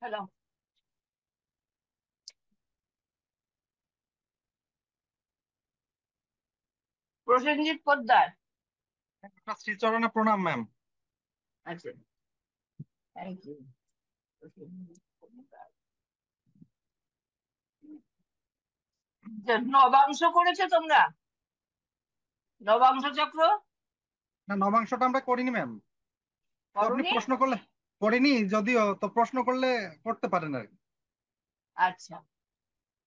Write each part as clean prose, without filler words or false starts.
Hello, Prosenjit Poddar. শ্রীচরণে প্রণাম ma'am. আচ্ছা, থ্যাংক ইউ। নবাংশ করেছো তোমরা? নবাংশ চক্র না, নবাংশটা আমরা করিনি ম্যাম। তো আপনি করনি? প্রশ্ন করলে করিনি, যদিও তো প্রশ্ন করলে করতে পারেন আর কি। আচ্ছা,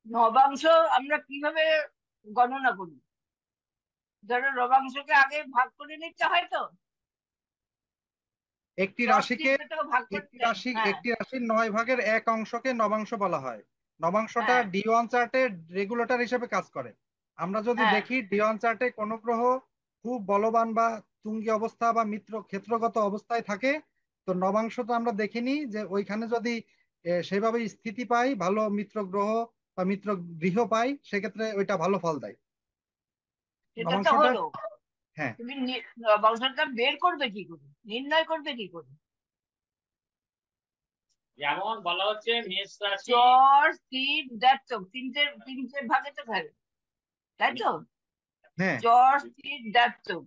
নবাংশ আমরা কিভাবে গণনা করি? ধরো নবাংশকে আগে ভাগ করে নিতে হয় তো, একটি 10টি রাশিকে তো ভাগ করতে। হ্যাঁ, একটি রাশির 9 ভাগের 1 অংশকে নবাংশ বলা হয়। নবাংশটা হ্যাঁ, ডি1 চার্টে রেগুলেটর হিসেবে কাজ করে। আমরা যদি হ্যাঁ, দেখি ডি1 চার্টে কোনো গ্রহ খুব বলবান বা তুঙ্গি অবস্থা বা মিত্র ক্ষেত্রগত অবস্থায় থাকে, তো নবাংশটা আমরা দেখিনি যে ওইখানে যদি সেভাবে স্থিতি পাই, ভালো মিত্র গ্রহ বা মিত্র গৃহ পাই, সেক্ষেত্রে ওইটা ভালো ফল দেয়। সেটা তো নবাংশটা, হলো। হ্যাঁ। তুমি নবাংশটা বের করবে কি করে, নির্ণয় করবে কি করে? যেমন বলা হচ্ছে মেষ রাশি। চর স্থির দাতক তিনটে তিনটে ভাগে তো থাকে, তাই তো? হ্যাঁ। চর স্থির দাতক।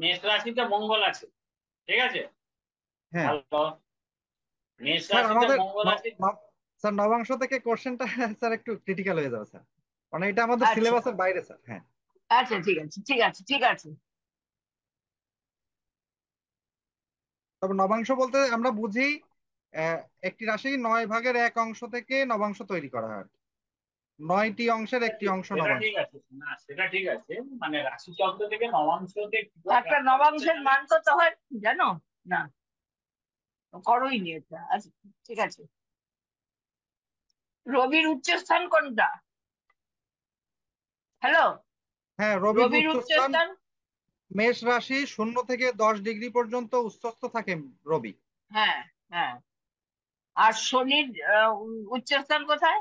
মেষ রাশিতে মঙ্গল আছে, ঠিক আছে। হ্যাঁ ভালো। মেষ স্যার, রাশিতে আমাদের মঙ্গল আছে। স্যার নবাংশ থেকে কোশ্চেনটা স্যার একটু ক্রিটিক্যাল হয়ে যাবে স্যার, মানে এটা আমাদের আচ্ছা, সিলেবাসের বাইরে স্যার। হ্যাঁ। আচ্ছা, ঠিক আছে, ঠিক আছে, ঠিক আছে। তবে নবাংশ বলতে আমরা বুঝি আহ, একটি রাশি 9 ভাগের 1 অংশ থেকে নবাংশ তৈরি করা হয় আর কি। 9টি অংশের একটি অংশ সেটা নবাংশ। ঠিক আছে, না সেটা ঠিক আছে, মানে রাশি চক্র থেকে নবাংশতে একটা নবাংশের মান কত হয় জানো? না, করোই নি এটা। আচ্ছা, ঠিক আছে। রবির উচ্চস্থান কোনটা? হ্যালো, হ্যাঁ, রবির রবির উচ্চস্থান উচ্চস্থান। মেষ রাশি, 0 থেকে 10 ডিগ্রি পর্যন্ত উচ্চস্থ থাকে রবি। হ্যাঁ, হ্যাঁ। আর শনির উচ্চস্থান কোথায়?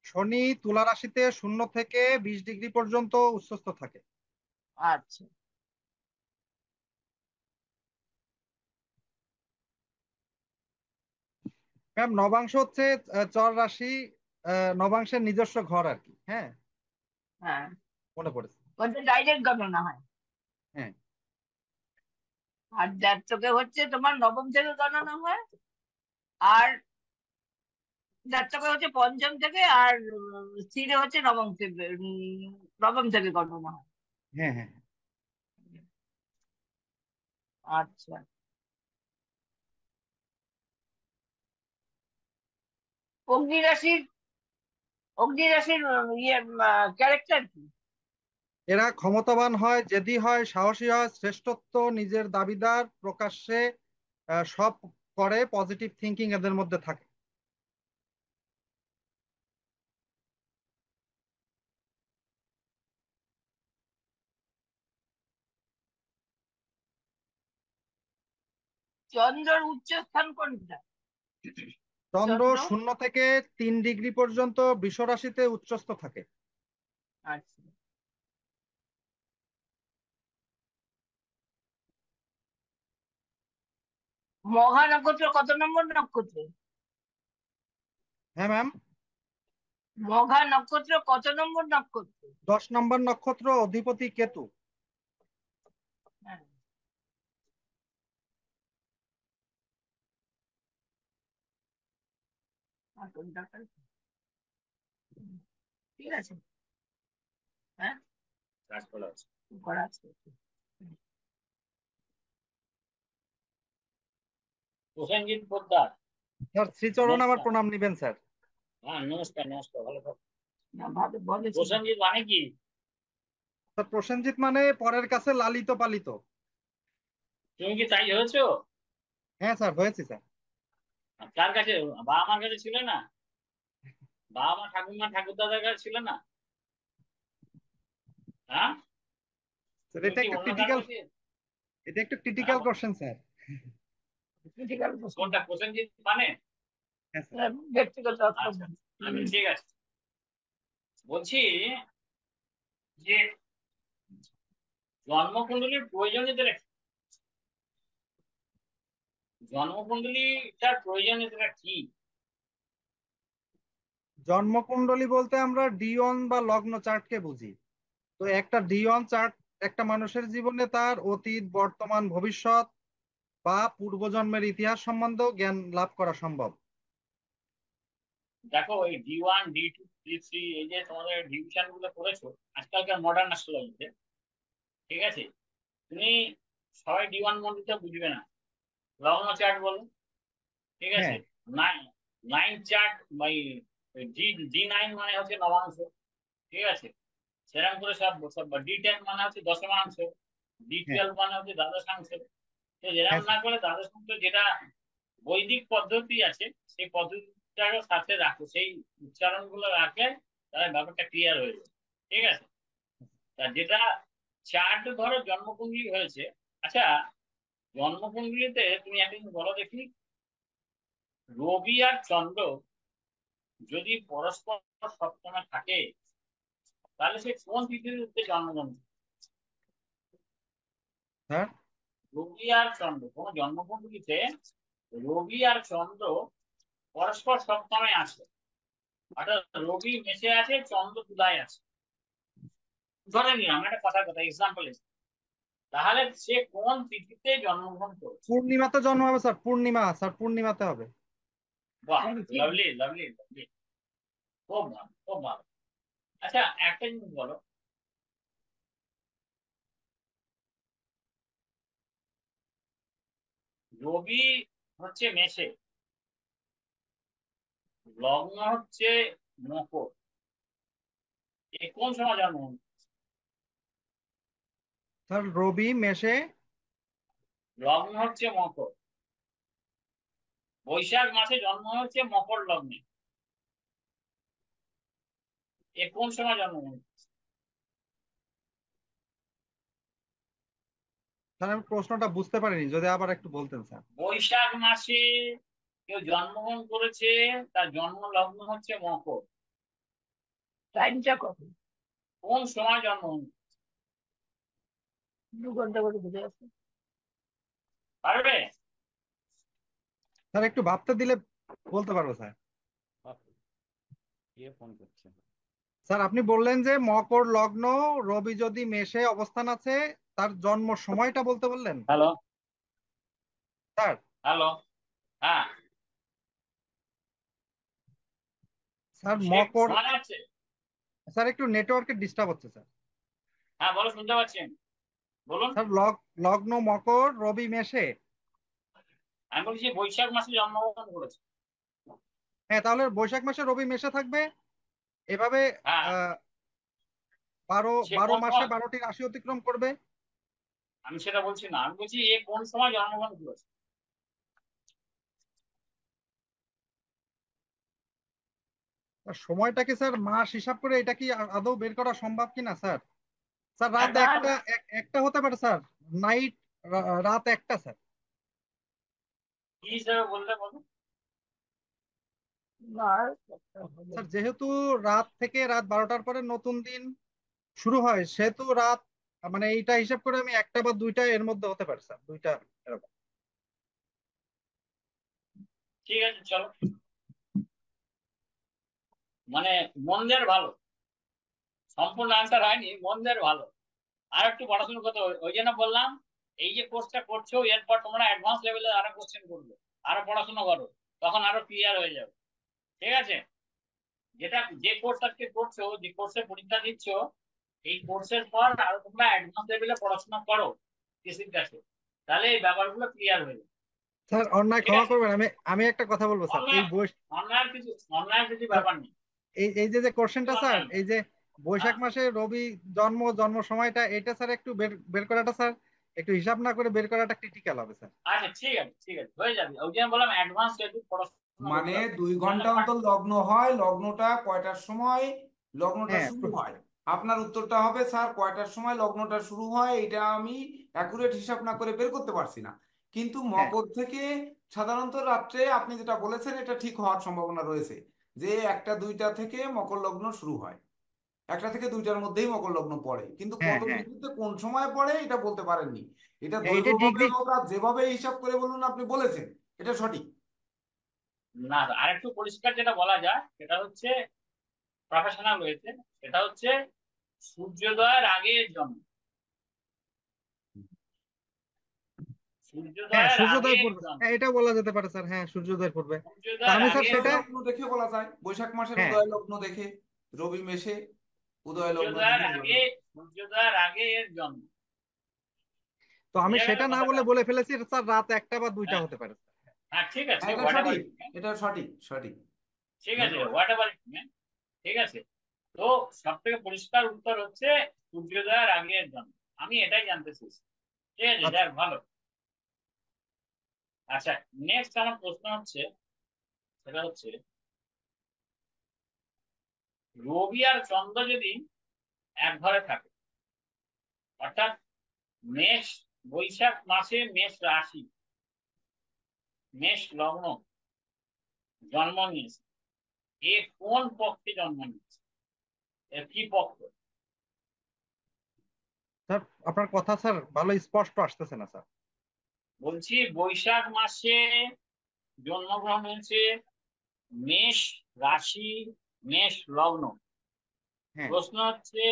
শনি তুলা রাশিতে 0 থেকে 20 ডিগ্রি পর্যন্ত উচ্চস্থ থাকে। আচ্ছা, ম্যাম, নবাংশ হচ্ছে চর রাশি, নবাংশের নিজস্ব ঘর আর কি। হ্যাঁ, হ্যাঁ। মনে পড়েছে। ওটা ডাইরেক্ট গণনা হয়। হ্যাঁ। আর যাত্রকে হচ্ছে তোমার নবম থেকে গণনা হয়। আর যাত্রকে হচ্ছে পঞ্চম থেকে, আর স্থিরে হচ্ছে নবম থেকে, নবম থেকে গণনা হয়। হ্যাঁ। হ্যাঁ। আচ্ছা, অগ্নি রাশির অগ্নি রাশির ইয়ে ক্যারেক্টার কি? এরা ক্ষমতাবান হয়, জেদি হয়, সাহসী হয়, শ্রেষ্ঠত্ব, নিজের দাবিদার, প্রকাশ্যে সব করে, পজিটিভ থিঙ্কিং এদের মধ্যে থাকে। চন্দ্রর উচ্চস্থান কোনটা? চন্দ্র চন্দ্র। 0 থেকে 3 ডিগ্রি পর্যন্ত বৃষ রাশিতে উচ্চস্থ থাকে। আচ্ছা, মঘা নক্ষত্র কত নম্বর নক্ষত্র? হ্যাঁ ম্যাম। মঘা নক্ষত্র কত নম্বর নক্ষত্র? 10 নম্বর নক্ষত্র, অধিপতি কেতু। হ্যাঁ, আর কোনটা? ঠিক আছে। হ্যাঁ, কাজ করা আছে। করা আছে। প্রসেনজিৎ পোদ্দার। স্যার, শ্রীচরণ আমার নমস্কার। প্রণাম নিবেন স্যার। হ্যাঁ, নমস্কার নমস্কার, ভালো থাকো। না, ভালো বলেছি। প্রসেনজিৎ মানে কি? স্যার, প্রসেনজিৎ মানে পরের কাছে লালিত পালিত। তুমি কি তাই হয়েছো? হ্যাঁ স্যার, হয়েছে স্যার। কার কাছে? বাবা মার কাছে ছিল না? বাবা মা ঠাকুমা ঠাকুর দাদার কাছে ছিল না? হ্যাঁ, স্যার, তুমি কি অন্য কার কাছে? এটা একটু হ্যাঁ, ক্রিটিক্যাল কোশ্চেন স্যার। ক্রিটিক্যাল প্রশ্ন, কোনটা প্রসেনজিৎ মানে? হ্যাঁ স্যার। ব্যক্তিগত আচ্ছা, আক্রমণ। ঠিক আছে। বলছি যে জন্মকুণ্ডলীর প্রয়োজনীয়তা কি? জন্মকুণ্ডলীটার প্রয়োজনীয়তা কি? জন্মকুণ্ডলী বলতে আমরা ডি1 বা লগ্ন চার্টকে বুঝি। তো একটা ডি1 চার্ট একটা মানুষের জীবনে তার অতীত, বর্তমান, ভবিষ্যৎ বা পূর্বজন্মের ইতিহাস সম্বন্ধেও জ্ঞান লাভ করা সম্ভব। দেখো এই D1 D2 D3 এই যে তোমাদের ডিভিশন গুলো করেছো আজকালকার মডার্ন অ্যাস্ট্রোলজিতে, ঠিক আছে, তুমি সবাই D1 মন্ত্রটা বুঝবে না। লগ্ন চার্ট বলো, ঠিক আছে। হ্যাঁ nine nine chart by D9 মানে হচ্ছে নবাংশ, ঠিক আছে। সেরকম করে সব সব D10 মানে হচ্ছে দশমাংশ, হ্যাঁ D12 মানে হচ্ছে দ্বাদশাংশ। তো হ্যাঁ যেরকম না স্যার। করে দ্বাদশাংশ যেটা বৈদিক পদ্ধতি আছে সেই পদ্ধতিটাকে সাথে রাখো, সেই উচ্চারণ গুলো রাখলে তাহলে ব্যাপারটা ক্লিয়ার হয়ে যাবে, ঠিক আছে। তা যেটা চার্ট ধরো জন্মকুণ্ডলী হয়েছে, আচ্ছা, জন্মকুণ্ডলীতে তুমি একদিন বলো দেখি, রবি আর চন্দ্র যদি পরস্পর সপ্তমে থাকে তাহলে সে কোন তিথিতে জন্মগ্রহণ করে? স্যার রবি আর চন্দ্র কোন জন্মকুণ্ডলীতে রবি আর চন্দ্র পরস্পর সপ্তমে আছে, অর্থাৎ রবি মেষে আছে, চন্দ্র তুলায় আছে, ধরে নিলাম একটা কথা এক্সাম্পল, তাহলে সে কোন তিথিতে জন্মগ্রহণ করেছে? পূর্ণিমাতে জন্ম হবে স্যার, পূর্ণিমা স্যার, পূর্ণিমাতে হবে। বাহ, লাভলি লাভলি লাভলি, খুব ভালো খুব ভালো। আচ্ছা, একটা জিনিস বলো, রবি হচ্ছে মেষে, লগ্ন হচ্ছে মকর, এ কোন সময় জন্মগ্রহণ? স্যার রবি মেষে, লগ্ন হচ্ছে মকর, বৈশাখ মাসে জন্ম হচ্ছে মকর লগ্নে, এ কোন সময় জন্মগ্রহণ? স্যার আমি প্রশ্নটা বুঝতে পারিনি, যদি আবার একটু বলতেন স্যার। বৈশাখ মাসে কেউ জন্মগ্রহণ করেছে, তার জন্ম লগ্ন হচ্ছে মকর, টাইমটা কখন? কোন সময় জন্মগ্রহণ? 2 ঘন্টা করে বুঝে আছে। পারবে? স্যার একটু ভাবতে দিলে বলতে পারবো স্যার। কে ফোন করছে? স্যার আপনি বললেন যে মকর লগ্ন, রবি যদি মেষে অবস্থান আছে, তার জন্ম সময়টা বলতে বললেন হ্যালো, স্যার। হ্যালো, হ্যাঁ, স্যার সে মকর, শোনা যাচ্ছে? স্যার একটু নেটওয়ার্কের ডিস্টার্ব হচ্ছে স্যার। হ্যাঁ বলো, শুনতে পাচ্ছেন, বলুন। স্যার লগ্ন মকর, রবি মেষে। আমি বলছি বৈশাখ মাসে জন্মগ্রহণ করেছে। হ্যাঁ, তাহলে বৈশাখ মাসে রবি মেষে থাকবে এভাবে। হ্যাঁ, আহ বারো সে বারো কোন মাসে সময়? 12টি রাশি অতিক্রম করবে। আমি সেটা বলছি না, আমি বলছি এ কোন সময় জন্মগ্রহণ করেছে? আর সময়টা কি স্যার মাস হিসাব করে এটা কি আদৌ বের করা সম্ভব কিনা স্যার? স্যার না রাত না একটা, না একটা হতে পারে স্যার। নাইট, রাত একটা স্যার। কি হিসাবে বললে বলুন? না, স্যার যেহেতু রাত থেকে রাত 12টার পরে নতুন দিন শুরু হয়, সেহেতু রাত, মানে এইটা হিসাব করে আমি একটা বা দুইটা এর মধ্যে হতে পারে স্যার, দুইটা এরকম। ঠিক আছে, চলো, মানে মন দেওয়ার ভালো, সম্পূর্ণ আনসার হয়নি, মন দেওয়ার ভালো। আর একটু পড়াশোনা করতে হবে, ওই জন্য বললাম এই যে কোর্সটা করছো এরপর তোমরা অ্যাডভান্স লেভেলে আরো কোশ্চেন করবে, আরো পড়াশোনা করো, তখন আরো ক্লিয়ার হয়ে যাবে, ঠিক আছে। যেটা যে কোর্স আজকে করছো, যে কোর্সে পরীক্ষা দিচ্ছ, এই কোর্সের পর আরো তোমরা অ্যাডভান্স লেভেলে পড়াশোনা করো কৃষির কাছে, তাহলে এই ব্যাপারগুলো ক্লিয়ার হয়ে যাবে, স্যার অন্যায় ঠিক ক্ষমা আছে। করবেন, আমি আমি একটা কথা বলবো স্যার। এই অন্যায়, বই, অন্যায়ের কিছু স্যার ব্যাপার নেই, এই এই যে যে কিছু কোশ্চেনটা স্যার, অন্যায় নেই। এই যে বৈশাখ হ্যাঁ, মাসে রবি জন্ম সময়টা, এটা স্যার একটু বের বের করাটা স্যার, একটু হিসাব না করে বের করাটা ক্রিটিক্যাল হবে স্যার। আচ্ছা, ঠিক আছে ঠিক আছে, হয়ে যাবে, ওই জন্য বললাম অ্যাডভান্স একটু পড়াশোনা মানে করতে হবে। 2 ঘন্টা অন্তর লগ্ন হয়, লগ্নটা কয়টার সময় লগ্নটা হ্যাঁ শুরু হয়? আপনার উত্তরটা হবে স্যার কয়টার সময় লগ্নটা শুরু হয় এটা আমি অ্যাকুরেট হিসাব না করে বের করতে পারছি না, কিন্তু হ্যাঁ মকর থেকে সাধারণত রাত্রে আপনি যেটা বলেছেন এটা ঠিক হওয়ার সম্ভাবনা রয়েছে, যে একটা দুইটা থেকে মকর লগ্ন শুরু হয়, একটা থেকে দুইটার মধ্যেই মকর লগ্ন পড়ে, কিন্তু হ্যাঁ, কত হ্যাঁ, ডিগ্রিতে কোন সময় পড়ে এটা বলতে পারেননি। এটা হ্যাঁ, এটা দৈর্ঘ্যভাবে ডিগ্রি। হোক আর যেভাবে হিসাব করে বলুন আপনি বলেছেন, এটা সঠিক। না, আরেকটু পরিষ্কার যেটা বলা যায় সেটা হচ্ছে প্রফেশনাল হয়েছে, সেটা হচ্ছে সূর্যোদয়ের আগে এর জন্ম। হ্যাঁ, সূর্যোদয়ের আগে সূর্যোদয় এর পূর্বে, জন্ম। হ্যাঁ, এটা বলা যেতে পারে স্যার, হ্যাঁ, সূর্যোদয় পূর্বে। তা সূর্যোদয়ের আমি স্যার আগে এর সেটা, উদয় জন্ম। লগ্ন দেখে বলা যায়, বৈশাখ মাসের হ্যাঁ, উদয় লগ্ন দেখে, রবি মেষে উদয় লগ্ন সূর্যোদয়ের দেখে বলা আগে, যায়। সূর্যোদয়ের আগে এর জন্ম। তো আমি বুঝা গেল সেটা না কথাটা? বলে বলে ফেলেছি স্যার রাত 1টা বা 2টা হ্যাঁ, হতে পারে। হ্যাঁ, ঠিক আছে, হ্যাঁ, এটা হোয়াট এভার সঠিক, ইট মে, এটা সঠিক সঠিক। ঠিক আছে, ধন্যবাদ। হোয়াট এভার ইট মে, ঠিক আছে। তো সব থেকে পরিষ্কার উত্তর হচ্ছে সূর্যোদয়ের আগে এর জন্ম। আমি এটাই জানতে চেয়েছি। ঠিক আছে, আচ্ছা, যাক ভালো। আচ্ছা, নেক্সট আমার প্রশ্ন হচ্ছে, সেটা হচ্ছে রবি আর চন্দ্র যদি এক ঘরে থাকে, অর্থাৎ মেষ, বৈশাখ মাসে মেষ রাশি, মেষ লগ্ন জন্ম নিয়েছে, এ কোন পক্ষে জন্ম নিয়েছে? এর কি পক্ষ? স্যার আপনার কথা স্যার ভালো স্পষ্ট আসতেছে না স্যার। বলছি বৈশাখ মাসে জন্মগ্রহণ হয়েছে, মেষ রাশি, মেষ লগ্ন। হ্যাঁ প্রশ্ন হচ্ছে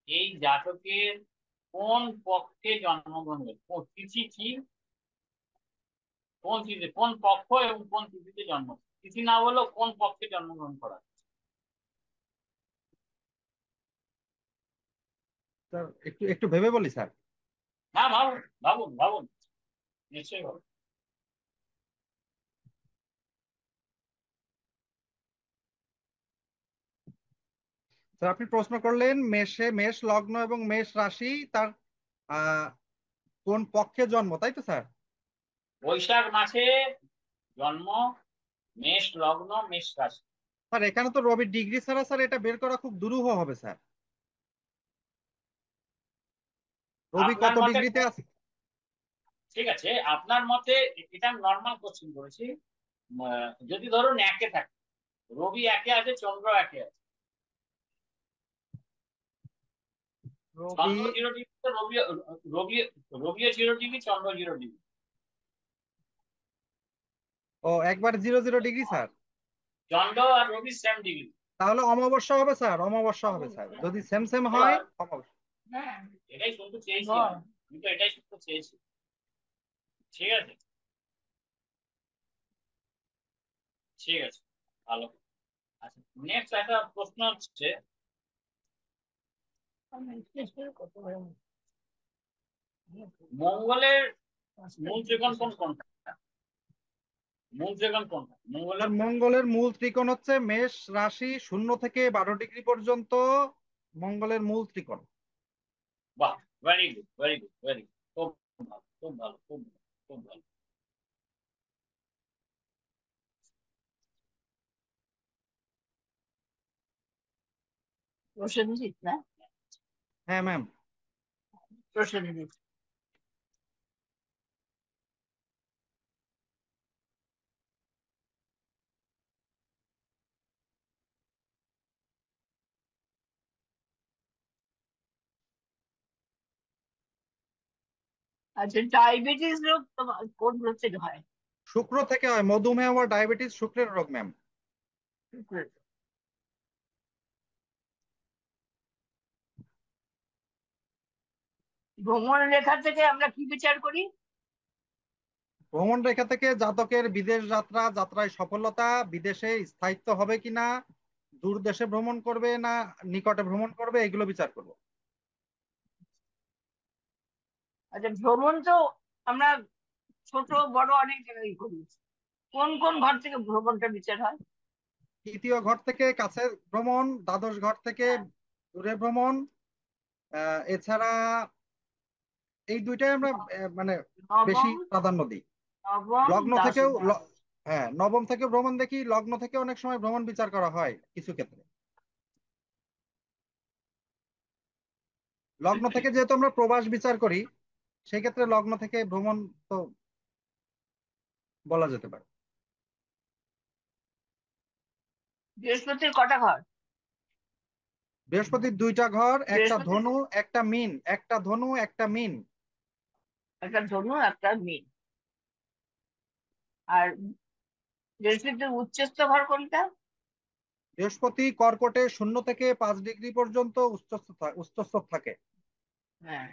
এই জাতকের কোন পক্ষে জন্মগ্রহণ হয়েছে, কোন তিথি কি, কোন তিথি, কোন পক্ষ এবং কোন তিথিতে জন্ম, তিথি না বলেও কোন পক্ষে জন্মগ্রহণ করা? স্যার, একটু একটু ভেবে বলি স্যার। হ্যাঁ, ভাবুন, ভাবুন, ভাবুন, নিশ্চয়ই ভাবুন। স্যার আপনি প্রশ্ন করলেন মেষে, মেষ লগ্ন এবং মেষ রাশি তার আহ কোন পক্ষে জন্ম, তাই তো স্যার? বৈশাখ মাসে জন্ম, মেষ লগ্ন, মেষ রাশি। স্যার এখানে তো রবির ডিগ্রি ছাড়া স্যার এটা বের করা খুব দুরূহ হবে স্যার। রবি আপনার কত মতে ডিগ্রিতে আছে? ঠিক আছে, আপনার মতে, এটা নর্মাল কোশ্চেন করেছি। যদি ধরুন একে থাকে, রবি একে আছে, চন্দ্র একে আছে, রবি, চন্দ্র 0 ডিগ্রি, তো রবি, রবি, রবিও 0 ডিগ্রি, চন্দ্র 0 ডিগ্রি। ও একবার 0 0 ডিগ্রি স্যার। চন্দ্র আর রবি সেম ডিগ্রি। তাহলে অমাবস্যা হবে স্যার, অমাবস্যা হবে স্যার, যদি সেম সেম হয় এবার অমাবস্যা। এটাই শুনতে চেয়েছি আমি তো এটাই শুনতে চেয়েছি। ঠিক আছে, ঠিক আছে, ভালো। আচ্ছা, নেক্সট একটা প্রশ্ন হচ্ছে মঙ্গলের মূল ত্রিকোণ কোনটা? মূল ত্রিকোণ কোনটা স্যার মঙ্গলের? মঙ্গলের মূল ত্রিকোণ হচ্ছে মেষ রাশি 0 থেকে 12 ডিগ্রি পর্যন্ত মঙ্গলের মূল ত্রিকোণ। বাহ, very good, very good, very good, খুব ভালো, খুব ভালো, খুব ভালো, খুব ভালো। প্রসেনজিৎ না? হ্যাঁ ম্যাম। প্রসেনজিৎ। আচ্ছা, ডায়াবেটিস রোগ তোমার কোন গ্রুপ থেকে হয়? শুক্র থেকে হয়, মধুমেহ বা ডায়াবেটিস শুক্রের রোগ ম্যাম। ভ্রমণ রেখা থেকে আমরা কি বিচার করি? ভ্রমণ রেখা থেকে জাতকের বিদেশ যাত্রা, যাত্রায় সফলতা, বিদেশে স্থায়িত্ব হবে কিনা, দূর দেশে ভ্রমণ করবে না নিকটে ভ্রমণ করবে, এগুলো বিচার করবো। আচ্ছা, ভ্রমণ তো আমরা ছোট বড় অনেক জায়গায় করি। কোন কোন ঘর থেকে ভ্রমণটা বিচার হয়? তৃতীয় ঘর থেকে কাছে ভ্রমণ, দ্বাদশ ঘর থেকে হ্যাঁ, দূরে ভ্রমণ, এছাড়া এই দুইটাই আমরা মানে বেশি নবম, প্রাধান্য দিই। নবম, লগ্ন থেকেও দশম। হ্যাঁ, নবম থেকে ভ্রমণ দেখি, লগ্ন থেকে অনেক সময় ভ্রমণ বিচার করা হয় কিছু ক্ষেত্রে। লগ্ন থেকে যেহেতু আমরা প্রবাস বিচার করি, সেই ক্ষেত্রে লগ্ন থেকে ভ্রমণ তো বলা যেতে পারে। বৃহস্পতির কটা ঘর? বৃহস্পতির 2টা ঘর, একটা বৃহস্পতি ধনু একটা মিন, একটা ধনু একটা মিন। একটা ধনু একটা মীন। আর বৃহস্পতির উচ্চস্থ ঘর কোনটা? বৃহস্পতি কর্কটে 0 থেকে 5 ডিগ্রি পর্যন্ত উচ্চস্থ থাকে। হ্যাঁ।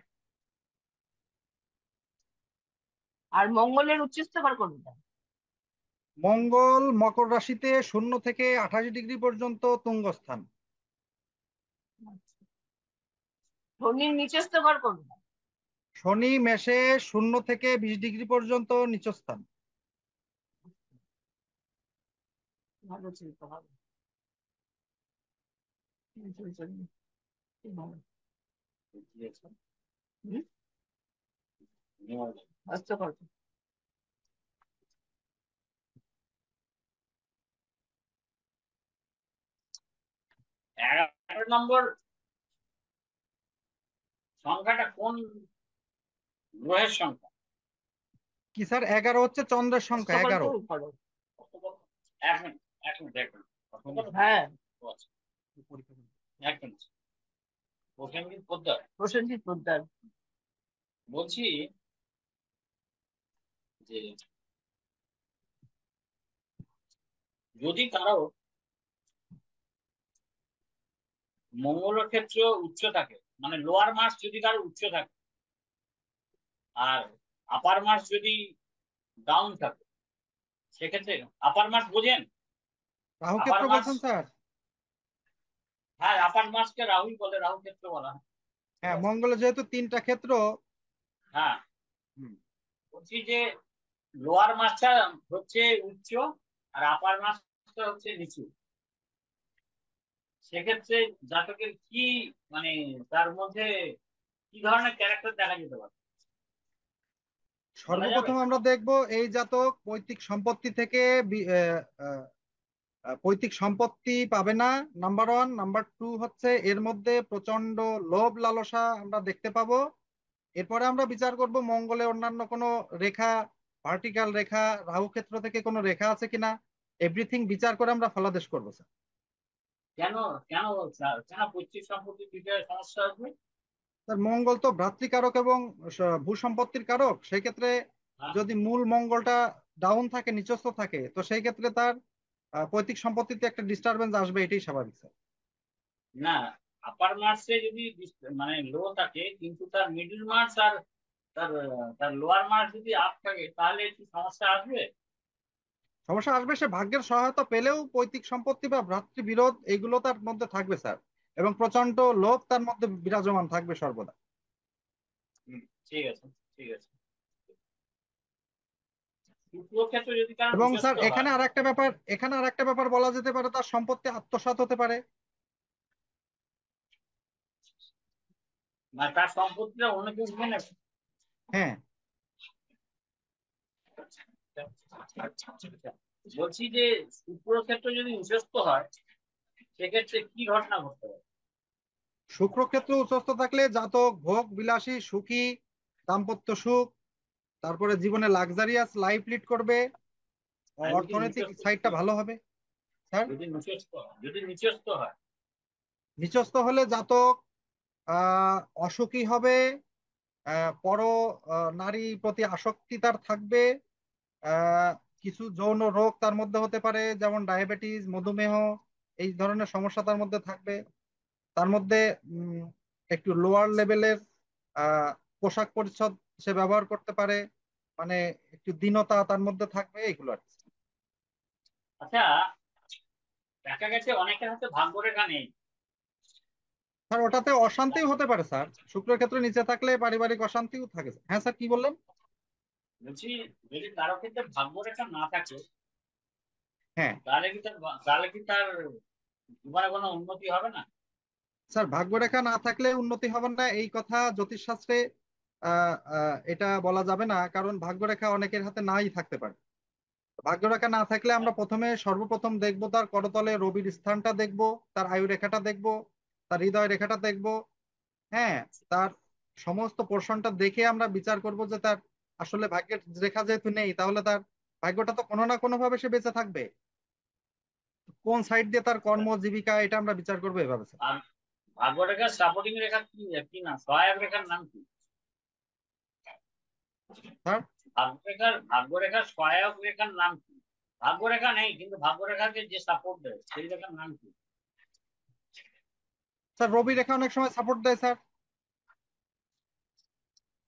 আর মঙ্গলের উচ্চস্থ ঘর কোনটা? মঙ্গল মকর রাশিতে 0 থেকে 28 ডিগ্রি পর্যন্ত তুঙ্গস্থান। শনির নিচস্থ ঘর কোনটা? শনি মেষে 0 থেকে 20 ডিগ্রি পর্যন্ত নিচস্থান। ভালো চিন্তা হবে। হস্তকর। 11 নম্বর সংখ্যাটা কোন গ্রহের সংখ্যা? কি স্যার? 11 হচ্ছে চন্দ্রের সংখ্যা, হস্তকর 11। তো করো। এক মিনিট, এক মিনিট, এক মিনিট। হ্যাঁ, ও আচ্ছা, এক মিনিট। প্রসেনজিৎ পোদ্দার প্রসেনজিৎ পোদ্দার। বলছি যে যদি কারো মঙ্গল ক্ষেত্র উচ্চ থাকে, মানে লোয়ার মাস যদি কারো উচ্চ থাকে আর আপার মাস যদি ডাউন থাকে, সেক্ষেত্রে আপার মাস বোঝেন? রাহু আপার ক্ষেত্র মাস, বলছেন স্যার? হ্যাঁ আপার মাসকে রাহুই বলে, রাহু ক্ষেত্র বলা হয়। ঠিক হ্যাঁ, আছে? মঙ্গলে যেহেতু 3টা ক্ষেত্র। হ্যাঁ, হুম, বলছি যে লোয়ার মাসটা হচ্ছে উচ্চ আর আপার মাসটা হচ্ছে নিচু, সেক্ষেত্রে জাতকের কি, মানে তার মধ্যে কি ধরনের ক্যারেক্টার দেখা যেতে পারে, বলা যাবে? সর্বপ্রথম আমরা দেখব এই জাতক পৈতৃক সম্পত্তি থেকে পৈতৃক সম্পত্তি পাবে না, নাম্বার 1। নাম্বার 2 হচ্ছে এর মধ্যে প্রচন্ড লোভ লালসা আমরা দেখতে পাবো। এরপরে আমরা বিচার করব মঙ্গলে অন্যান্য কোনো রেখা, ভার্টিক্যাল রেখা, রাহু ক্ষেত্র থেকে কোনো রেখা আছে কিনা। এভরিথিং বিচার করে আমরা ফলাদেশ করবো স্যার। কেন কেন কেন পৈতৃক সম্পত্তির বিষয়ে সমস্যা আসবে? স্যার, মঙ্গল তো ভ্রাতৃকারক এবং ভূসম্পত্তির কারক। সেই ক্ষেত্রে হ্যাঁ, যদি মূল মঙ্গলটা ডাউন থাকে, নিচস্থ থাকে, তো সেই ক্ষেত্রে তার পৈতৃক সম্পত্তিতে একটা ডিস্টারবেন্স আসবে, এটাই স্বাভাবিক স্যার। না, আপার মার্কসে যদি মানে লো থাকে কিন্তু তার মিডল মার্কস আর তার তার লোয়ার মার্কস যদি আপ থাকে, তাহলে কি সমস্যা আসবে? সমস্যা আসবে, সে ভাগ্যের সহায়তা পেলেও পৈতৃক সম্পত্তি বা ভ্রাতৃবিরোধ এইগুলো তার মধ্যে থাকবে স্যার, এবং প্রচন্ড লোভ তার মধ্যে বিরাজমান থাকবে সর্বদা। ঠিক আছে, ঠিক আছে। শুক্রক্ষেত্র যদি কারণ এবং স্যার উচ্চস্থ এখানে হয়, আর একটা ব্যাপার, বলা যেতে পারে, তার সম্পত্তি আত্মসাৎ হতে পারে। মানে তার সম্পত্তিটা অন্য কেউ নিয়ে নেবে। হ্যাঁ বলছি যে শুক্রক্ষেত্র যদি উচ্চস্থ হয়, সেক্ষেত্রে কি ঘটনা ঘটতে পারে? শুক্রক্ষেত্র উচ্চস্থ থাকলে জাতক ভোগ বিলাসী, সুখী, দাম্পত্য সুখ, তারপরে জীবনে লাক্সারিয়াস লাইফ লিড করবে, আর যদি অর্থনৈতিক নিচস্থ, সাইডটা ভালো হবে স্যার। যদি নিচস্থ হয়? নিচস্থ হলে জাতক অসুখী হবে, পর নারী প্রতি আসক্তি তার থাকবে, আহ, কিছু যৌন রোগ তার মধ্যে হতে পারে, যেমন ডায়াবেটিস, মধুমেহ, এই ধরনের সমস্যা তার মধ্যে থাকবে। তার মধ্যে উম, একটু লোয়ার লেভেলের পোশাক পরিচ্ছদ সে ব্যবহার করতে পারে, মানে একটু দীনতা তার মধ্যে থাকবে, এগুলো আর কি। আচ্ছা, দেখা গেছে অনেকের হাতে ভাগ্যরেখা নেই। স্যার ওটাতে অশান্তিও হতে পারে স্যার, শুক্রের ক্ষেত্রে নিচে থাকলে পারিবারিক অশান্তিও থাকে স্যার। হ্যাঁ স্যার, কি বললেন? বলছি, যদি কারো ক্ষেত্রে ভাগ্যরেখা না থাকে, হ্যাঁ তাহলে কি তার জীবনে কোনো উন্নতি হবে না? স্যার, ভাগ্যরেখা না থাকলে উন্নতি হবে না এই কথা জ্যোতিষশাস্ত্রে এটা বলা যাবে না, কারণ ভাগ্যরেখা অনেকের হাতে নাই থাকতে পারে। ভাগ্যরেখা না থাকলে আমরা সর্বপ্রথম দেখব তার করতলে রবির স্থানটা দেখব, তার আয়ু রেখাটা দেখব, তার হৃদয় রেখাটা দেখব। হ্যাঁ, তার সমস্ত পোর্শনটা দেখে আমরা বিচার করব যে তার আসলে ভাগ্যের রেখা যেহেতু নেই, তাহলে তার ভাগ্যটা তো কোনো না কোনো ভাবে সে বেঁচে থাকবে। কোন সাইড দিয়ে তার কর্ম জীবিকা এটা আমরা বিচার করবো এভাবে স্যার। আর ভাগ্যরেখার সাপোর্টিং রেখা কি, কি নাম, সহায়ক রেখার নাম কি? স্যার ভাগ্যরেখার সহায়ক রেখার নাম কি? ভাগ্যরেখা নেই কিন্তু ভাগ্যরেখাকে যে সাপোর্ট দেয় সেই রেখার নাম কি? স্যার রবি রেখা অনেক সময় সাপোর্ট দেয় স্যার।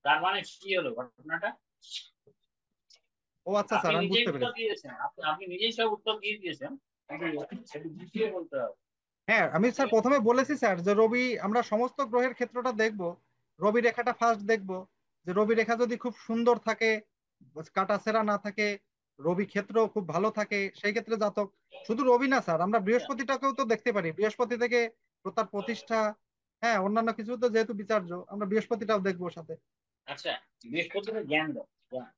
তার মানে কি হলো ঘটনাটা? ও আচ্ছা আপনি স্যার, আমি নিজেই বুঝতে উত্তর পেরেছি। দিয়েছেন, আপনি নিজেই সব উত্তর দিয়ে দিয়েছেন, কিন্তু সেটা বুঝিয়ে বলতে হবে। হ্যাঁ আমি স্যার প্রথমে বলেছি স্যার যে রবি, আমরা সমস্ত গ্রহের ক্ষেত্রটা দেখব, রবি রেখাটা ফার্স্ট দেখব, যে রবি রেখা যদি খুব সুন্দর থাকে, কাটাছেঁড়া না থাকে, রবি ক্ষেত্র খুব ভালো থাকে, সেই ক্ষেত্রে জাতক, শুধু রবি না স্যার, আমরা বৃহস্পতিটাকেও তো দেখতে পারি, বৃহস্পতি থেকে তার প্রতিষ্ঠা, হ্যাঁ অন্যান্য কিছু তো যেহেতু বিচার্য, আমরা বৃহস্পতিটাও দেখবো সাথে। আচ্ছা, বৃহস্পতির জ্ঞান দাও, জ্ঞান,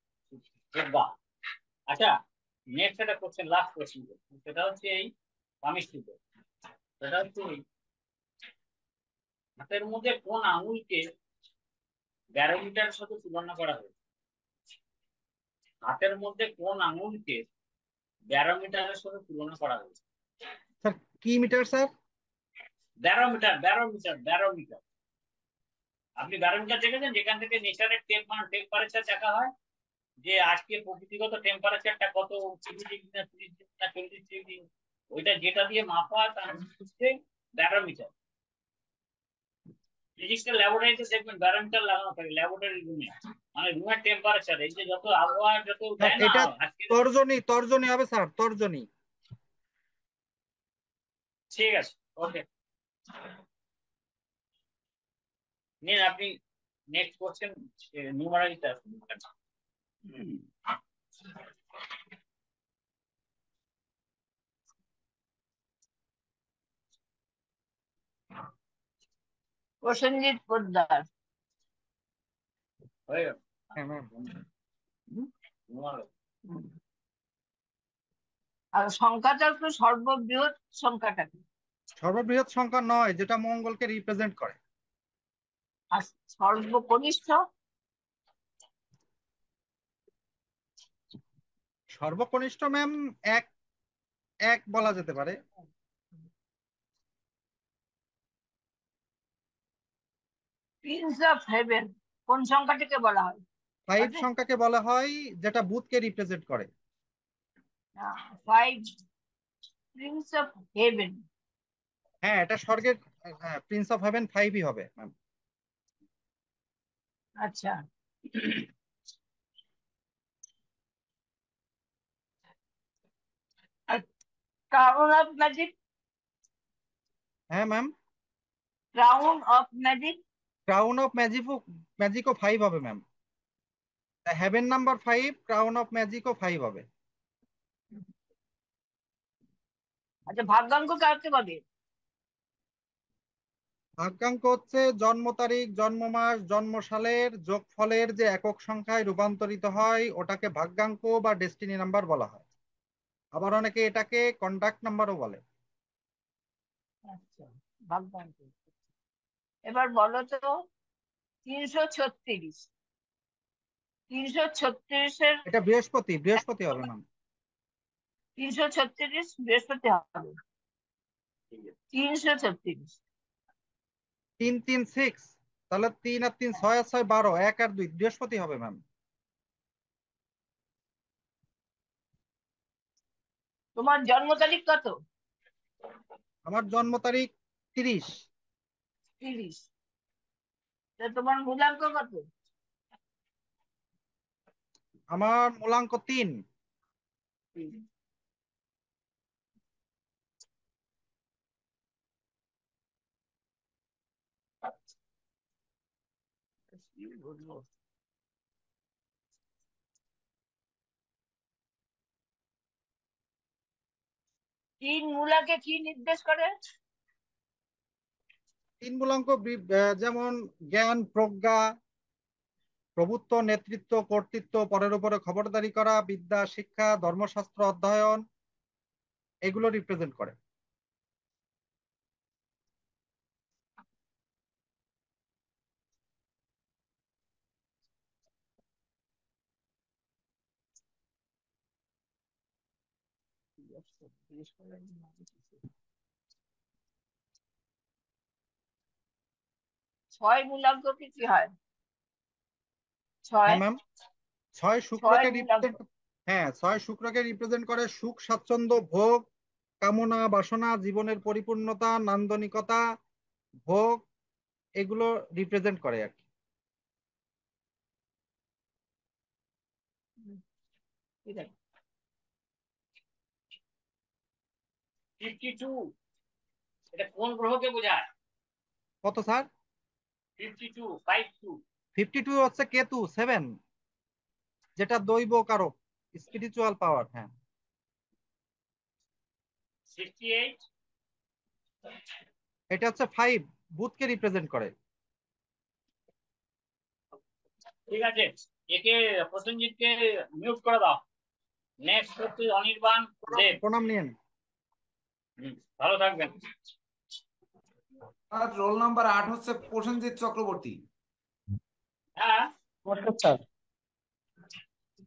যোদ্ধা। আচ্ছা, নেক্সট একটা কোশ্চেন, লাস্ট কোশ্চেন, সেটা হচ্ছে এই স্বামী, সেটা হচ্ছে এই হাতের মধ্যে কোন আঙুলকে ব্যারোমিটারের সাথে তুলনা করা হয়েছে? হাতের মধ্যে কোন আঙুলকে ব্যারোমিটারের সাথে তুলনা করা হয়েছে? স্যার কি meter sir? Barometer, barometer, barometer. আপনি ব্যারোমিটার দেখেছেন যেখান থেকে নেচারের টেম্পারেচার দেখা হয়, যে আজকে প্রকৃতিগত টেম্পারেচারটা কত, 30 ডিগ্রি না 30 ডিগ্রি না 40 ডিগ্রি, ওইটা যেটা দিয়ে মাপা হয় তার নাম হচ্ছে ব্যারোমিটার। ফিজিক্সের ল্যাবরেটরিতে দেখবেন ব্যারোমিটার লাগানো থাকে ল্যাবরেটরি রুমে, মানে রুমের টেম্পারেচার, এই যে যত আবহাওয়া যত স্যার দেয় না এটা আজকে। তর্জনী, তর্জনী হবে স্যার, তর্জনী। ঠিক আছে, ওকে, নিন আপনি নেক্সট কোশ্চেন, নিউমারালিতে আসুন। প্রসেনজিৎ পোদ্দার। হয়ে গেল। হ্যাঁ ম্যাম। Numerology। আর সংখ্যাটা একটু সর্ববৃহৎ সংখ্যাটা কি? সর্ববৃহৎ সংখ্যা নয়, যেটা মঙ্গলকে রিপ্রেজেন্ট করে। আর সর্বকনিষ্ঠ? সর্বকনিষ্ঠ ম্যাম এক, এক বলা যেতে পারে। প্রিন্স অফ হেভেন কোন সংখ্যাটিকে বলা হয়? 5 আছে সংখ্যাকে বলা হয়, যেটা বুধকে রিপ্রেজেন্ট করে। 5, প্রিন্স অফ হেভেন। হ্যাঁ এটা স্বর্গের, হ্যাঁ প্রিন্স অফ হেভেন 5ই হবে ম্যাম। আচ্ছা, আর ক্রাউন অফ ম্যাজিক? হ্যাঁ ma'am, crown of magic? Crown of ম্যাজিকও, ম্যাজিকও 5 হবে ma'am. Heaven number 5, crown of ম্যাজিকও 5 হবে। আচ্ছা, ভাগ্যাঙ্ক কাকে বলে? ভাগ্যাঙ্ক হচ্ছে জন্ম তারিখ, জন্ম মাস, জন্ম সালের যোগফলের যে একক সংখ্যায় রূপান্তরিত হয় ওটাকে ভাগ্যাঙ্ক বা ডেস্টিনি নাম্বার বলা হয়। আবার অনেকে এটাকে কন্ডাক্ট নাম্বারও বলে। আচ্ছা, ভাগ্যাঙ্ক। এবার বলো তো, 336, 336-এর এটা বৃহস্পতি, বৃহস্পতি হবে ম্যাম। 336 বৃহস্পতি হবে। 336। 336, তাহলে 3 আর 3 6 আর 6 12, 1 আর 2 বৃহস্পতি হবে ম্যাম। তোমার জন্ম তারিখ কত? আমার জন্ম তারিখ 30। 30। তা তোমার মূলাঙ্ক কত? আমার মূলাঙ্ক 3। 3। কি বলবো? 3 মূলাকে কি নির্দেশ করে? 3 মূলাঙ্ক যেমন জ্ঞান, প্রজ্ঞা, প্রভুত্ব, নেতৃত্ব, কর্তৃত্ব, পরের উপরে খবরদারি করা, বিদ্যা, শিক্ষা, ধর্মশাস্ত্র অধ্যয়ন, এগুলো রিপ্রেজেন্ট করে। ছয় মূলাঙ্ক কি হয়? ছয় হ্যাঁ ম্যাম, ছয় ছয় শুক্রকে মূলাঙ্ক। রিপ্রেজেন্ট হ্যাঁ, ছয় শুক্রকে রিপ্রেজেন্ট করে সুখ স্বাচ্ছন্দ্য, ভোগ, কামনা, বাসনা, জীবনের পরিপূর্ণতা, নান্দনিকতা, ভোগ, এগুলো রিপ্রেজেন্ট করে আর কি। ঠিক আছে। 52 এটা কোন গ্রহকে বোঝায়? কত স্যার? 52 52 হচ্ছে কেতু 7, যেটা দৈব কারক, স্পিরিচুয়াল পাওয়ার। হ্যাঁ। 68 এটা হচ্ছে 5, বুধকে রিপ্রেজেন্ট করে। ঠিক আছে, একে প্রসেনজিৎকে মিউট করে দাও। নেক্সট হচ্ছে অনির্বাণ দেব। প্রণাম নিয়েন। ভালো থাকবেন। আর রোল নাম্বার 8 হচ্ছে প্রসেনজিৎ চক্রবর্তী। হ্যাঁ, নমস্কার স্যার।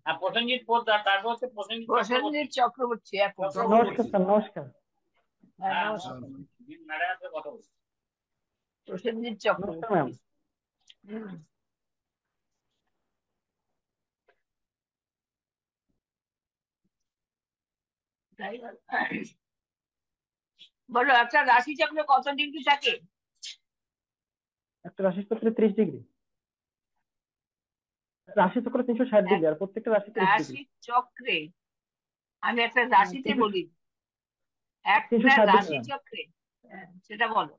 আর প্রসেনজিৎ পোদ্দার, তারপর হচ্ছে প্রসেনজিৎ প্রসেনজিৎ চক্রবর্তী এখন। নমস্কার স্যার, নমস্কার। হ্যাঁ, হ্যাঁ, নমস্কার। ম্যাডামের সাথে কথা বলছি। প্রসেনজিৎ নমস্কার ম্যাম। চক্রবর্তী। হুম। তাই বলো। বলো, একটা রাশি চক্রে কত ডিগ্রি থাকে? একটা রাশিচক্রে 30 ডিগ্রি। রাশিচক্র 360 ডিগ্রি, আর প্রত্যেকটা রাশি 30 ডিগ্রি। রাশি চক্রে, আমি একটা রাশিতে বলি, একটা 360 রাশি ডিগ্রি। চক্রে, হ্যাঁ, সেটা বলো।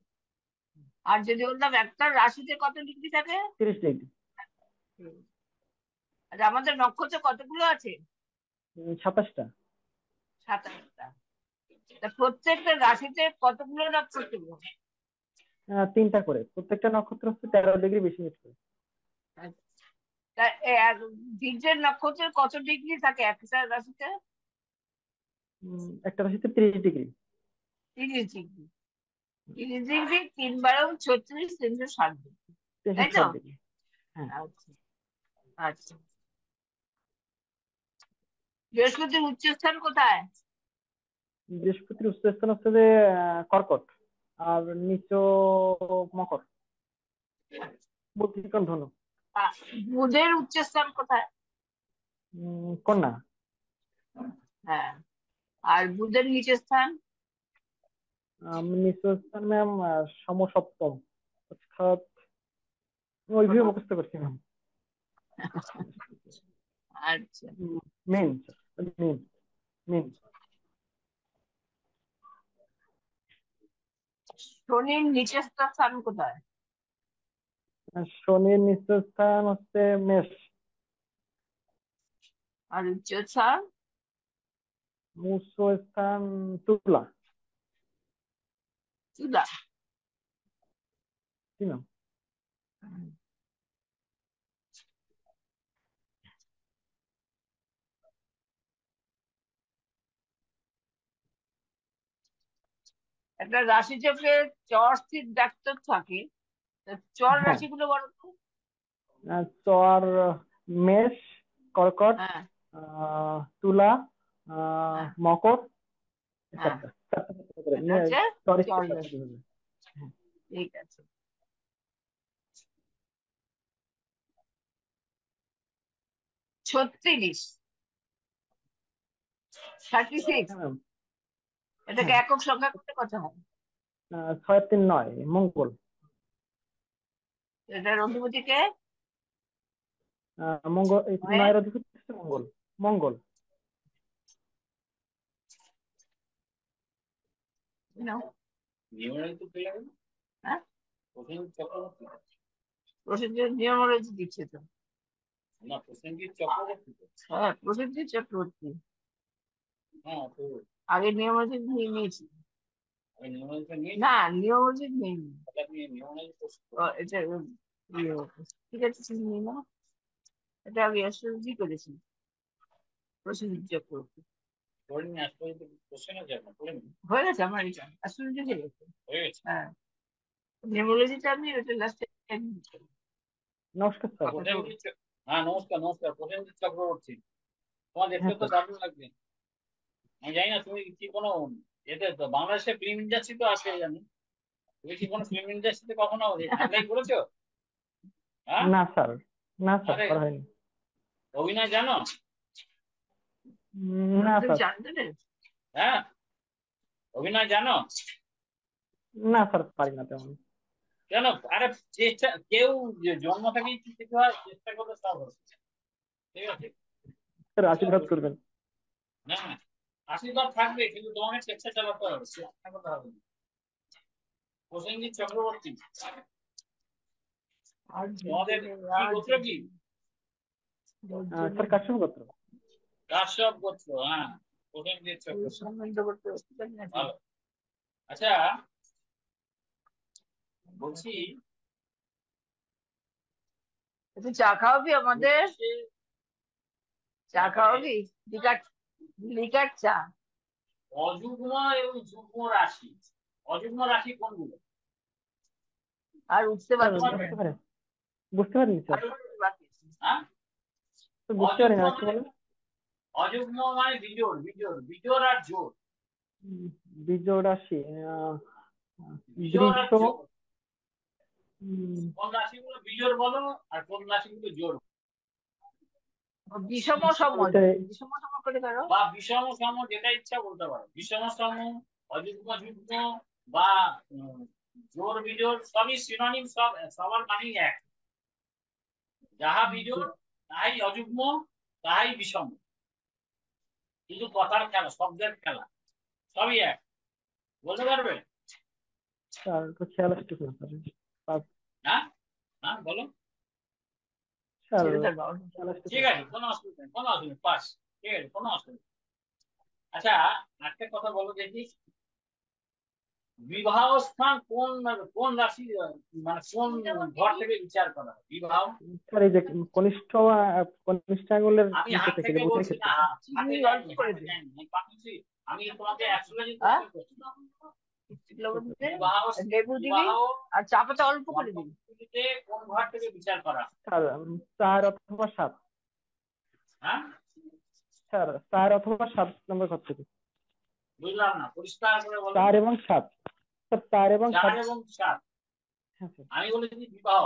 আর যদি বললাম একটা রাশিতে কত ডিগ্রি থাকে? 30 ডিগ্রি। আর আমাদের নক্ষত্র কতগুলো আছে? 27টা। 27টা। তা প্রত্যেকটা রাশিতে কতগুলো নক্ষত্র? 3টা করে। প্রত্যেকটা নক্ষত্র হচ্ছে 13 ডিগ্রি বেশি মিনিট করে। তা বীর্যের নক্ষত্রের কত ডিগ্রি থাকে একটা রাশিতে? একটা রাশিতে 30 ডিগ্রি। 30 ডিগ্রি। 30 ডিগ্রি 3 × 36, 360 ডিগ্রি, তাই তো? 360 ডিগ্রি। হ্যাঁ। আচ্ছা, আচ্ছা। বৃহস্পতির উচ্চস্থান কোথায়? বৃহস্পতির উচ্চস্থান হচ্ছে যে কর্কট, আর নিচ মকর, বুদ্ধিকন ধনু। আহ, বুধের উচ্চস্থান কোথায়? কন্যা। হ্যাঁ। আর বুধের নিচের স্থান? নিচ স্থান ম্যাম সমসপ্তম, অর্থাৎ ওইভাবে মুখস্থ করছি ম্যাম। আচ্ছা। মেন, মেন, মেন। শনির নিচের স্থান কোথায়? শনির নিচ স্থান হচ্ছে মেষ। আর উচ্চ স্থান? উচ্চ স্থান তুলা। তুলা। কি ম্যাম? একটা রাশি চক্রে চর স্থির ডাক্তার থাকে, তা চর হ্যাঁ। রাশিগুলো বলো তো। চর মেষ, কর্কট, হ্যাঁ, তুলা, হ্যাঁ, মকর, হ্যাঁ। চারটা করে এটা হচ্ছে চর চর স্থির রাশি। রাশি। হ্যাঁ। ঠিক আছে। 36, 36, হ্যাঁ ম্যাম। এটাকে হ্যাঁ। একক সংখ্যা করতে কত হয়? 6 3 9 মঙ্গল। এটার অধিপতি কে? মঙ্গল, হয়ে 9 এর অধিপতি হচ্ছে মঙ্গল। মঙ্গল। নাও। নিউমেরাল তো পেয়ে গেল। হ্যাঁ, প্রসেনজিৎ চক্রবর্তী প্রসেনজিৎ নিয়মোলজি দিচ্ছে তো। না, প্রসেনজিৎ চক্রবর্তী তো। হ্যাঁ, প্রসেনজিৎ চক্রবর্তী। হ্যাঁ, তো আগে নিয়মোলজি নিয়ে নিয়েছি। আমি নিউমেরালটা নিয়ে না, নিয়মোলজি নেইনি। আপনি নিউমেরাল এটা ঠিক আছে, তুমি নিয়ে নাও। এটা আমি অ্যাস্ট্রোলজি করেছি। প্রসেনজিৎ চক্রবর্তী। করে নিয়ে আসলে কোশ্চেন আছে আপনার, করে নিন। হয়ে গেছে আমার, এটা অ্যাস্ট্রোলজি হয়ে গেছে। হয়ে গেছে। হ্যাঁ, নিউমোলজিটা আমি ওটা লাস্টে। নমস্কার স্যার। হ্যাঁ, নমস্কার নমস্কার, প্রসেনজিৎ চক্রবর্তী। তোমার দেখতে হ্যাঁ তো স্যার। দারুণ লাগবে। আমি জানি না তুমি কি কোনো এতে তো বাংলাদেশের ফিল্ম ইন্ডাস্ট্রি তো আছে জানি, তুমি কি কোনো ফিল্ম ইন্ডাস্ট্রিতে কখনো অ্যাপ্লাই করেছো? হ্যাঁ, না স্যার, না স্যার, আরে করা হয়নি। অভিনয় জানো? না তুমি স্যার, জানতে রে? হ্যাঁ, অভিনয় জানো? না স্যার, পারি না তেমন। কেন? আরে চেষ্টা, কেউ জন্ম থেকেই শিখতে হয়, চেষ্টা করলে সব হবে। ঠিক আছে, স্যার সব আশীর্বাদ হবে। করবেন। হ্যাঁ, আশীর্বাদ থাকবে, কিন্তু তোমাকে চেষ্টা চালাতে হবে, চেষ্টা করতে হবে। প্রসেনজিৎ চক্রবর্তী, আর তোমাদের কি গোত্র কি? স্যার কাশ্যপ গোত্র। কাশ্যপ গোত্র, হ্যাঁ। প্রসেনজিৎ চক্রবর্তী, ভালো। আচ্ছা, বলছি তুই চা খাওয়াবি আমাদের? জ্যোতিষের চা ব্যাপারে খাওয়াবি? লিকার, লিকার চা। অযুগ্ম এবং যুগ্ম রাশি, অযুগ্ম রাশি কোনগুলো? আর উঠতে স্যার পারছি না। বুঝতে পারেন, বুঝতে পারিনি স্যার। আর উঠতে পারছি না। হ্যাঁ, স্যার বুঝতে পারিনি, অযুগ্ম আর কি মানে, বলেন? অযুগ্ম মানে বিজোড়, বিজোড় আর জোড়। উম, বিজয় রাশি, বিজোড় বৃষ। আর জোড়, উম, কোন রাশিগুলো বিজোড় বলো আর কোন রাশিগুলো জোড়, বিষম স্যার সমজ, এটা, বিষম সম করে ধরো। বা বিষম সম, যেটা ইচ্ছা বলতে পারো। বিষম সম, অযুগ্ম যুগ্ম, বা উম, জোড় বিজোড়, সবই সিনোনিম, সব সবার মানেই এক। যাহা বিজোড় তাহাই অযুগ্ম, তাহাই বিষম। কিন্তু কথার খেলা, শব্দের খেলা, সবই এক। বলতে পারবে? স্যার একটু খেয়াল আসছে না স্যার। হ্যাঁ, হ্যাঁ বলো। স্যার ছেড়ে তার বাবা। খেয়াল আসছে ঠিক না আছে, স্যার। কোনো অসুবিধা নেই, কোনো অসুবিধা নেই, পাস। ঠিক আছে, কোনো অসুবিধা নেই। আচ্ছা, একটা কথা বলো দেখি, বিবাহ স্থান কোন, কোন রাশি, মানে কোন ঘর থেকে বিচার করা হয় বিবাহ? স্যার এই যে কনিষ্ঠ, কনিষ্ঠ আঙুলের আমি নিচে হাত থেকে থেকে যে বুকের বলছি না, ক্ষেত্রে। হাতে চিনি অল্প যাইনি, করে হাতে দিন। যাইনি, আমি পাঠিয়েছি। আমি তোমাকে অ্যাস্ট্রোলজি হ্যাঁ, কোশ্চেন করছি। লবণ দে, বিবাহ, লেবু দিবি, বিবাহ আর চা পাতা অল্প করে দিবি। দম্পতিতে কোন ঘর থেকে বিচার করা হয়? স্যার 4 অথবা 7। হ্যাঁ, স্যার 4 অথবা 7 নম্বর ঘর থেকে। বুঝলাম না, পরিষ্কার করে বলো। 4 এবং 7। স্যার 4 এবং 7। 4 এবং 7। হ্যাঁ স্যার। আমি বলেছি বিবাহ,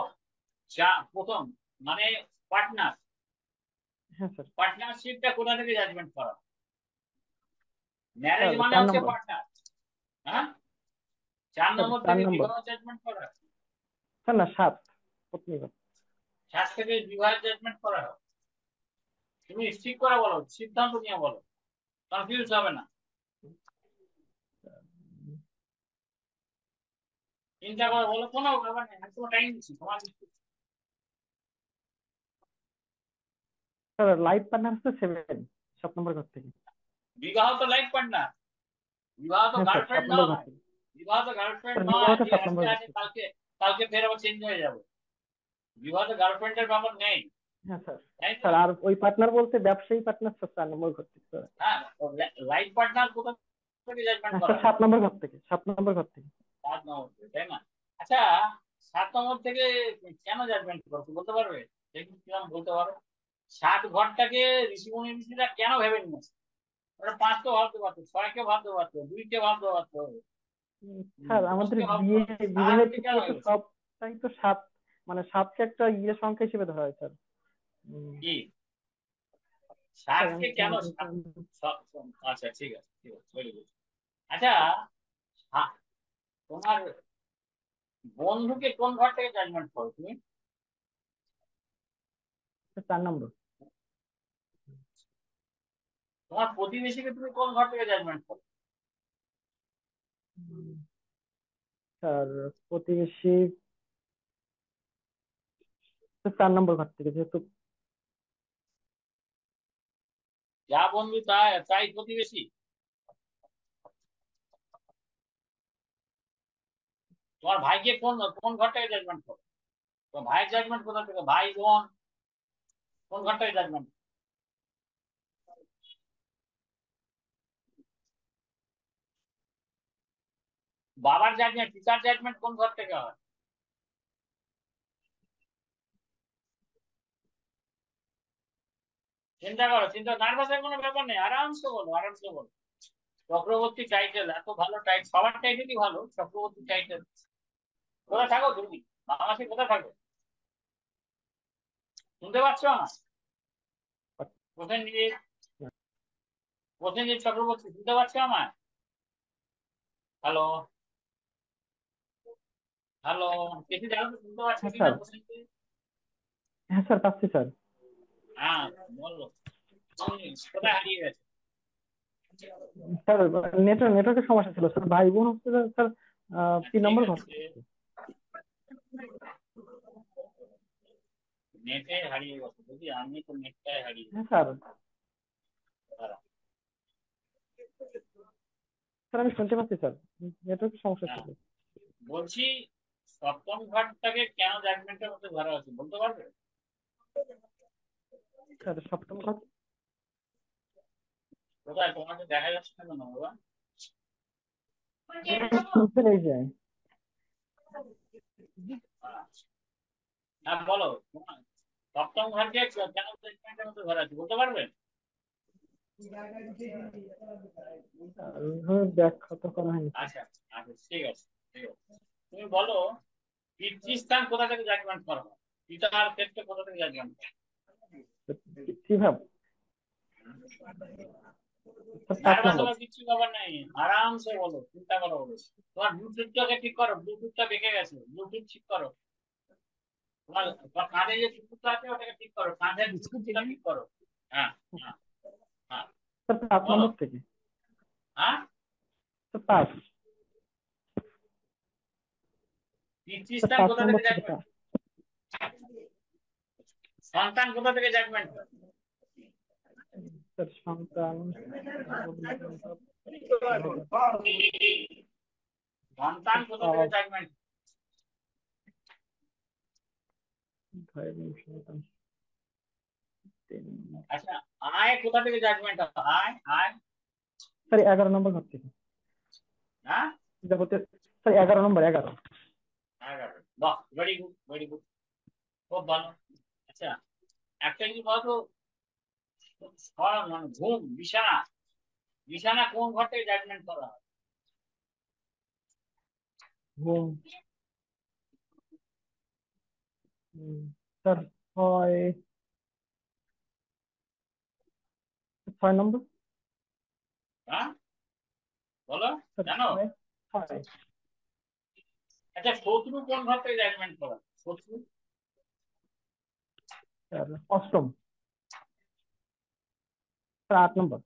যা প্রথম মানে পার্টনার, হ্যাঁ স্যার। পার্টনারশিপটা কোথা থেকে জাজমেন্ট করা? ম্যারেজ স্যার মানে 4 হচ্ছে নম্বর। পার্টনার। হ্যাঁ, 4 স্যার নম্বর 4 থেকে নম্বর। বিবাহ জাজমেন্ট করা। স্যার না, 7 পত্নী ঘর। 7 থেকে বিবাহ জাজমেন্ট করা হয়। তুমি ঠিক করে বলো, সিদ্ধান্ত নিয়ে বলো, কনফিউজ হবে না। চিন্তা করে বলো, কোনো ব্যাপার নেই, আমি তোমার টাইম দিচ্ছি, তোমার স্যার লাইফ পার্টনার হচ্ছে 7 নম্বর ঘর থেকে। বিবাহ তো লাইফ পার্টনার, বিবাহ তো হ্যাঁ স্যার, সাত গার্লফ্রেন্ড নম্বর ঘর নয়। থেকে। বিবাহ তো গার্লফ্রেন্ড স্যার নয় বিবাহটা যে 7 নম্বর আজকে ঘর আছে, থেকে। কালকে, কালকে ফের আবার চেঞ্জ হয়ে যাবে। বিবাহ তো গার্লফ্রেন্ডের ব্যাপার নেই, হ্যাঁ স্যার। তাই তো? স্যার আর ওই পার্টনার বলতে ব্যবসায়ী পার্টনার স্যার 4 নম্বর ঘর থেকে স্যার। হ্যাঁ, লাইফ পার্টনার কোথা থেকে জাজমেন্ট হ্যাঁ করা স্যার, হয়? 7 নম্বর ঘর থেকে, 7 নম্বর ঘর থেকে। 7 নম্বর থেকে, তাই না? আচ্ছা, 7 নম্বর থেকে কেন জাজমেন্ট করছো বলতে পারবে? দেখি কিরকম বলতে পারো। 7 ঘরটাকে ঋষিমুনি ঋষিরা কেন ভেবে নিয়েছে? ওরা 5 তো ভাবতে পারতো, 6-কে ভাবতে পারতো, 2-কে ভাবতে পারতো, স্যার আমাদের 10-কে ভাবতে বিয়ে, পারতো, বিবাহের 7কে কেন ক্ষেত্রে তো ভেবেছে? সবটাই তো 7, মানে 7কে একটা সংখ্যা হিসেবে ধরা হয় স্যার। কি, স্যার 7কে কেন আচ্ছা, ঠিক আছে, ঠিক আছে, very good. আচ্ছা, তোমার বন্ধুকে কোন ঘর থেকে জাজমেন্ট করো তুমি? 4 নম্বর। তোমার প্রতিবেশীকে তুমি কোন ঘর থেকে জাজমেন্ট করো? স্যার প্রতিবেশী 4 নম্বর ঘর থেকে, যেহেতু। যা বন্ধু তাই তাই প্রতিবেশী। তোমার ভাইকে কোন কোন ঘর থেকে জাজমেন্ট করো? তোমার ভাইয়ের জাজমেন্ট কোথা থেকে, ভাই বোন কোন ঘর থেকে জাজমেন্ট? বাবার জাজমেন্ট, পিতার জাজমেন্ট কোন ঘর থেকে হয়? চিন্তা করো, চিন্তা, নার্ভাসের কোনো ব্যাপার নেই, আরামসে বলো, আরামসে বলো। চক্রবর্তী টাইটেল, এত ভালো টাইটেল, সবার টাইটেলই ভালো, চক্রবর্তী টাইটেল। কোথায় থাকো তুমি? বাংলাদেশে কোথায় থাকো? শুনতে পাচ্ছ আমার? প্রসেনজিৎ, প্রসেনজিৎ চক্রবর্তী শুনতে পাচ্ছ আমার? হ্যালো, হ্যালো, কিছু জানো তো, শুনতে পাচ্ছ হ্যাঁ কিনা স্যার, প্রসেনজিৎ? হ্যাঁ স্যার পাচ্ছি স্যার। হ্যাঁ, বলো, তুমি কোথায় হারিয়ে গেছে? স্যার নেটওয়ার্কের সমস্যা ছিল স্যার, ভাই বোন হচ্ছে স্যার 3 নম্বর ঠিক ঘর। আছে, নেটে হারিয়ে গেছে বুঝি, আমি তো নেটটাই হারিয়ে হ্যাঁ গেছি। স্যার, দাঁড়াও, স্যার আমি শুনতে পাচ্ছি স্যার, নেটওয়ার্কের সমস্যা হ্যাঁ, ছিল। বলছি সপ্তম ঘরটাকে কেন জাজমেন্টের মধ্যে ধরা হচ্ছে বলতে পারবে? স্যার সপ্তম ঘর কোথায় তোমাকে দেখা যাচ্ছে না কেন বাবা? স্যার এই যে হ্যাঁ বলো, সপ্তম ঘরকে কেন জাজমেন্টের মধ্যে ধরা হচ্ছে বলতে পারবে? ব্যাখ্যা তো করা হয়নি স্যার। আচ্ছা, আচ্ছা, ঠিক আছে, ঠিক আছে, তুমি বলো পিতৃস্থান কোথা থেকে জাজমেন্ট করা হয়? পিতার ক্ষেত্রে কোথা থেকে জাজমেন্ট করা হয়? কিভাবে স্যার? 5 নার্ভাস নম্বর। হওয়ার কিছু ব্যাপার নেই, আরামসে বলো, চিন্তা করো বলো। তোমার ব্লুটুথটাকে ঠিক করো, ব্লুটুথটা বেঁকে গেছে, ব্লুটুথ ঠিক করো। তোমার তোমার কাঁধে যে ব্লুটুথটা আছে ওটাকে ঠিক করো, কাঁধের ব্লুটুথটা ঠিক করো। হ্যাঁ, হ্যাঁ, হ্যাঁ, স্যার 5 বলো। নম্বর থেকে। হ্যাঁ, স্যার 5, স্যার পিতৃস্থান 5 কোথা নম্বর থেকে থেকে জাজমেন্ট? সন্তান কোথা থেকে জাজমেন্ট করে? স্যার সন্তান সন্তান কোথা থেকে জাজমেন্ট? ভাই বোন সন্তান 3 নম্বর। আচ্ছা, আয় কোথা থেকে জাজমেন্ট? আয়, আয়, স্যার 11 নম্বর ঘর থেকে। হ্যাঁ, যাবতীয় স্যার 11 নম্বর, 11। বাহ, ভেরি গুড, ভেরি গুড, খুব ভালো। আচ্ছা, একটা জিনিস বলো তো, মানে ঘুম, বিছানা, বিছানা কোন ঘর থেকে জাজমেন্ট করা হয়? ঘুম স্যার 6 নম্বর। হ্যাঁ, বলো, স্যার জানো? 6। আচ্ছা, শত্রু কোন ঘর থেকে জাজমেন্ট করা হয়? শত্রু, স্যার 8ম। স্যার 8 নম্বর।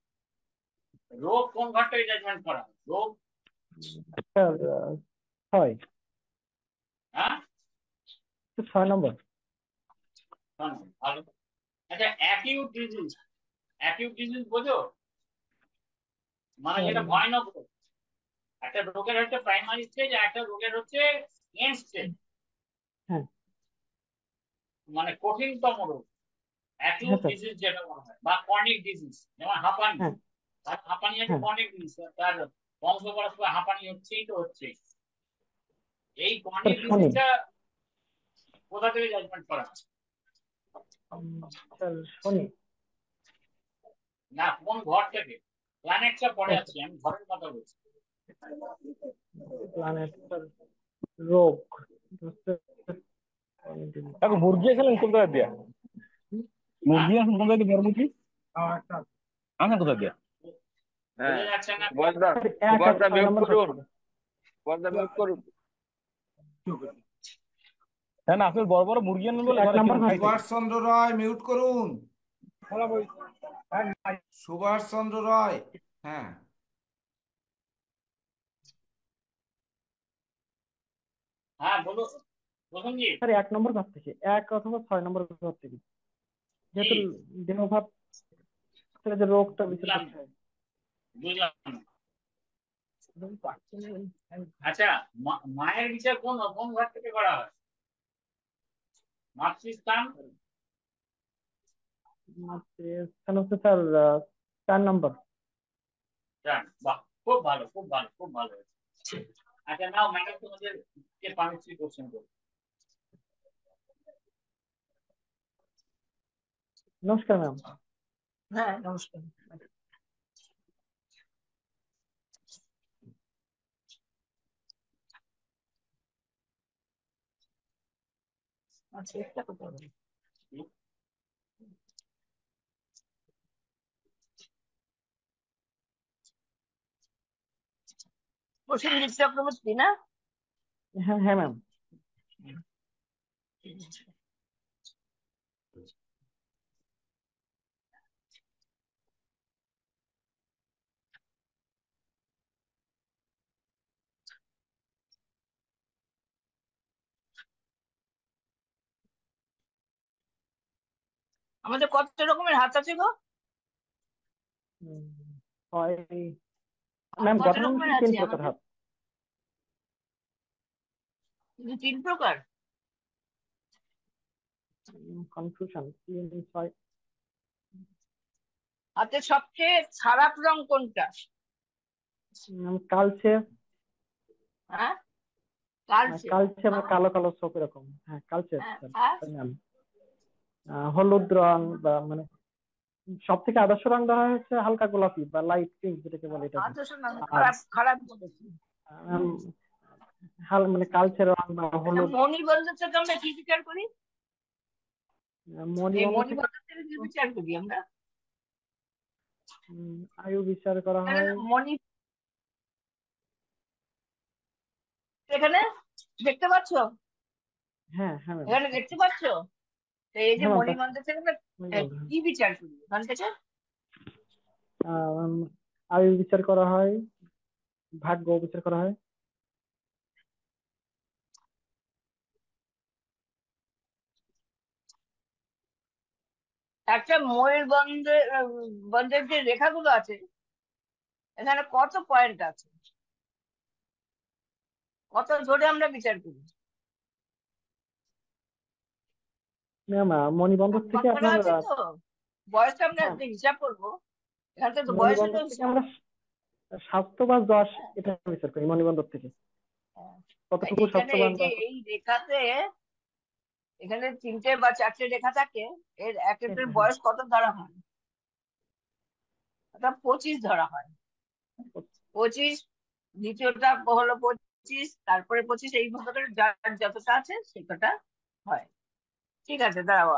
রোগ কোন ঘর থেকে জাজমেন্ট করা হয়? রোগ, স্যার 6। হ্যাঁ, 6 নম্বর। শোনো, ভালো। আচ্ছা, অ্যাকিউট ডিজিজ, অ্যাকিউট ডিজিজ বোঝো? মানে স্যার যেটা ভয়ানক রোগ। একটা রোগের হচ্ছে প্রাইমারি স্টেজ, আর একটা রোগের হচ্ছে এন্ড স্টেজ, হ্যাঁ মানে কঠিনতম রোগ। হ্যাঁ অ্যাকিউট স্যার। ডিজিজ যেটা বলা হয়, বা ক্রনিক ডিজিজ, যেমন হাঁপানি। হ্যাঁ তার হাঁপানি আছে হ্যাঁ ক্রনিক ডিজিজ, তার বংশ পরম্পরা হাঁপানি হচ্ছেই তো হচ্ছে। এই স্যার ক্রনিক শনি। ডিজিজটা কোথা থেকে জাজমেন্ট করা হয়? স্যার শনি। না, কোন ঘর থেকে? প্ল্যানেটটা পরে আছে, আমি ঘরের কথা বলছি। প্ল্যানেট স্যার রোগ। দেখো মুরগি এখানে কোন জায়গা দিয়া হ্যাঁ, মুরগি এখন কোন জায়গা দিয়ে মুরগি আছেন কোথা দিয়া? বোঝা যাচ্ছে না? সুভাষদা, স্যার 1 আর সুভাষদা 6 মিউট নম্বর ঘর করুন, থেকে। সুভাষদা মিউট করুন। হ্যাঁ না, আসলে বড় বড় মুরগি আনবেন বলে 1 ঘরে নম্বর ঘর থেকে। সুভাষ চন্দ্র রায় মিউট করুন। সুভাষ চন্দ্র রায়, হ্যাঁ। হ্যাঁ, বলো, প্রসেনজিৎ। স্যার 1 নম্বর ঘর থেকে, 1 অথবা 6 নম্বর ঘর থেকে। যেহেতু কি? দেহভাব থেকে যে রোগটা বিচার বুঝলাম করতে না, হয়। বুঝলাম না। আচ্ছা, মায়ের বিচার কোন কোন ঘর থেকে করা হয়? মাতৃস্থান। স্থান হচ্ছে স্যার 4 নম্বর। জান, বাহ, খুব ভালো, খুব ভালো, খুব ভালো হয়েছে। আচ্ছা, নাও ম্যাডাম তোমাদের কে পানিশ্রী কোশ্চেন করো। নমস্কার ম্যাম। হ্যাঁ, নমস্কার। চেষ্টা করতে হবে। প্রসেনজিৎ চক্রবর্তী না? হ্যাঁ হ্যাঁ ম্যাম। আমাদের কত রকমের হাত আছে গো? হয় ম্যাম, কত রকমের গঠনাংশে 3 আছে প্রকার আমাদের? হাত। 3 প্রকার? কনফিউশন হয়। হাতের সবচেয়ে খারাপ রং কোনটা? কালচে। হ্যাঁ, কালচে। কালচে মানে কালো কালো ছোপ এরকম। হ্যাঁ কালচে হ্যাঁ, ম্যাম। হলুদ রং বা মানে সব থেকে আদর্শ রং দেওয়া হয় হচ্ছে হালকা গোলাপি বা লাইট পিঙ্ক যেটাকে বলে এটাকে। আদর্শ না, আর খারাপ খারাপ বলেছি। মানে কালচে রং বা হলুদ। মণিবন্ধন থেকে আমরা কি বিচার করি? এই মণিবন্ধন থেকে মণিবন্ধন থেকে কি বিচার করি আমরা? আয়ু বিচার করা এখানে হয়। মণি, এখানে দেখতে পাচ্ছ? হ্যাঁ হ্যাঁ ম্যাম। এখানে দেখতে পাচ্ছ? তো এই যে হ্যাঁ ম্যাম। মণিবন্ধন থেকে আমরা কি বিচার করি ওখান থেকে? আয়ু বিচার করা হয়, ভাগ্য বিচার করা হয়। একটা ময়ূর বন্ধের যে রেখাগুলো আছে, এখানে কত পয়েন্ট আছে, কত ধরে আমরা বিচার করি? ম্যাম মণিবন্ধন থেকে কথাটা আপনার আছে তো, বয়সটা আমরা হ্যাঁ, যে হিসাব করবো, এখানে তো বয়সেরও মণিবন্ধন থেকে হিসাব। আমরা স্বাস্থ্য বা যশ হ্যাঁ, এটা বিচার করি মণিবন্ধন থেকে, হ্যাঁ। কতটুকু এখানে স্বাস্থ্যবান এই যে বা এই রেখাতে, এখানে 3টে বা 4টে রেখা থাকে, এর এক হ্যাঁ একটার হ্যাঁ, বয়স কত ধরা হয়? এটা 25 ধরা হয়। 25, দ্বিতীয়টা হলো 25, তারপরে 25, এইভাবে করে যার যতটা আছে সেটা হয়। ঠিক আছে, দাঁড়াও।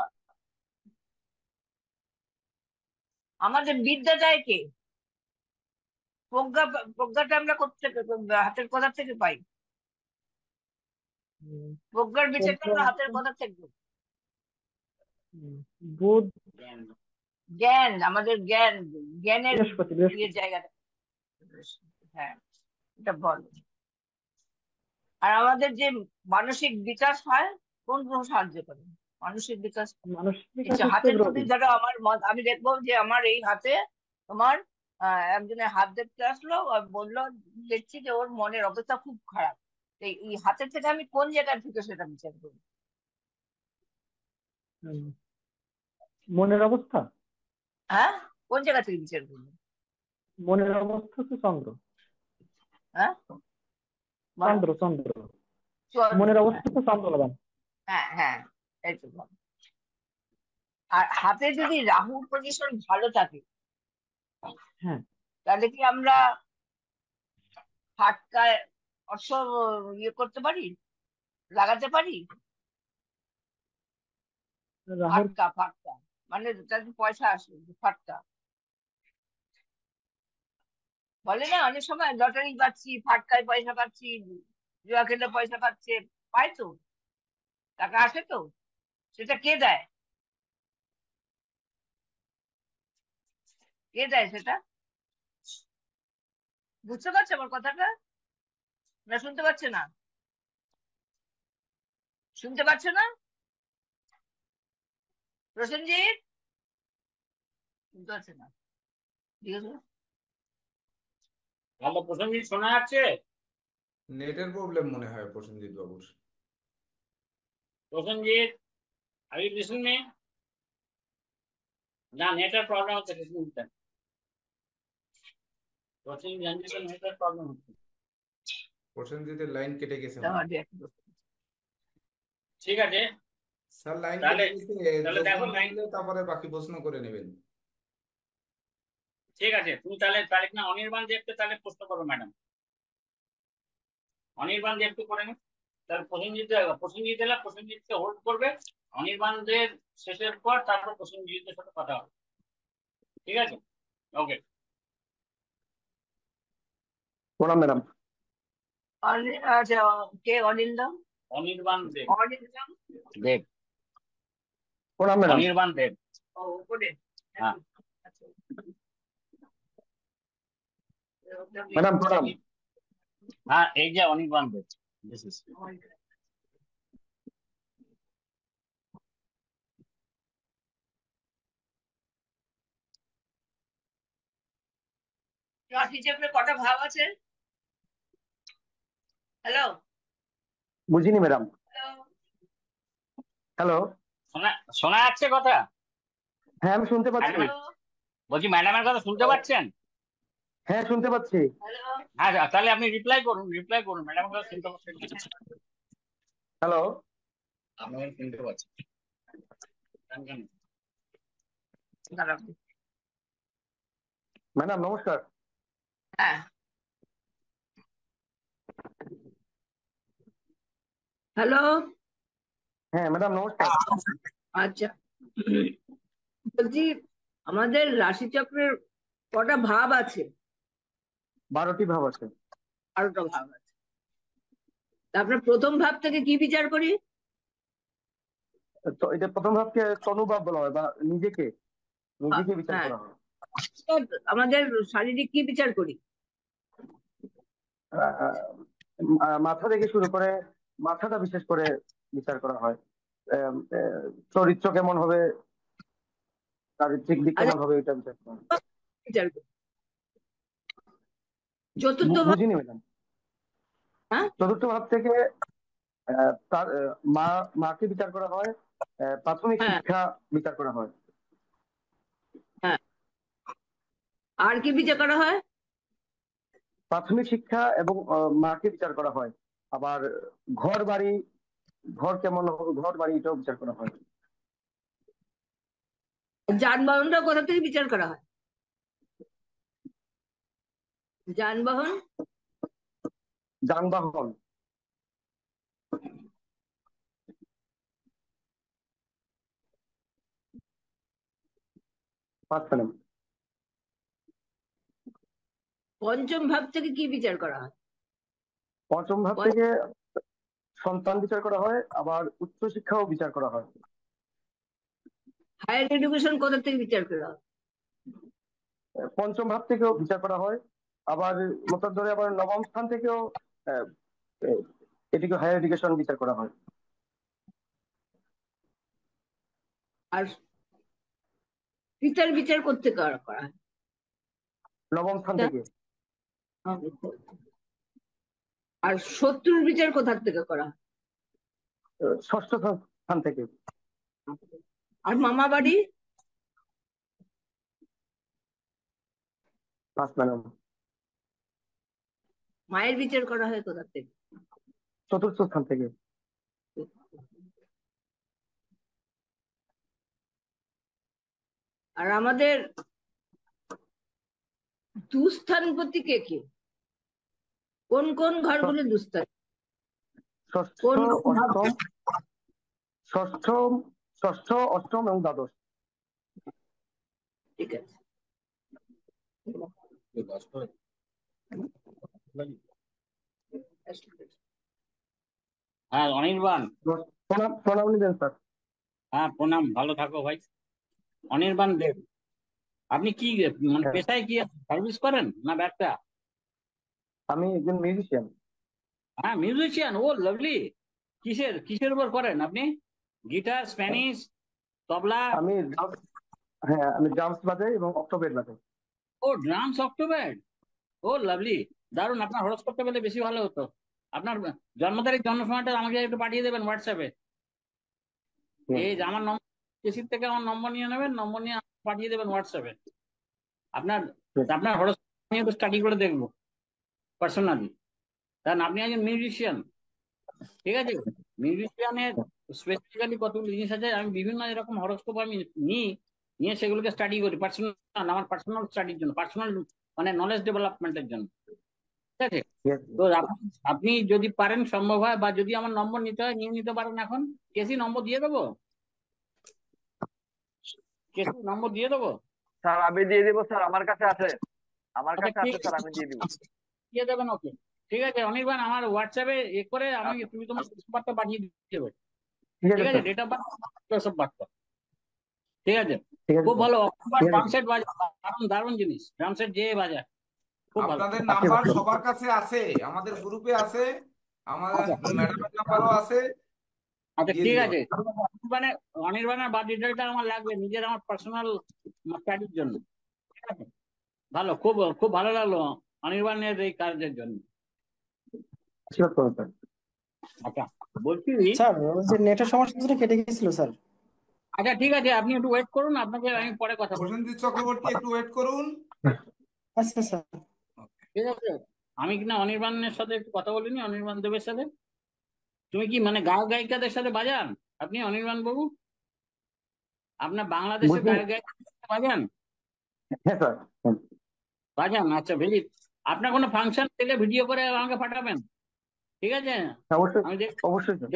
আমাদের বিদ্যা দেয় কে? প্রজ্ঞা, প্রজ্ঞাটা আমরা কোথেকে, হাতের কোথা থেকে পাই? প্রজ্ঞার বিচারটা আমরা হাতের কোথা থেকে পাই? বুধ, জ্ঞান, আমাদের জ্ঞান, জ্ঞানের বৃহস্পতি ইয়ে বৃহস্পতি। জায়গাটা। হ্যাঁ, এটা বল। আর আমাদের যে মানসিক বিকাশ হয়, কোন গ্রহ সাহায্য করে মানসিক বিকাশ? মানসিক এই বিকাশ যে হচ্ছে হাতের মধ্যে রবি। ধরো আমার আমি দেখবো যে আমার এই হাতে তোমার একজনের হাত দেখতে আসলো আর বললো, দেখছি যে ওর মনের অবস্থা খুব খারাপ। এই হাতের থেকে আমি কোন জায়গা থেকে সেটা বিচার করি? হুম, মনের অবস্থা। হ্যাঁ, কোন জায়গা থেকে বিচার করি? মনের অবস্থা হচ্ছে চন্দ্র। হ্যাঁ, বলো। চন্দ্র চন্দ্র চন্দ্র, মনের হ্যাঁ অবস্থা হচ্ছে চন্দ্রবান। হ্যাঁ হ্যাঁ, এই তো বলো। আর হাতে যদি রাহুর পজিশন ভালো থাকে, হ্যাঁ, তাহলে কি আমরা ফাটকায় অর্থ ইয়ে করতে পারি, লাগাতে পারি? রাহুর। ফাটকা, ফাটকা মানে যাতে পয়সা আসে, ফাটকা বলে না, অনেক সময় লটারি পাচ্ছি, ফাটকায় পয়সা পাচ্ছি, জুয়া খেলে পয়সা পাচ্ছে, পায় তো, টাকা আসে তো, সেটা কে দেয়? কে দেয় সেটা? বুঝতে পারছো আমার কথাটা, না শুনতে পাচ্ছে না? শুনতে পাচ্ছ না প্রসেনজিৎ? শুনতে পাচ্ছে না, ঠিক আছে। ভালো প্রসঙ্গে শোনা যাচ্ছে? নেটের প্রবলেম মনে হয় প্রসেনজিৎ বাবুর। Prosenjit, are you listen me? না, নেটের প্রবলেম হচ্ছে প্রসেনজিৎ। প্রসেনজিৎ জানছে নেটের প্রবলেম হচ্ছে। প্রসেনজিতের লাইন কেটে গেছে মনে দাঁড়াও, হয়। ঠিক আছে, স্যার লাইন তাহলে কেটে গেছে, তাহলে দেখো যোগদান লাইন। করলে তারপরে বাকি প্রশ্ন করে নেবেন। ঠিক আছে, তুমি তাহলে তারিখ না অনির্বাণ দেবকে তাহলে প্রশ্ন করো ম্যাডাম। অনির্বাণ দেবকে করে নি। তাহলে প্রসেনজিৎকে হোল্ড করবে, অনির্বাণদের শেষের পর তারপর প্রসেনজিতের সাথে কথা হবে। ঠিক আছে, ওকে। প্রণাম ম্যাডাম। আচ্ছা, কে অনিন্দম? অনির্বাণ দেব। অনিন্দম দেব। প্রণাম ম্যাডাম। অনির্বাণ দেব। ও উপরে। হ্যাঁ। আচ্ছা। ম্যাডাম প্রণাম। হ্যাঁ, এই যে অনির্বাণ দেব। This is- রাশি চক্রে কটা ভাব আছে? হ্যালো বুঝিনি ম্যাডাম। Hello, hello. শোনা যাচ্ছে কথা? হ্যাঁ আমি শুনতে পাচ্ছি। হ্যালো, বলছি ম্যাডামের কথা শুনতে পাচ্ছেন? হ্যাঁ শুনতে পাচ্ছি। হ্যালো। হ্যাঁ, তাহলে আপনি রিপ্লাই করুন ম্যাডামের কথা শুনতে পাচ্ছেন। হ্যালো। আপনাকে শুনতে পাচ্ছি। দাঁড়াও। ম্যাডাম নমস্কার। হ্যাঁ, হ্যালো। হ্যাঁ ম্যাডাম নমস্কার। আচ্ছা, বলছি আমাদের রাশিচক্রের কটা ভাব আছে? 12টি ভাব আছে। 12টা ভাব আছে। তারপরে প্রথম ভাব থেকে কি বিচার করি? তো এটা প্রথম ভাবকে তনুভাব বলা হয় বা নিজেকে বিচার হ্যাঁ, করা হয়। আমাদের শারীরিক কি বিচার করি? মাথা থেকে শুরু করে মাথাটা বিশেষ করে বিচার করা হয়। চরিত্র কেমন হবে, চারিত্রিক দিক কেমন হবে এটা বিচার করা হয়। বিচার করি। চতুর্থ ভাব? বুঝিনি ম্যাডাম। হ্যাঁ, চতুর্থ ভাব থেকে তার মাকে বিচার করা হয়, প্রাথমিক হ্যাঁ, শিক্ষা বিচার করা হয়। হ্যাঁ। আর কি বিচার করা হয়? প্রাথমিক শিক্ষা এবং মাকে বিচার করা হয়। আবার ঘর কেমন হবে, ঘর বাড়ি এটাও বিচার করা হয়। যানবাহনটা কোথা থেকে বিচার করা হয়? যানবাহন? যানবাহন ম্যাডাম। পঞ্চম ভাব থেকে কি বিচার করা হয়? পঞ্চম ভাব থেকে সন্তান বিচার করা হয়, আবার উচ্চশিক্ষাও বিচার করা হয়। হায়ার এডুকেশন কোথা থেকে বিচার করা হয়? পঞ্চম ভাব থেকেও বিচার করা হয়, আবার মতার ধরে আবার নবম স্থান থেকেও আহ, আহ, এটিকে হায়ার এডুকেশন বিচার করা হয়। আর পিতার বিচার করতে করা হয় নবম স্থান থেকে। আর শত্রুর বিচার কোথা থেকে করা হয়? ষষ্ঠ স্থান থেকে। আর মামা বাড়ি? ম্যাডাম। মায়ের বিচার করা হয় কোথা থেকে? চতুর্থ স্থান থেকে। আর আমাদের দুস্থানপতি কে কে? কোন কোন ঘরগুলি দুস্থান? ষষ্ঠ, কোন অষ্টম, ষষ্ঠ, অষ্টম এবং দ্বাদশ। ঠিক আছে। হ্যাঁ অনির্বাণ। প্রণাম নিবেন স্যার। হ্যাঁ প্রণাম, ভালো থাকো ভাই। অনির্বাণ দেব, আপনি কি মানে হ্যাঁ। পেশায় কি সার্ভিস করেন না ব্যবসা? আমি একজন মিউজিশিয়ান। হ্যাঁ মিউজিশিয়ান, ও লাভলি। কিসের উপর করেন আপনি? গিটার, স্প্যানিশ, তবলা? আমি ড্রামস বাজাই এবং অক্টোবেট বাজাই। ও ড্রামস, অক্টোবেট, ও লাভলি, দারুন। আপনার হরস্কোপটা পেলে বেশি ভালো হতো। আপনার জন্ম তারিখ, জন্ম সময়টা আমাকে একটু পাঠিয়ে দেবেন হোয়াটসঅ্যাপে। এই যে আমার নম্বর, কেসির থেকে আমার নম্বর নিয়ে নেবেন, নম্বর নিয়ে পাঠিয়ে দেবেন হোয়াটসঅ্যাপে। আপনার হরস্কোপ নিয়ে একটু স্টাডি করে দেখবো পার্সোনালি। কারণ আপনি একজন মিউজিশিয়ান, ঠিক আছে? মিউজিশিয়ানের স্পেসিফিক্যালি কতগুলো জিনিস আছে, আমি বিভিন্ন এরকম হরস্কোপ আমি নিয়ে সেগুলোকে স্টাডি করি পার্সোনাল, আমার পার্সোনাল স্টাডির জন্য, পার্সোনাল মানে নলেজ ডেভেলপমেন্টের জন্য। ঠিক আছে? ঠিক আছে। তো আপনি যদি পারেন, সম্ভব হয়, বা যদি আমার নম্বর নিতে হয় নিয়ে নিতে পারেন। এখন কেসি নম্বর দিয়ে দেবো, কেসি নম্বর দিয়ে দেবো। স্যার আমি দিয়ে দিব স্যার, আমার কাছে আছে, আমার আচ্ছা কাছে ঠিক আছে স্যার, আমি দিয়ে দিব। দিয়ে দেবেন, ওকে। ঠিক আছে অনির্বাণ, আমার হোয়াটসঅ্যাপে করে আমি, আচ্ছা তুমি তোমার নাম্বারটা পাঠিয়ে দেবে। ঠিক আছে ঠিক আছে, স্যার। ডেট অফ বার্থ সব বার্থ। ঠিক আছে, ঠিক আছে খুব স্যার। ভালো। অক্টোবর ঠিক আছে ড্রাম সেট বাজা, দারুণ দারুণ জিনিস, ড্রাম সেট যে বাজা, খুব ভালো। আপনাদের আচ্ছা নাম্বার স্যার। সবার কাছে আছে, আমাদের গ্রুপে আছে, আমাদের আচ্ছা ম্যাডামের নাম্বারও আছে, আচ্ছা দিয়ে ঠিক দিব। আছে। মানে অনির্বাণের বার্থ ডিটেলটা আমার লাগবে নিজের, আমার পার্সোনাল স্টাডির জন্য। ঠিক আছে, ভালো, খুব খুব ভালো লাগলো অনির্বাণের এই কাজের জন্য। আশীর্বাদ করুন স্যার। আচ্ছা বলছি, স্যার ওই যে নেটের সমস্যার জন্য কেটে গেছিল স্যার। আচ্ছা ঠিক আছে, আপনি একটু ওয়েট করুন, আপনাকে আমি পরে কথা বলছি। প্রসেনজিৎ চক্রবর্তী একটু ওয়েট করুন। আচ্ছা স্যার। ঠিক আছে, আমি কিনা অনির্বাণের সাথে একটু কথা বলিনি, অনির্বাণ দেবের সাথে। তুমি কি মানে গায়ক গায়িকাদের সাথে বাজান আপনি, অনির্বাণ বাবু? আপনার বাংলাদেশের বুঝলি? গায়ক গায়িকাদের সাথে বাজান? হ্যাঁ স্যার। হ্যাঁ। বাজান, আচ্ছা ভেরি। আপনার কোনো ফাংশন থেকে ভিডিও করে আমাকে পাঠাবেন, ঠিক আছে? অবশ্যই। আমি অবশ্যই স্যার।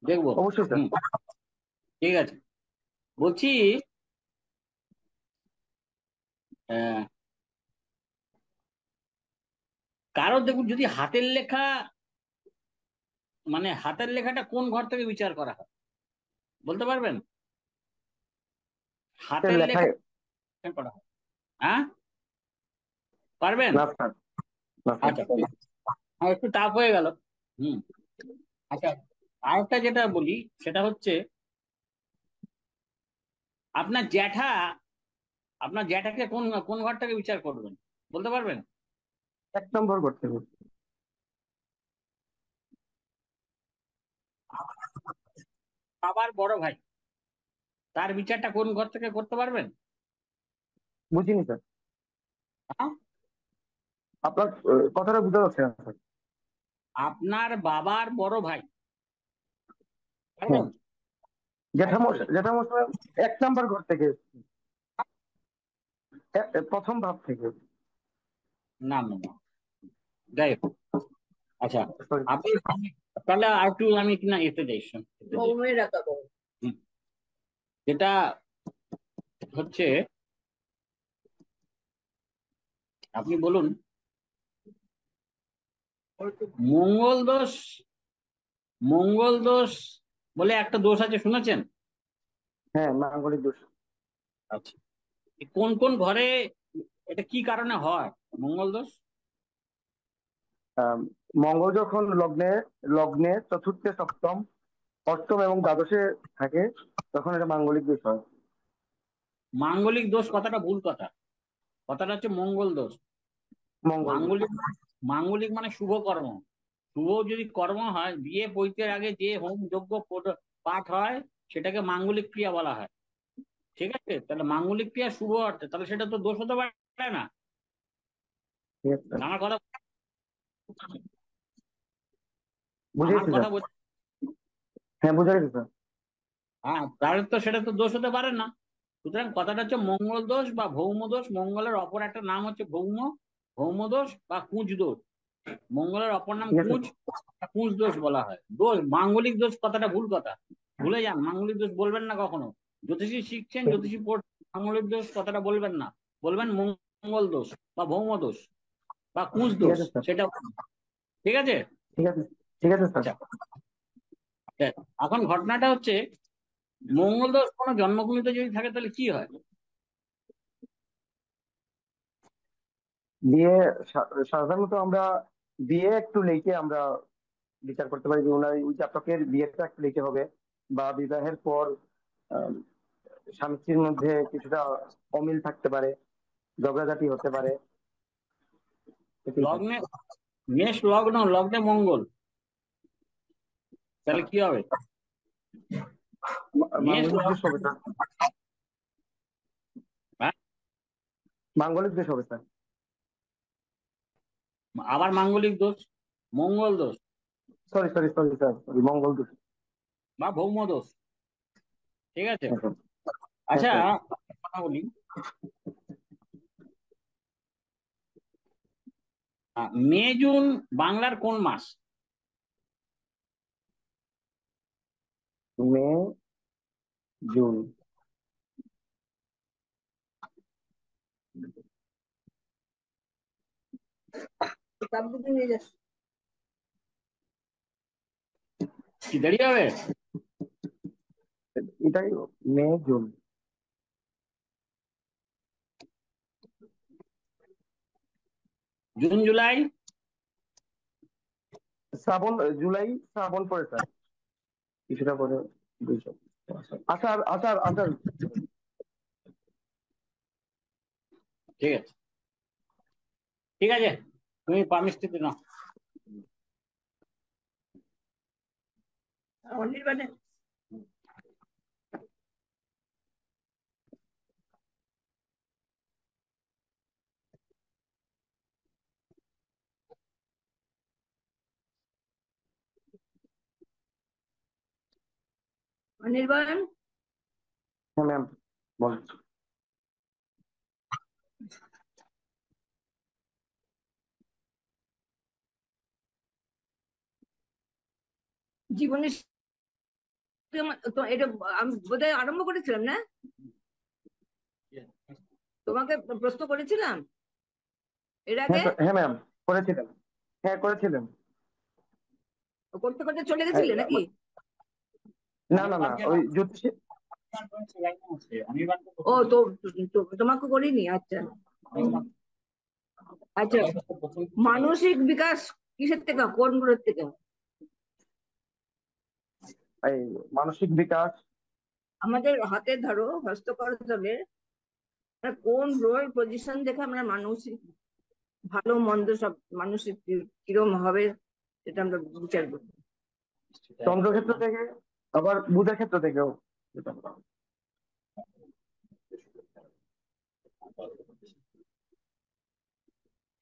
দেখবো। অবশ্যই স্যার। হুম, ঠিক আছে। বলছি, আহ, কারো দেখুন, যদি হাতের লেখা, মানে হাতের লেখাটা কোন ঘর থেকে বিচার করা হয় বলতে পারবেন? হাতের লেখা লেখায় করা হয়, হ্যাঁ পারবেন? না স্যার। না স্যার। আচ্ছা একটু টাফ হয়ে গেল। হুম, আচ্ছা আরেকটা যেটা বলি, সেটা হচ্ছে আপনার জ্যাঠা, আপনার জ্যাঠাকে কোন কোন ঘর থেকে বিচার করবেন বলতে পারবেন? 1 নম্বর করতে হবে। বাবার বড় ভাই, তার বিচারটা কোন ঘর থেকে করতে পারবেন? বুঝিনি স্যার। হ্যাঁ? আপনার কথাটা বুঝতে পারছি না স্যার। আপনার বাবার বড় ভাই, হ্যাঁ, পারবেন? জ্যাঠামশাই, জ্যাঠামশাই 1 নম্বর ঘর থেকে, প্রথম ভাব থেকে। না না না, যাই হোক। আচ্ছা সরি। আপনি, তাহলে আর একটু আমি কিনা এতে যাই, বৌমের রাখা বউ। হুম, যেটা হচ্ছে, আপনি বলুন, মঙ্গল দোষ, মঙ্গল দোষ বলে একটা দোষ আছে, শুনেছেন? হ্যাঁ, মাঙ্গলিক দোষ। আচ্ছা, কোন কোন ঘরে, এটা কি কারণে হয় মঙ্গল দোষ? আম, মঙ্গল যখন লগ্নে, লগ্নে চতুর্থে, সপ্তম, অষ্টম এবং দ্বাদশে থাকে, তখন এটা মাঙ্গলিক দোষ হয়। মাঙ্গলিক দোষ কথাটা ভুল কথা, কথাটা হচ্ছে মঙ্গল দোষ। মঙ্গল দোষ। মাঙ্গলিক, মাঙ্গলিক মানে শুভ কর্ম। শুভ যদি কর্ম হয়, বিয়ে বইতে আগে যে হোম যজ্ঞ পাঠ হয়, সেটাকে মাঙ্গলিক ক্রিয়া বলা হয়। ঠিক আছে, তাহলে মাঙ্গলিক ক্রিয়া শুভ অর্থে, তাহলে সেটা তো দোষ হতে পারে না। ঠিক আছে স্যার। আমার কথা, আমার বুঝেছি কথা স্যার। হ্যাঁ, বুঝে গেছি স্যার। হ্যাঁ, তাহলে তো সেটা তো দোষ হতে পারে না। সুতরাং কথাটা হচ্ছে মঙ্গল দোষ বা ভৌম দোষ। মঙ্গলের অপর একটা নাম হচ্ছে ভৌম, ভৌম দোষ বা কুজ দোষ। মঙ্গলের অপর নাম ঠিক আছে। কুজ, কুজ দোষ বলা হয়। দোষ, মাঙ্গলিক দোষ কথাটা ভুল কথা, ভুলে যান, মাঙ্গলিক দোষ বলবেন না কখনো। জ্যোতিষী শিখছেন, জ্যোতিষী পড়ছেন, মাঙ্গলিক দোষ কথাটা বলবেন না, বলবেন মঙ্গল দোষ বা ভৌম দোষ বা কুজ ঠিক দোষ, আছে স্যার। সেটা। ঠিক আছে, ঠিক আছে। ঠিক আছে স্যার। আচ্ছা। এখন ঘটনাটা হচ্ছে, মঙ্গল দোষ কোনো জন্মকুণ্ডিতে যদি থাকে তাহলে কি হয়? বিয়ে, সাধারণত আমরা বিয়ে একটু লেটে আমরা বিচার করতে পারি যে ওনার ওই জাতকের বিয়েটা একটু লেটে হবে, বা বিবাহের পর আম, স্বামী স্ত্রীর মধ্যে কিছুটা অমিল থাকতে পারে, ঝগড়াঝাটি হতে পারে। এটাই স্যার। লগ্নে, মেষ লগ্ন, লগ্নে মঙ্গল, তাহলে কি হবে? মেষ মাঙ্গলিক দোষ লগ্ন, হবে স্যার। হ্যাঁ, মাঙ্গলিক দোষ হবে স্যার। আবার মাঙ্গলিক দোষ, মঙ্গল দোষ sorry sorry sorry sir, sorry, মঙ্গল দোষ। বা ভৌম দোষ। ঠিক আছে, হ্যাঁ স্যার। হ্যাঁ আচ্ছা স্যার। কথা বলি, মে জুন বাংলার কোন মাস? মে জুন কিতাব দুটো নিয়ে যাস। কি দেরি হবে? এটাই মে জুন জুন জুলাই শ্রাবণ, জুলাই শ্রাবণ পরে স্যার, কিছুটা পরে বৈশাখ, আষাঢ় আষাঢ় আষাঢ়। ঠিক আছে, ঠিক আছে, তুমি পারমিশন নাও। অনির্বাণে অনির্বাণ হ্যাঁ ম্যাম বল। জীবনের তো এটা আমি বোধহয় আরম্ভ করেছিলাম না, তোমাকে প্রশ্ন করেছিলাম এর আগে। হ্যাঁ ম্যাম করেছিলেন, হ্যাঁ করেছিলেন। করতে করতে চলে গেছিলে নাকি? না না না, ওই জ্যোতিষী। ও তো তোমাকে করিনি। আচ্ছা আচ্ছা, মানসিক বিকাশ কিসের থেকে, কোন গ্রহের থেকে? এই মানসিক বিকাশ আমাদের হাতে ধরো হস্তকরতলে কোন গ্রহের পজিশন দেখে আমরা মানসিক ভালো মন্দ সব মানুষের কিরম হবে সেটা আমরা বিচার করবো। চন্দ্রক্ষেত্র থেকে, আবার বুধের ক্ষেত্র থেকেও।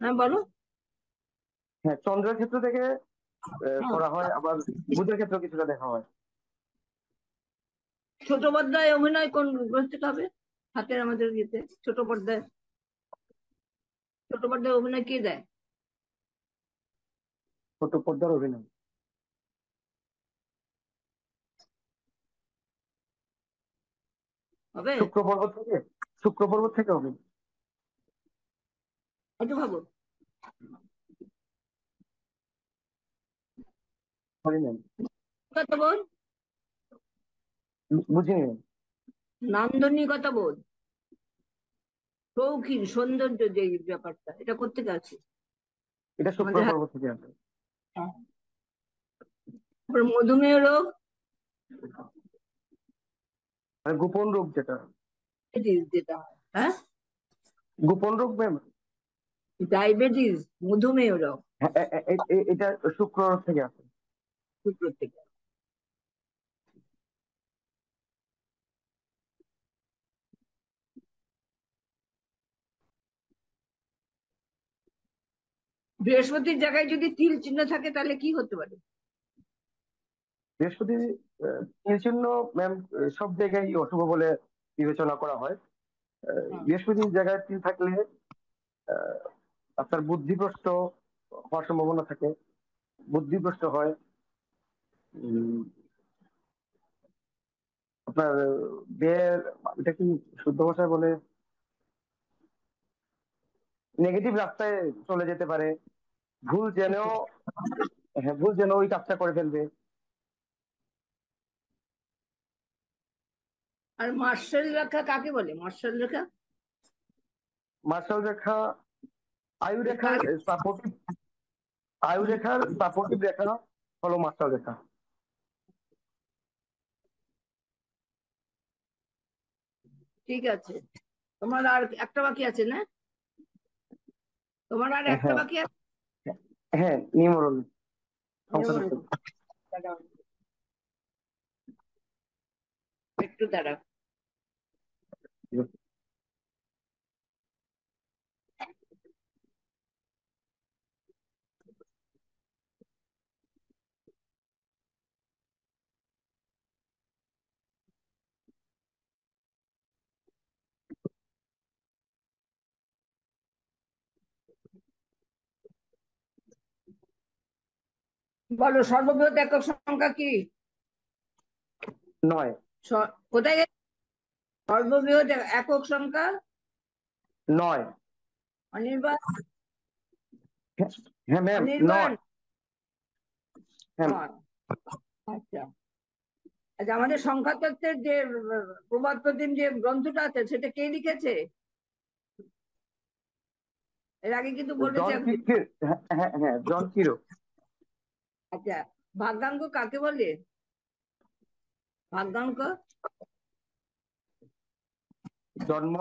হ্যাঁ বলো। হ্যাঁ চন্দ্রের ক্ষেত্র থেকে করা হয়, আবার বুধের ক্ষেত্র কিছুটা দেখা হয়। ছোট পর্দায় অভিনয় কোন গ্রহ থেকে হবে? হাতের আমাদের ইয়েতে ছোট পর্দায় অভিনয় কে দেয়? ছোট পর্দার অভিনয় হবে শুক্র পর্বত থেকে, শুক্র পর্বত থেকে হবে। একটু ভাবো। সরি ম্যাম, কত বোধ, বুঝিনি ম্যাম। নান্দনিকতা বোধ, শৌখিন সৌন্দর্য, যে ব্যাপারটা এটা করতে গেছে এটা শুক্র আমাদের পর্বত থেকে আসে। মধুমেহ রোগ, মানে গোপন রোগ যেটা, যেটা হয়, হ্যাঁ গোপন রোগ ম্যাম। ডায়াবেটিস, মধুমেহ রোগ এটা শুক্র থেকে আসে। শুক্র থেকে। বৃহস্পতির জায়গায় যদি তিল চিহ্ন থাকে তাহলে কি হতে পারে? বৃহস্পতি তিল চিহ্ন ম্যাম সব জায়গায় অশুভ বলে বিবেচনা করা হয়। বৃহস্পতির জায়গায় তিল থাকলে আহ, আপনার বুদ্ধিভ্রষ্ট হওয়ার সম্ভাবনা থাকে, বুদ্ধিভ্রষ্ট হয়। উম, আপনার ব্যয়ের, এটা কি শুদ্ধ ভাষায় বলে, নেগেটিভ রাস্তায় চলে যেতে পারে, ভুল যেন, হ্যাঁ ভুল যেন ওই কাজটা করে ফেলবে। আর মার্শাল রেখা কাকে বলে? মার্শাল রেখা মার্শাল রেখা আয়ু রেখার কার? সাপোর্টিভ, আয়ু রেখার সাপোর্টিভ রেখা হলো মার্শাল রেখা। ঠিক আছে, তোমার আর একটা বাকি আছে না? তোমার আর একটা হ্যাঁ বাকি আছে। হ্যাঁ নিউমোরল সংখ্যা নিয়ম- তত্ত্ব। দাঁড়াও, একটু দাঁড়াও। বলো সর্ববৃহৎ একক সংখ্যা কি? 9। কোথায় গেছে? সর্ববৃহৎ একক সংখ্যা 9। অনির্বাণ, হ্যাঁ ম্যাম, অনির্বাণ 9। হ্যাঁ, নয়। আচ্ছা আচ্ছা, আমাদের সংখ্যা তত্ত্বের যে প্রবাদ প্রতিম যে গ্রন্থটা আছে সেটা কে লিখেছে? এর আগে কিন্তু বলেছে জন কির, হ্যাঁ হ্যাঁ জন কিরো। আচ্ছা, ভাগ্যাঙ্ক কাকে বলে? ভাগ্যাঙ্ক জন্ম,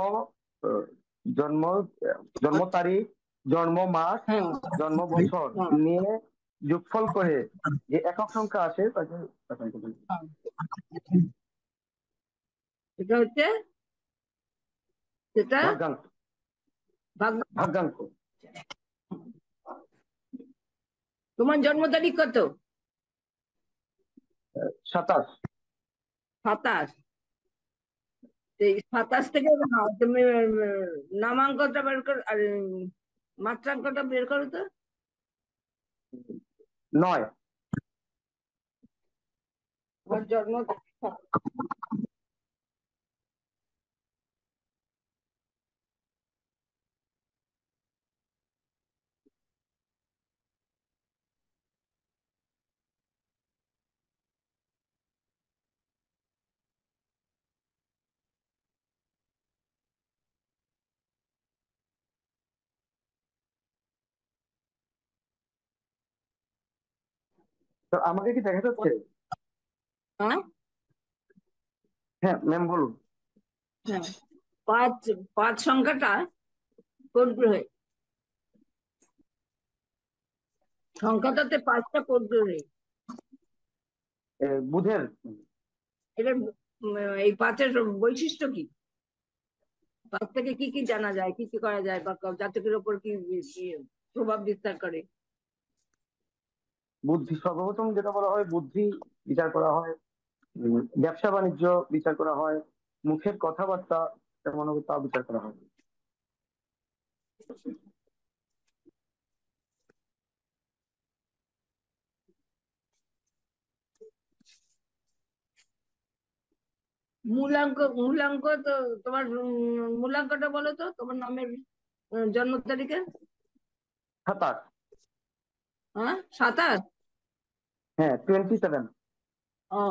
আহ, জন্ম জন্ম তারিখ, জন্ম মাস, হ্যাঁ জন্ম বছর হ্যাঁ নিয়ে যোগফল করে যে একক সংখ্যা আসে তাকে এটা হচ্ছে সেটা ভাগ্যাঙ্ক। ভাগ্য। ভাগ্যাঙ্ক। তোমার জন্ম তারিখ কত? 27। 27। এই 27 থেকে তুমি নামাঙ্কটা বের করো আর মাত্রাঙ্কটা বের করো তো। 9। আমার জন্ম তো আমাকে কি দেখা যাচ্ছে? হ্যাঁ হ্যাঁ ম্যাম বলুন। হ্যাঁ, 5 সংখ্যাটা কোন গ্রহে? সংখ্যাটাতে 5টা কোন গ্রহে? বুধের। এটা এই 5-এর বৈশিষ্ট্য কি? 5 থেকে কি কি জানা যায়, কি কি করা যায়, বা জাতকের উপর কি কি প্রভাব বিস্তার করে? বুদ্ধি, সর্বপ্রথম যেটা বলা হয় বুদ্ধি বিচার করা হয়, ব্যবসা বাণিজ্য বিচার করা হয়, মুখের কথাবার্তা কেমন হবে তা বিচার করা হয়। মূলাঙ্ক তো তোমার মূলাঙ্কটা বলো তো তোমার নামের জন্ম তারিখে। 27। হ্যাঁ 27। হ্যাঁ 27। ও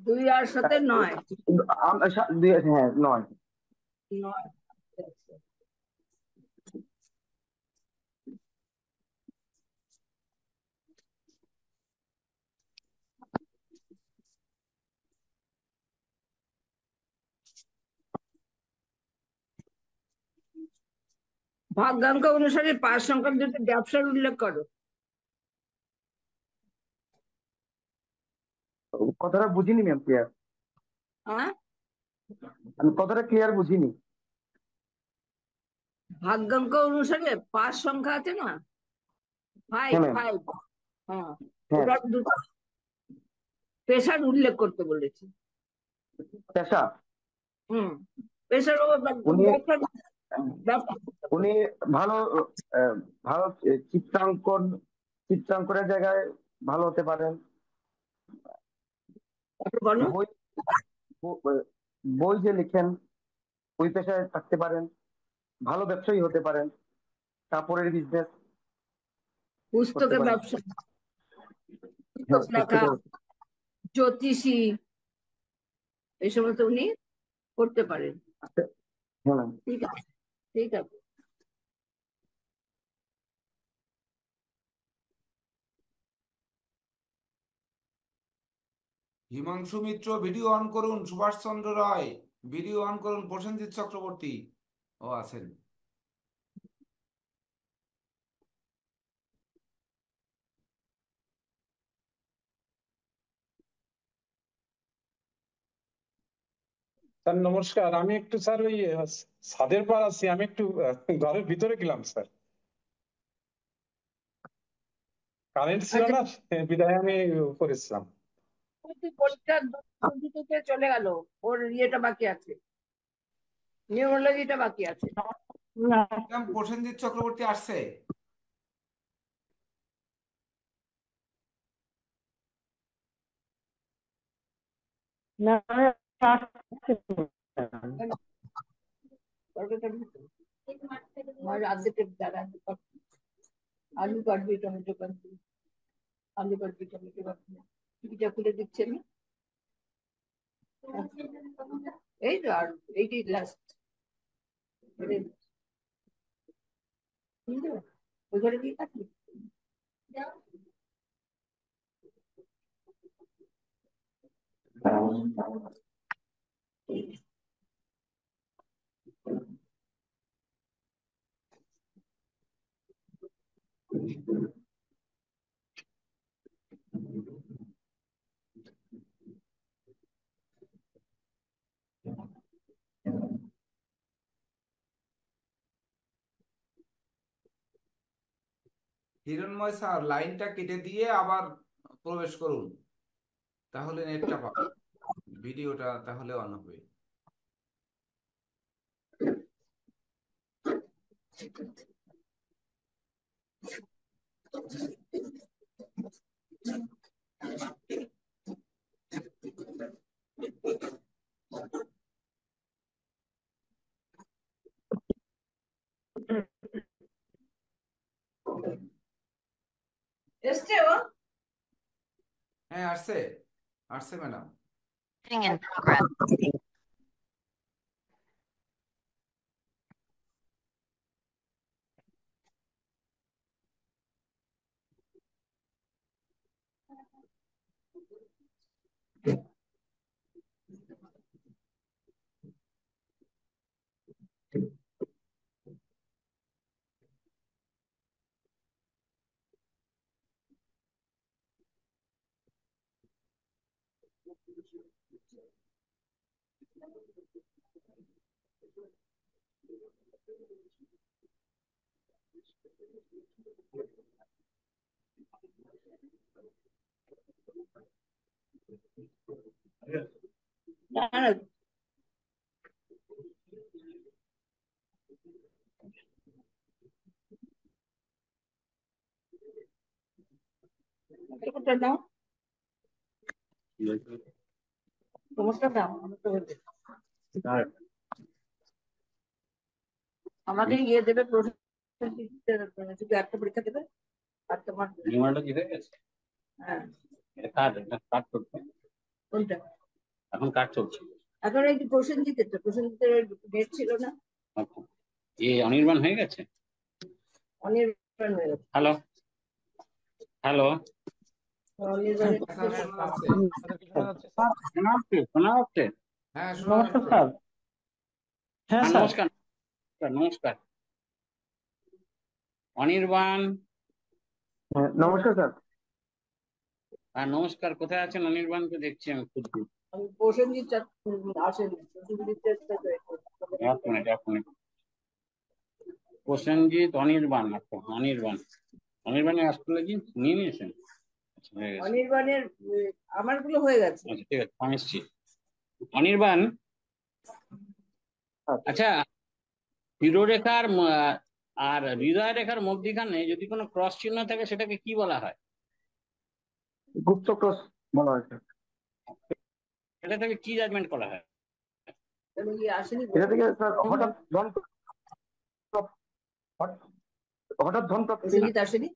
2 আর 7 9। হ্যাঁ 9। 9। ভাগ্যাঙ্ক অনুসারে 5 সংখ্যার দুটো ব্যবসার উল্লেখ করো। কথাটা বুঝিনি ম্যাম, ক্লিয়ার। হ্যাঁ আমি কথাটা ক্লিয়ার বুঝিনি। ভাগ্যাঙ্ক অনুসারে 5 সংখ্যা আছে না, 5 হ্যাঁ ম্যাম। 5। হ্যাঁ হ্যাঁ, ওটার দুটো পেশার উল্লেখ করতে বলেছি। পেশা। হুম, পেশার উনি ব্যবসা। উনি ভালো, ভালো চিত্রাঙ্কনের জায়গায় ভালো হতে পারেন। বলো বই বই যে লিখেন ওই পেশায় থাকতে পারেন। ভালো ব্যবসায়ী হতে পারেন, কাপড়ের বিজনেস করতে পুস্তকের পারেন। ব্যবসা, হ্যাঁ পুস্তক লেখা, জ্যোতিষী, এই সমস্ত উনি করতে পারেন। হ্যাঁ ম্যাম। ঠিক আছে ঠিক আছে। হিমাংশু মিত্র ভিডিও অন করুন। সুভাষ চন্দ্র রায় ভিডিও অন করুন। প্রসেনজিৎ চক্রবর্তী ও আছেন। স্যার নমস্কার, আমি একটু স্যার ওই ছাদের পার আছি, আমি একটু ঘরের ভিতরে গেলাম স্যার, কারেন্ট ছিল আচ্ছা, না, বিদায় আমি করেছিলাম। পরীক্ষার দিতে চলে গেল, ওর ইয়েটা বাকি আছে, নিউরোলজিটা বাকি আছে। প্রসেনজিৎ চক্রবর্তী আসছে। না আসছে না। আমার আর্ধেক দাঁড়া আলু কাটবি, টমেটো কাটবি, আলু কাটবি, টমেটো কাটবি, টিভিটা খুলে দিচ্ছি আমি। এই তো আর এইটাই লাস্ট। ওই ঘরে দিয়ে কাটবি। হিরণময় স্যার, লাইনটা কেটে দিয়ে আবার প্রবেশ করুন, তাহলে নেটটা পাবে, ভিডিওটা তাহলে অন হবে। এসছে ও? হ্যাঁ, আসছে, আসছে ম্যাডাম। In progress. না না, কোনটা নাও, তোমারটা নাও, আমারটা বলবে। আমাকে ইয়ে দেবে, প্রশ্ন শুধু একটা পরীক্ষা দেবে, আর তোমার নির্মাণটা কি হয়ে গেছে? হ্যাঁ। এটা কাজ করতে কোনটা? এখন কাজ চলছে। এখন এই যে প্রসেনজিতের, তো প্রসেনজিতের ডেট ছিল না, আচ্ছা, অনির্বাণ হয়ে গেছে। অনির্বাণ হয়ে গেছে। হ্যালো হ্যালো, অনির্বাণের স্যার, শোনা যাচ্ছে? শোনা যাচ্ছে? শোনা যাচ্ছে? হ্যাঁ, শোনা নমস্কার যাচ্ছে। স্যার। হ্যাঁ স্যার। নমস্কার নমস্কার। অনির্বাণ, নমস্কার স্যার। নমস্কার। কোথায় আছেন অনির্বাণকে? দেখছি আমি খুব দূর। প্রসেনজিৎ আসেনি, প্রসেনজিতের এক মিনিট এক মিনিট। প্রসেনজিৎ, অনির্বাণ। আচ্ছা, অনির্বাণ। অনির্বাণের আসলে কি নিয়ে নিয়েছেন? আচ্ছা, হয়ে গেছে। অনির্বাণের আমার গুলো হয়ে গেছে। আচ্ছা, ঠিক আছে, আমি এসছি। অনির্বাণ, আচ্ছা, শিরোরেখার আর হৃদয় রেখার মধ্যিখানে যদি কোনো ক্রস চিহ্ন থাকে সেটাকে কি বলা হয়? গুপ্ত ক্রস বলা হয় স্যার। এটা থেকে কি জাজমেন্ট করা হয়? আসেনি, এটা থেকে স্যার হঠাৎ ধন হঠাৎ ধন প্রাপ্তি, প্রসেনজিৎ আসেনি।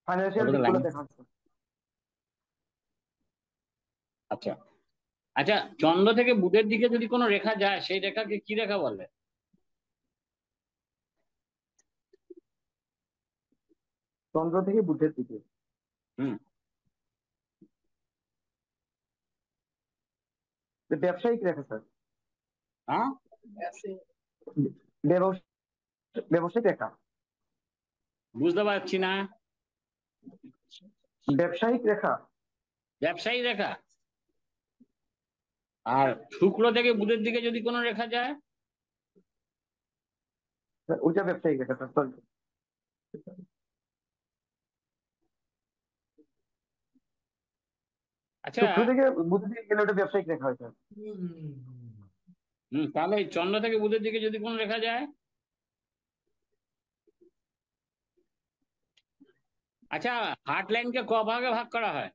ফাইন্যান্সিয়াল দিকগুলো দেখা হচ্ছে। আচ্ছা আচ্ছা, চন্দ্র থেকে বুধের দিকে যদি কোনো রেখা যায় সেই রেখাকে কি রেখা বলে? চন্দ্র থেকে বুধের দিকে হুম, ব্যবসায়িক রেখা স্যার। হ্যাঁ, ব্যবসায়িক রেখা। বুঝতে পারছি না। ব্যবসায়িক রেখা। ব্যবসায়ী রেখা। আর শুক্র থেকে বুধের দিকে যদি কোনো রেখা যায়? ওইটা ব্যবসায়িক রেখা স্যার, সরি। আচ্ছা, শুক্র থেকে বুধের দিকে গেলে ওটা ব্যবসায়িক রেখা হয় স্যার। তাহলে এই চন্দ্র থেকে বুধের দিকে যদি কোনো রেখা যায়? আচ্ছা, হার্ট লাইনকে ক ভাগে ভাগ করা হয়?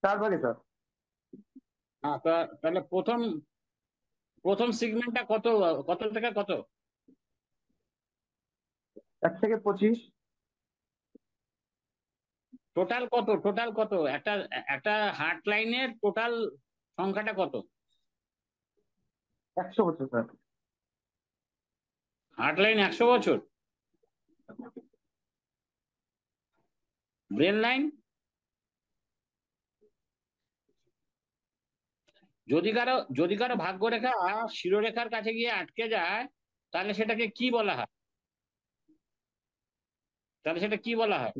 4 ভাগে স্যার। হ্যাঁ, তাহলে প্রথম প্রথম সেগমেন্টটা কত, কত থেকে কত? 1 থেকে 25। টোটাল কত, টোটাল কত? একটা একটা হার্ট লাইনের টোটাল সংখ্যাটা কত? 100 বছর স্যার। হার্ট লাইন 100 বছর। ব্রেন লাইন যদি কারো ভাগ্যরেখা শিরোরেখার কাছে গিয়ে আটকে যায়, তাহলে সেটাকে কি বলা হয়? তাহলে সেটা কি বলা হয়?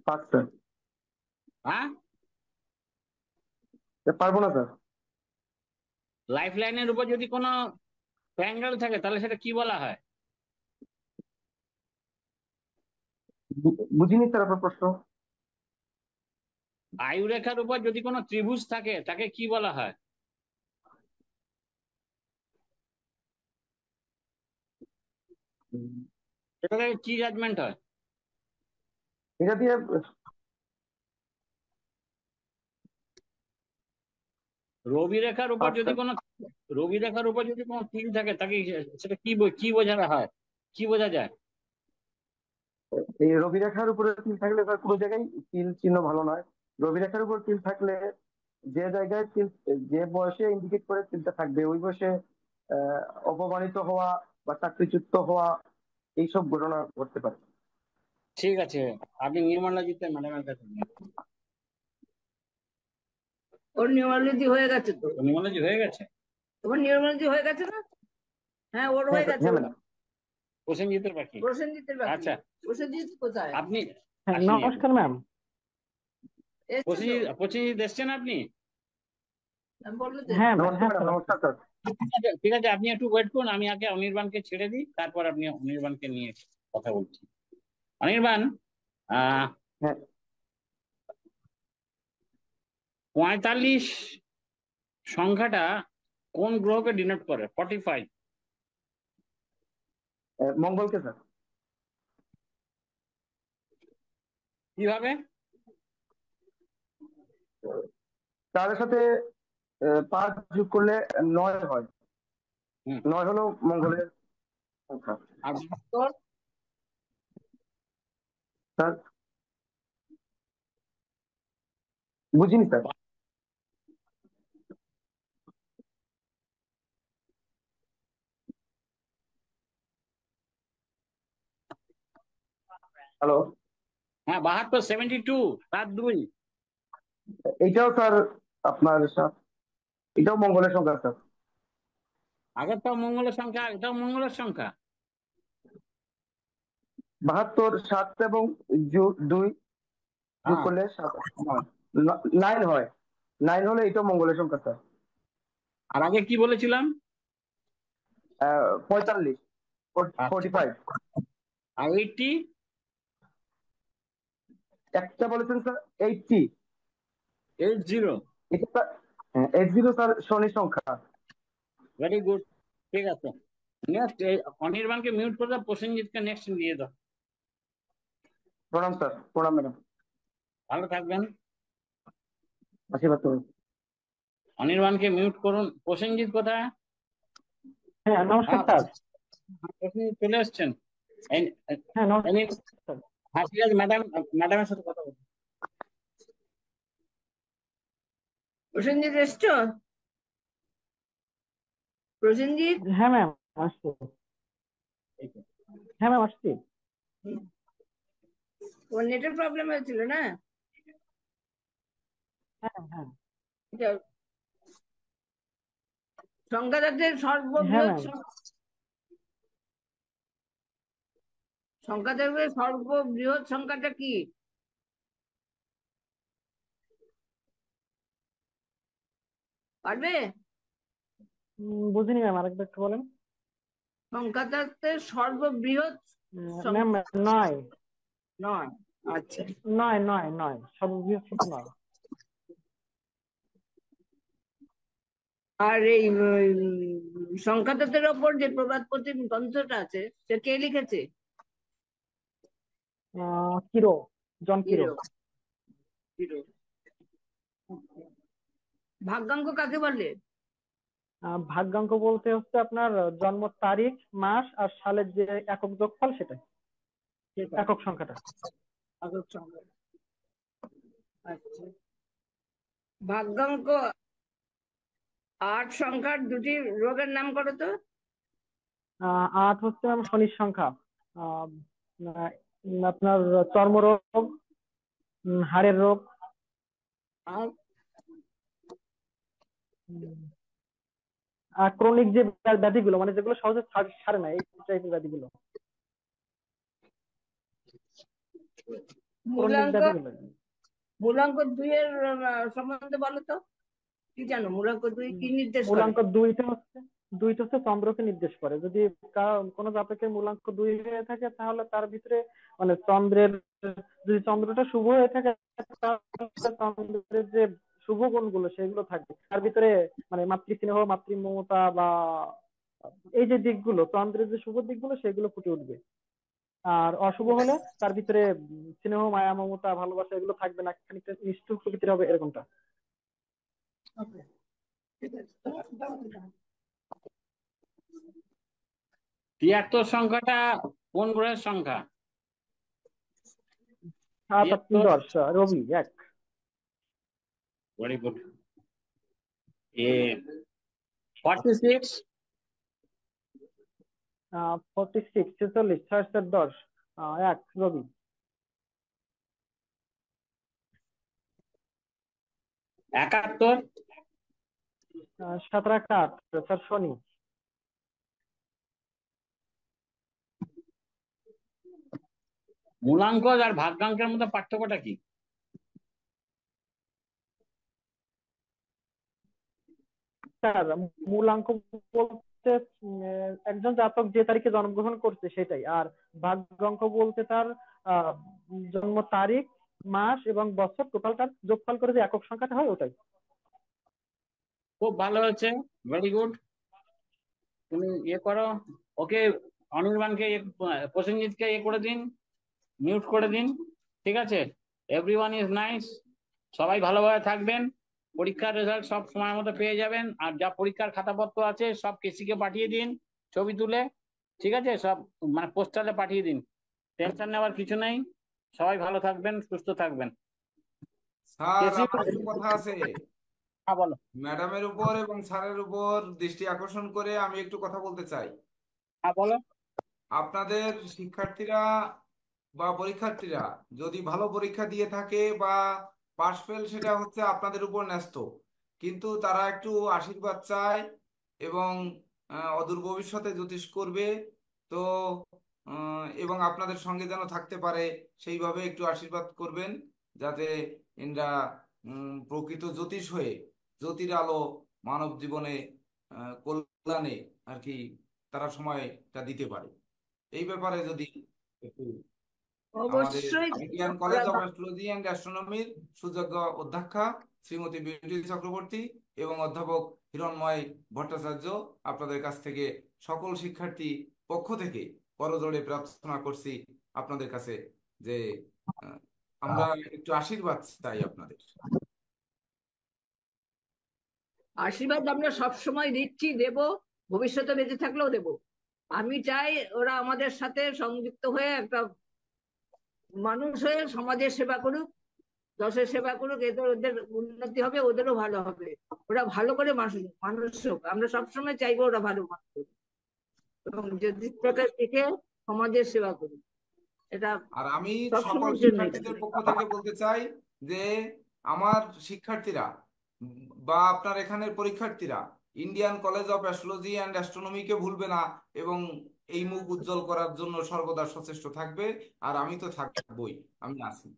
5 স্যার। হ্যাঁ, পারবো না স্যার। লাইফ লাইনের উপর যদি কোনো ট্রায়াঙ্গেল থাকে, তাহলে সেটা কি বলা হয়? বুঝিনি স্যার আপনার প্রশ্ন। আয়ুরেখার উপর যদি কোনো ত্রিভুজ থাকে, তাকে কি বলা হয়? সেটা থেকে কি জাজমেন্ট হয়? এটা দিয়ে রবি রেখার উপর যদি কোনো রবি রেখার উপর যদি কোনো তিল থাকে, তাকে সেটা কি বোঝানো হয়, কি বোঝা যায়? এই রবি রেখার উপরে তিল থাকলে স্যার কোনো জায়গায় তিল চিহ্ন ভালো নয়। রবি রেখার উপর তিল থাকলে যে জায়গায় তিল, যে বয়সে ইন্ডিকেট করে তিলটা থাকবে ওই বয়সে অপমানিত হওয়া বা চাকরিচ্যুত হওয়া এইসব ঘটনা ঘটতে পারে। ঠিক আছে, আপনি নিউমারোলজিতে ম্যাডামের কাছে নিয়ে আসুন। ওর নিউমারোলজি হয়ে গেছে তো। নিউমারোলজি হয়ে গেছে? তোমার নিউমারোলজি হয়ে গেছে না? হ্যাঁ, ওর হয়ে গেছে। হ্যাঁ ম্যাডাম। প্রসেনজিতের বাকি। প্রসেনজিতের বাকি। আচ্ছা, প্রসেনজিৎ কোথায়? আপনি হ্যাঁ, আসেননি এখন। নমস্কার ম্যাম। এসছে তো? প্রসেনজিৎ এসছেন আপনি? আমি বললো তো। হ্যাঁ নমস্কার হ্যাঁ ম্যাডাম। স্যার। নমস্কার স্যার। ঠিক আছে, আপনি একটু ওয়েট করুন, আমি আগে অনির্বাণকে ছেড়ে দিই, তারপর আপনি অনির্বাণকে নিয়ে কথা বলছি। অনির্বাণ, আহ হ্যাঁ 45 সংখ্যাটা কোন গ্রহকে ডিনোট করে? 45 মঙ্গলকে স্যার। কিভাবে? তার সাথে 5 যোগ করলে 9 হয়। হুম। 9 হলো মঙ্গলের সংখ্যা। আর বাহাত্তর? স্যার বুঝিনি স্যার। হ্যালো। হ্যাঁ, 72, 72, 7-2। এইটাও স্যার আপনার এটাও মঙ্গলের সংখ্যা স্যার। আগেরটাও মঙ্গলের সংখ্যা, এটাও মঙ্গলের সংখ্যা। 72, 7 এবং 2 যোগ হ্যাঁ, করলে 9 হয়। 9 হলে এটাও মঙ্গলের সংখ্যা স্যার। আর আগে কি বলেছিলাম? 45, 45। আর 80? একটা বলেছেন স্যার 80। 80। এটা 80 স্যার শনির সংখ্যা। ভেরি গুড, ঠিক আছে। নেক্সট, অনির্বাণকে মিউট করে দাও, প্রসেনজিৎকে নেক্সট দিয়ে দাও। প্রণাম স্যার। প্রণাম ম্যাডাম। ভালো থাকবেন। আশীর্বাদ করুন। অনির্বাণকে মিউট করুন। প্রসেনজিৎ কোথায়? হ্যাঁ নমস্কার হ্যাঁ, স্যার। প্রসেনজিৎ চলে এসছেন। হ্যাঁ নমস্কার স্যার। হ্যাঁ, ঠিক আছে, ম্যাডামের সাথে কথা বলুন। প্রসেনজিৎ এসছো? প্রসেনজিৎ? হ্যাঁ ম্যাম আসছি। হ্যাঁ ম্যাম আসছি। ওর নেটের প্রবলেম হয়েছিল না? হ্যাঁ হ্যাঁ সংখ্যাদের হ্যাঁ সর্ববৃহৎ ম্যাম। সংখ্যাদের সর্ববৃহৎ সংখ্যাটা কি? পারবে? বুঝিনি ম্যাম, আরেকবার একটু বলেন। সংখ্যাদের সর্ববৃহৎ ম্যাম 9। 9। আচ্ছা। 9 সর্ববৃহৎ সংখ্যা 9। আর এই সংখ্যাতত্ত্বের ওপর যে প্রবাদপতি গ্রন্থটা আছে সে কে লিখেছে? কিরো, জন কিরো। কিরো। ভাগ্যাঙ্ক কাকে বলে? ভাগ্যাঙ্ক বলতে হচ্ছে আপনার জন্ম তারিখ, মাস আর সালের যে একক যোগফল সেটা, একক সংখ্যাটা। আচ্ছা, ভাগ্যাঙ্ক 8 সংখ্যার দুটি রোগের নাম করো তো। 8 হচ্ছে শনির সংখ্যা। আপনার চর্মরোগ, হাড়ের রোগ, আর ক্রনিক যে ব্যাধিগুলো, মানে যেগুলো সহজে সারে না, এই টাইপের ব্যাধিগুলো, ক্রনিক মূলাঙ্ক ব্যাধিগুলো। মূলাঙ্ক 2 এর সম্বন্ধে বলো তো, কি জানো মূলাঙ্ক 2 কি নির্দেশ করে? মূলাঙ্ক দুইটা হচ্ছে চন্দ্রকে নির্দেশ করে। যদি কোনো জাতকের মূলাঙ্ক 2 হয়ে থাকে তাহলে তার ভিতরে মানে যদি চন্দ্রটা শুভ হয়ে থাকে তাহলে চন্দ্রের যে শুভ গুণগুলো সেগুলো থাকবে তার ভিতরে, মানে মাতৃস্নেহ, মাতৃমমতা বা এই যে দিকগুলো, চন্দ্রের যে শুভ দিকগুলো সেগুলো ফুটে উঠবে। আর অশুভ হলে তার ভিতরে স্নেহ, মায়া, মমতা, ভালোবাসা এগুলো থাকবে না, খানিকটা নিষ্ঠুর প্রকৃতির হবে, এরকমটা। 73 সংখ্যাটা কোন গ্রহের সংখ্যা? 7 আর 3 10, রবি 1। Very good. 46 46 46 6 7 10, 1 রবি। 71 17 8 4 শনি। মূলাঙ্ক আর ভাগ্যাঙ্কের মধ্যে পার্থক্যটা কি? স্যার, মূলাঙ্ক বলতে একজন জাতক যে তারিখে জন্মগ্রহণ করছে সেটাই, আর ভাগ্যাঙ্ক বলতে তার জন্ম তারিখ, মাস এবং বছর টোটালটার যোগফল করে যে একক সংখ্যাটা হয় ওটাই। খুব ভালো হয়েছে, ভেরি গুড। তুমি করো ওকে, অনির্বাণকে প্রসেনজিৎকে করে দিন, মিউট করে দিন, ঠিক আছে? এভরিওয়ান ইজ নাইস, সবাই ভালোভাবে থাকবেন, পরীক্ষার রেজাল্ট সব সময় মতো পেয়ে যাবেন। আর যা পরীক্ষার খাতাপত্র আছে সব কেসিকে পাঠিয়ে দিন ছবি তুলে, ঠিক আছে? সব মানে পোস্টালে পাঠিয়ে দিন, টেনশন নেওয়ার কিছু নেই। সবাই ভালো থাকবেন, সুস্থ থাকবেন। স্যার, আমার একটু কথা আছে। হ্যাঁ বলো। ম্যাডামের উপর এবং স্যারের উপর দৃষ্টি আকর্ষণ করে আমি একটু কথা বলতে চাই। হ্যাঁ বলো। আপনাদের শিক্ষার্থীরা বা পরীক্ষার্থীরা যদি ভালো পরীক্ষা দিয়ে থাকে বা পাশ ফেল, সেটা হচ্ছে আপনাদের উপর ন্যস্ত, কিন্তু তারা একটু আশীর্বাদ চায় এবং অদূর ভবিষ্যতে জ্যোতিষ করবে, তো এবং আপনাদের সঙ্গে যেন থাকতে পারে সেইভাবে একটু আশীর্বাদ করবেন, যাতে এরা প্রকৃত জ্যোতিষ হয়ে জ্যোতির আলো মানব জীবনে কল্যাণে আর কি তারা সময়টা দিতে পারে। এই ব্যাপারে যদি একটু আমাদের অবশ্যই Indian College of Astrology and অ্যাস্ট্রোনমির সুযোগ্য অধ্যক্ষা শ্রীমতী বিউটি চক্রবর্তী এবং অধ্যাপক হিরণময় ভট্টাচার্য আপনাদের কাছ থেকে সকল শিক্ষার্থী পক্ষ থেকে করজোড়ে প্রার্থনা করছি আপনাদের কাছে যে আমরা একটু আশীর্বাদ চাই আপনাদের। আশীর্বাদ আমরা সব সময় দিচ্ছি, দেব, ভবিষ্যতে বেঁচে থাকলেও দেব। আমি চাই ওরা আমাদের সাথে সংযুক্ত হয়ে একটা মানুষ হয়ে সমাজের সেবা করুক, দশের সেবা করুক, এতে ওদের উন্নতি হবে, ওদেরও ভালো হবে, ওরা ভালো করে মানুষ হোক। আমরা সবসময় চাইবো ওরা ভালো মানুষ হোক এবং যদি থেকে সমাজের সেবা করুক, এটা আর আমি সকল সবসময়ের জন্য। শিক্ষার্থীদের পক্ষ থেকে বলতে চাই যে আমার শিক্ষার্থীরা বা আপনার এখানের পরীক্ষার্থীরা Indian College of Astrology and অ্যাস্ট্রোনমিকে ভুলবে না এবং এই মুখ উজ্জ্বল করার জন্য সর্বদা সচেষ্ট থাকবে। আর আমি তো থাকবই, আমি আছি।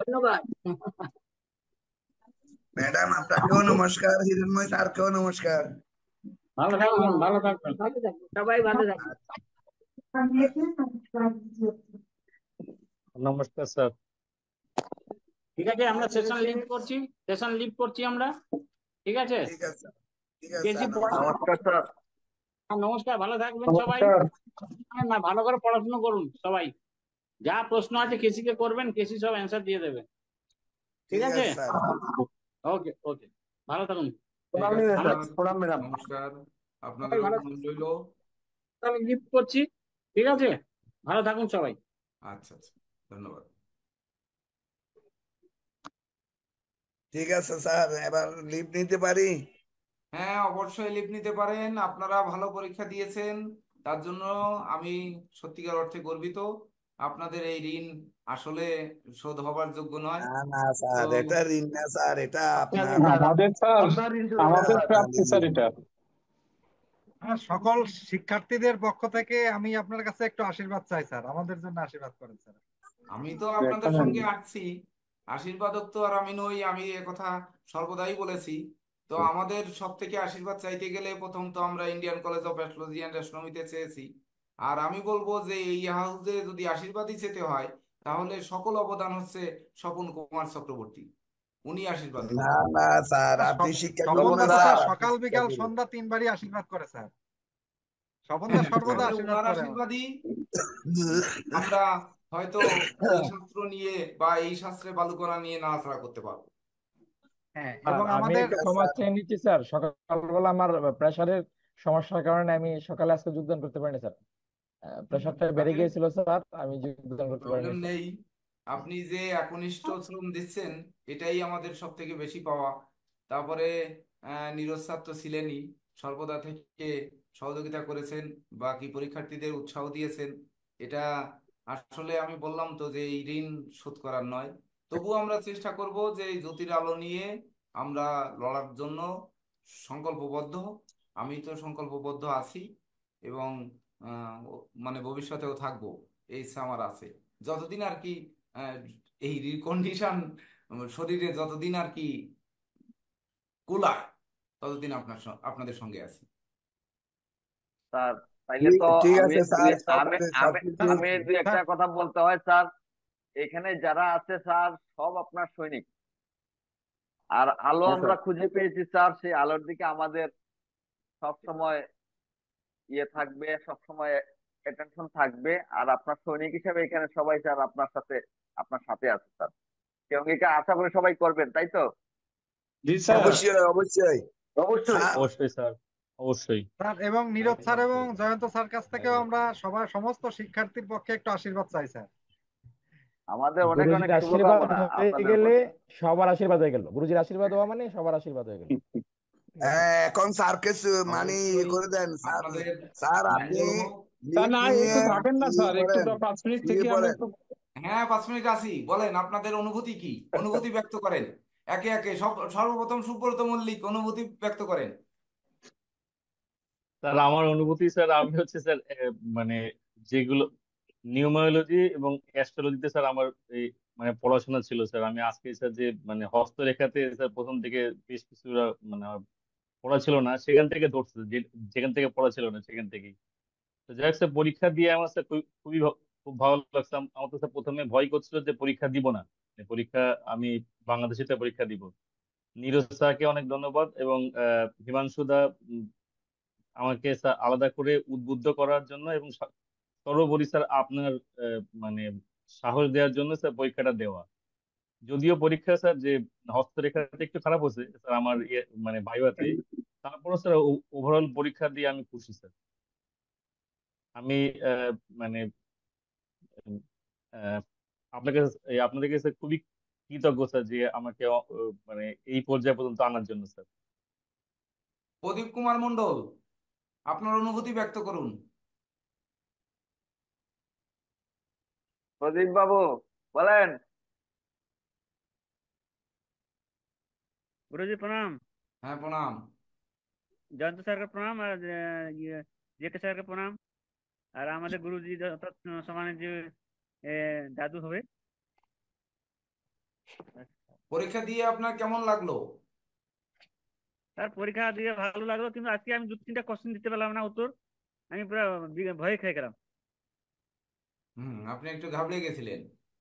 ধন্যবাদ ম্যাডাম, আপনাকেও নমস্কার, হিরণময় স্যারকেও নমস্কার। ভালো থাকবেন, ভালো থাকবেন, ভালো থাকবেন, সবাই ভালো থাকবেন। নমস্কার স্যার। ঠিক আছে, আমরা সেশন লিভ করছি আমরা, ঠিক আছে? ঠিক আছে, ঠিক আছে কেসি স্যার, নমস্কার স্যার। নমস্কার, ভালো থাকবেন সবাই। না, ভালো করে পড়াশোনা করুন সবাই। যা প্রশ্ন আছে কেসিকে করবেন, কেসি সব অ্যান্সার দিয়ে দেবে। ঠিক ঠিক আছে? আছে স্যার। ওকে ওকে, ভালো থাকুন। ঠিক প্রণাম আছে নিবেন স্যার, স্যার, প্রণাম ম্যাডাম। নমস্কার, সবাই আপনাদেরও ভালো প্রণাম রইল। আমি গিফট করছি, ঠিক আছে? ভালো থাকুন সবাই। আচ্ছা আচ্ছা, ধন্যবাদ। ঠিক আছে স্যার, এবার লিভ নিতে পারি? হ্যাঁ, অবশ্যই লিভ নিতে পারেন। আপনারা ভালো পরীক্ষা দিয়েছেন, তার জন্য আমি সত্যিকার অর্থে গর্বিত। আপনাদের এই ঋণ আসলে শোধ হবার যোগ্য নয়। না না তো স্যার, এটা ঋণ না স্যার, এটা আপনার আপনার স্যার, আমাদের স্যার, আপনার ঋণ শোধ এটা হবে আমাদের স্যার। প্রাপ্তি স্যার এটা। সকল শিক্ষার্থীদের পক্ষ থেকে আমি আপনার কাছে একটু আশীর্বাদ চাই স্যার, আমাদের জন্য আশীর্বাদ করেন স্যার। আমি তো আপনাদের এখানে সঙ্গে আছি, আশীর্বাদক তো আর আমি নই, আমি কথা সর্বদাই বলেছি। তো আমাদের সব থেকে আশীর্বাদ চাইতে গেলে প্রথম তো আমরা Indian College of Astrology and অ্যাস্ট্রোনমিতে চেয়েছি। আর আমি বলবো যে এই হাউসে যদি আশীর্বাদই চেতে হয়, তাহলে সকল অবদান হচ্ছে স্বপন কুমার চক্রবর্তী, উনি আশীর্বাদ না করবেন। না স্যার, আপনি স্বপন শিক্ষা গুরু স্বপন না দা তো স্যার, স্যার আপনি সকাল শিক্ষা বিকাল গুরু। সন্ধ্যা 3 বারই আশীর্বাদ করে স্যার, স্বপন দা সর্বদা তাহলে আশীর্বাদ ওনার করে আমাকে। আশীর্বাদই আমরা হয়তো এই শাস্ত্র নিয়ে বা এই শাস্ত্রে বালুকণা নিয়ে নাড়াচাড়া করতে পারবো। হ্যাঁ, আর এবং আমি আমাদের একটু ক্ষমা চেয়ে নিচ্ছি স্যার, সকালবেলা আমার প্রেশারের সমস্যার কারণে আমি সকালে আজকে যোগদান করতে পারিনি স্যার। প্রেশারটা বেড়ে তাতে গিয়েছিল স্যার, আমি যোগদান করতে পারিনি প্রবলেম স্যার। নেই, আপনি যে একনিষ্ঠ শ্রম দিচ্ছেন এটাই আমাদের সব থেকে বেশি পাওয়া। তারপরে নীরজ স্যার তো ছিলেনই, সর্বদা থেকে সহযোগিতা করেছেন, বাকি পরীক্ষার্থীদের উৎসাহ দিয়েছেন। এটা আসলে আমি বললাম তো যে এই ঋণ শোধ করার নয়, তবুও আমরা চেষ্টা করব যে এই জ্যোতির আলো নিয়ে আমরা লড়ার জন্য সংকল্পবদ্ধ। আমি তো সংকল্পবদ্ধ আছি, এবং মানে ভবিষ্যতেও থাকবো, এই ইচ্ছা আমার আছে। যতদিন আর কি আহ, এই রিকন্ডিশন শরীরে যতদিন আর কি কুলায়, ততদিন আপনাদের সঙ্গে আছি। স্যার তাইলে ঠিক তো ঠিক আমি আছে দুই স্যার, সব আমি আমি সবকিছু। আমি দুই একটা কথা বলতে হয় স্যার। এখানে যারা আছে স্যার সব আপনার সৈনিক। আর আলো হ্যাঁ আমরা স্যার। খুঁজে পেয়েছি স্যার, সেই আলোর দিকে আমাদের সব সময় থাকবে, সব সময় অ্যাটেনশন থাকবে। আর আপনার সৈনিক হিসেবে এখানে সবাই স্যার আপনার সাথে আছে স্যার। কেউ এটা আশা করে সবাই করবেন, তাই তো? জি স্যার। অবশ্যই অবশ্যই অবশ্যই। স্যার। অবশ্যই স্যার, অবশ্যই। স্যার এবং নীরজ স্যার এবং একদম। জয়ন্ত স্যার কাছ থেকেও আমরা সবাই সমস্ত শিক্ষার্থীর পক্ষে একটু আশীর্বাদ চাই স্যার। আমাদের অনেক অনেক গুরুজির আশীর্বাদ শুভকামনা হয়ে আপনাদের গেলে প্রতি। সবার আশীর্বাদ হয়ে গেল, গুরুজির আশীর্বাদ হওয়া মানে সবার আশীর্বাদ হয়ে গেল। এখন স্যারকে মানে ইয়ে অবশ্যই করে দেন স্যার। আপনাদের স্যার আপনি মঙ্গল হোক। স্যার লিভ না, নিয়ে একটু থাকেন না ইয়ে স্যার, একটু করেন, 5 মিনিট শুয়ে থেকে আমি পড়েন। একটু। হ্যাঁ, 5 মিনিট আসি, বলেন আপনাদের অনুভূতি কি, অনুভূতি ব্যক্ত করেন। একে একে সর্বপ্রথম সুব্রত মল্লিক অনুভূতি ব্যক্ত করেন। স্যার আমার অনুভূতি স্যার, আমি হচ্ছে স্যার মানে যেগুলো নিউমারোলজি এবং অ্যাস্ট্রোলজিতে স্যার আমার এই মানে পড়াশোনা ছিল স্যার। আমি আজকে স্যার যে মানে হস্তরেখাতে স্যার প্রথম থেকে বেশ কিছু মানে আমার পড়া ছিল না, সেখান থেকে ধরছে যেখান থেকে পড়া ছিল না সেখান থেকেই। তো যাই হোক স্যার, পরীক্ষা দিয়ে আমার স্যার খুব ভালো লাগছে। আমার তো স্যার প্রথমে ভয় করছিল যে পরীক্ষা দিব না, মানে পরীক্ষা আমি বাংলাদেশিতে পরীক্ষা দিব। নীরজ স্যারকে অনেক ধন্যবাদ, এবং হিমাংশু দা আমাকে স্যার আলাদা করে উদ্বুদ্ধ করার জন্য, এবং সর্বোপরি স্যার আপনার মানে সাহস দেওয়ার জন্য স্যার পরীক্ষাটা দেওয়া। যদিও পরীক্ষা স্যার যে হস্তরেখাতে একটু খারাপ হয়েছে স্যার আমার মানে ভাইভাতে, তারপরও স্যার ওভারঅল পরীক্ষা দিয়ে আমি খুশি স্যার। আমি মানে আহ, আপনাকে আপনাদের কাছে খুবই কৃতজ্ঞ স্যার যে আমাকে মানে এই পর্যায়ে পর্যন্ত আনার জন্য স্যার। প্রদীপ কুমার মণ্ডল, আপনার অনুভূতি ব্যক্ত করুন। প্রদীপ বাবু বলেন। गुरुजी प्रणाम। হ্যাঁ, প্রণাম। जयंत सर का प्रणाम और जेके सर का प्रणाम। আর আমাদের গুরুজি যত সমানে যে দাদু হবে। পরীক্ষা দিয়ে আপনার কেমন লাগলো? তার পরীক্ষা দিয়ে ভালো লাগলো, কিন্তু আজকে আমি 2-3টা কোশ্চেন দিতে পারলাম না উত্তর। আমি পুরো ভয় খেয়ে গেলাম। আপনি একটু ঘাবড়ে গেছিলেন।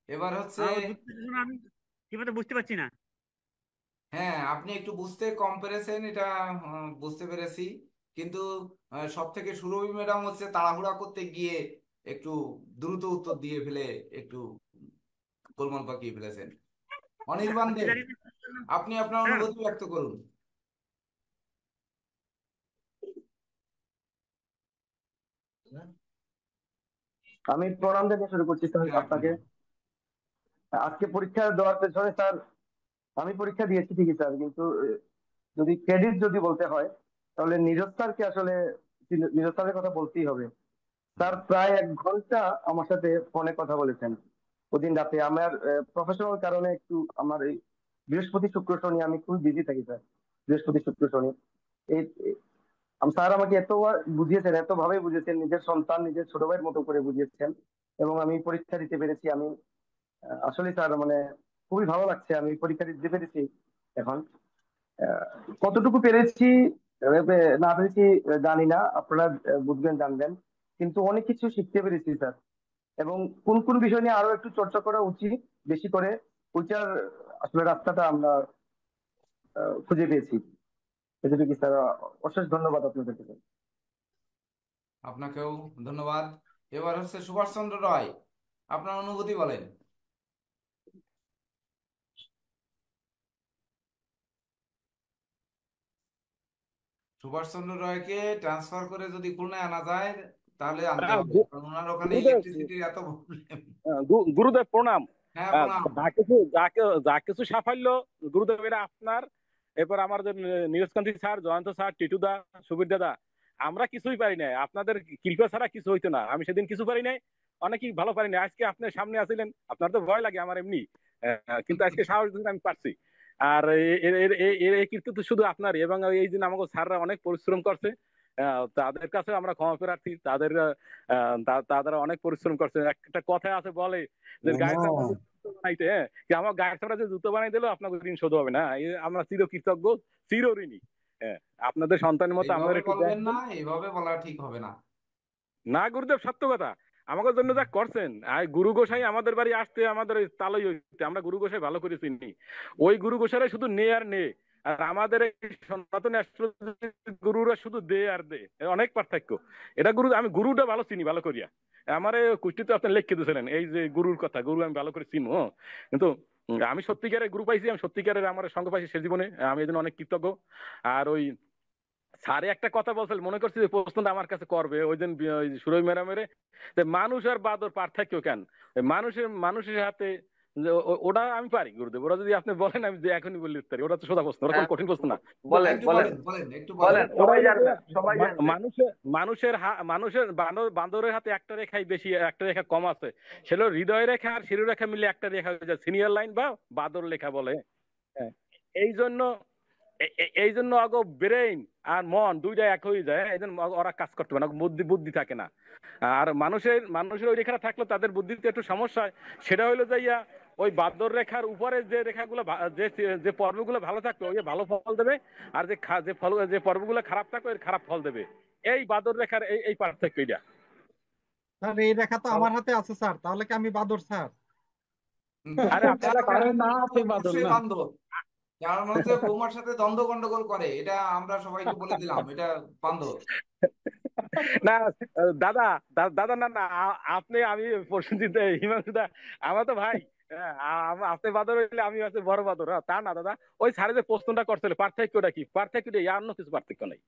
এবার হচ্ছে, আমার 2-3টা আমি ঠিকমতো বুঝতে পারছি না। হ্যাঁ আপনি একটু বুঝতে কম পেরেছেন, এটা বুঝতে পেরেছি। কিন্তু সব থেকে সুরভি ম্যাডাম হচ্ছে তাড়াহুড়া করতে গিয়ে একটু দ্রুত উত্তর দিয়ে ফেলে একটু গোলমাল পাকিয়ে ফেলেছেন। অনির্বাণ আপনি দেব, জানেন আপনি আপনার হ্যাঁ অনুভূতি ব্যক্ত করুন। আমি প্রণাম থেকে শুরু করছি স্যার হ্যাঁ আপনাকে। প্রণাম। আজকে পরীক্ষা দেওয়ার পেছনে স্যার, আমি পরীক্ষা দিয়েছি ঠিকই স্যার, কিন্তু যদি ক্রেডিট যদি বলতে হয় তাহলে নীরজ স্যারকে আসলে, নীরজ স্যারের কথা বলতেই হবে। স্যার প্রায় 1 ঘন্টা আমার সাথে ফোনে কথা বলেছেন ওদিন রাতে। আমার প্রফেশনাল কারণে একটু আমার এই বৃহস্পতি শুক্র শনি আমি খুব বিজি থাকি স্যার। বৃহস্পতি শুক্র শনি এই স্যার আমাকে এত বুঝিয়েছেন, এত ভাবে বুঝিয়েছেন, নিজের সন্তান নিজের ছোট ভাইয়ের মতো করে বুঝিয়েছেন, এবং আমি পরীক্ষা দিতে পেরেছি। আমি আসলে স্যার মানে খুবই ভালো লাগছে, আমি পরীক্ষা দিতে পেরেছি। এখন আহ, কতটুকু পেরেছি না পেরেছি জানি না, আপনারা বুঝবেন জানবেন, কিন্তু অনেক কিছু শিখতে পেরেছি স্যার। এবং কোন কোন বিষয় নিয়ে আরো একটু চর্চা করা উচিত বেশি করে, ওইটার আসলে রাস্তাটা আমরা খুঁজে পেয়েছি। এটুকু স্যার, অশেষ ধন্যবাদ আপনাদেরকে স্যার। আপনাকেও ধন্যবাদ। এবার হচ্ছে সুভাষচন্দ্র রায়, আপনার অনুভূতি বলেন। সুভাষচন্দ্র রায়কে ট্রান্সফার করে যদি খুলনায় আনা যায় তাহলে আনতে হবে, কারণ ওনার ওখানে গুরুদেব, ইলেকট্রিসিটির এত প্রবলেম। গুরুদেব প্রণাম। হ্যাঁ প্রণাম। যা কিছু সাফল্য গুরুদেব এটা আপনার, এরপর আমার যে নীরজকান্তি স্যার, জয়ন্ত স্যার, টিটু দা, সুবীর দাদা, আমরা কিছুই পারি নাই, আপনাদের কৃপা ছাড়া কিছু হইতো না। আমি সেদিন কিছু পারি নাই, অনেকেই ভালো পারি নাই। আজকে আপনার সামনে আসিলেন, আপনার তো ভয় লাগে আমার এমনি, কিন্তু আজকে সাহস দিন আমি পারছি। আর এই কৃতিত্ব শুধু আপনার, এবং এই জন্য আমাকে স্যাররা অনেক পরিশ্রম করছে। তাদের কাছে আমরা ক্ষমা প্রার্থী। তারা অনেক পরিশ্রম করছে। একটা কথা আছে বলে যে গায়ের চামড়া দিয়ে জুতো বানাইতে, হ্যাঁ, কি আমার গায়ের চামড়া দিয়ে জুতো বানাই দিলেও আপনাকে ঋণ শোধ হবে না। আমরা চিরকৃতজ্ঞ, চিরঋণী। হ্যাঁ, আপনাদের সন্তানের মতো এইভাবে আমাদের একটু বলবেন না, দেখবেন। এইভাবে বলা ঠিক হবে না। না গুরুদেব, সত্য কথা, আমাদের জন্য যা করছেন। আর গুরু গোসাই আমাদের বাড়ি আসতে আমাদের ওই তালই হইতে, আমরা গুরু গোসাই ভালো করে চিনি। ওই গুরু গোসাইরা শুধু নে আর নে, আর আমাদের এই সনাতন অ্যাস্ট্রোলজি গুরুরা শুধু দে আর দে, এর অনেক পার্থক্য। এটা গুরু, আমি গুরুটা ভালো চিনি ভালো করিয়া। আমার কুষ্টিতে আপনি লিখে দিয়েছিলেন এই যে গুরুর কথা, গুরু আমি ভালো করে চিনি। কিন্তু আমি সত্যিকারের গুরু পাইছি, আমি সত্যিকারের আমার সঙ্গ পাইছি সে জীবনে, আমি এই জন্য অনেক কৃতজ্ঞ। আর ওই স্যারে একটা কথা বলছিল, মনে করছি যে প্রশ্নটা আমার কাছে করবে ওই দিন সুরই মেরে যে মানুষ আর বাদর পার্থক্য কেন। মানুষের হাতে ওটা আমি পারি গুরুদেব, ওরা যদি আপনি বলেন আমি যে এখনই বলতে পারি। ওটা তো সোজা প্রশ্ন, ওটা কোনো হ্যাঁ, কঠিন প্রশ্ন না। বলেন একটু বলেন বলেন, বলেন একটু বলেন। বলেন, ওরা সবাই হলো জানবে, সবাই জানবে। মানুষের বান্দরের হাতে একটা রেখাই বেশি, একটা রেখা কম আছে। সেটা হলো হৃদয় রেখা আর শিরো রেখা মিলে একটা রেখা হয়ে যায় সিনিয়র লাইন বা বাদর লেখা বলে। হ্যাঁ, এই জন্য এই জন্য অগো ব্রেইন আর মন দুইটা এক হয়ে যায়, এই জন্য ওরা কাজ করতে পারে না, বুদ্ধি থাকে না। আর মানুষের ওই রেখাটা থাকলে তাদের বুদ্ধিতে একটু সমস্যা হয়। সেটা হইলো যাইয়া ওই বাদর রেখার উপরে যে রেখাগুলো যে যে পর্বগুলো ভালো থাকবে ওই ভালো ফল দেবে, আর যে পর্বগুলো খারাপ থাকবে ওই খারাপ ফল দেবে। এই বাদর রেখার এই পার্থক্য এটা। স্যার এই রেখা তো আমার হাতে আছে স্যার, তাহলে কি আমি বাদর স্যার? আরে আপনারা না আপনি বাদল অবশ্যই না। বান্ধব, কারণ হচ্ছে বৌমার সাথে দ্বন্দ্ব গন্ডগোল করে, এটা আমরা সবাইকে বলে দিলাম, এটা বান্ধব। না দাদা, দাদা না না, আপনি, আমি প্রসেনজিৎ, হিমাংশু দা, আমার তো ভাই। হ্যাঁ, আপনি বাদর হইলে আমি হচ্ছে বড় বাদর। তা না দাদা, ওই স্যারে যে প্রশ্নটা করছিল পার্থক্যটা কি, পার্থক্যটা অন্য কিছু পার্থক্য নাই।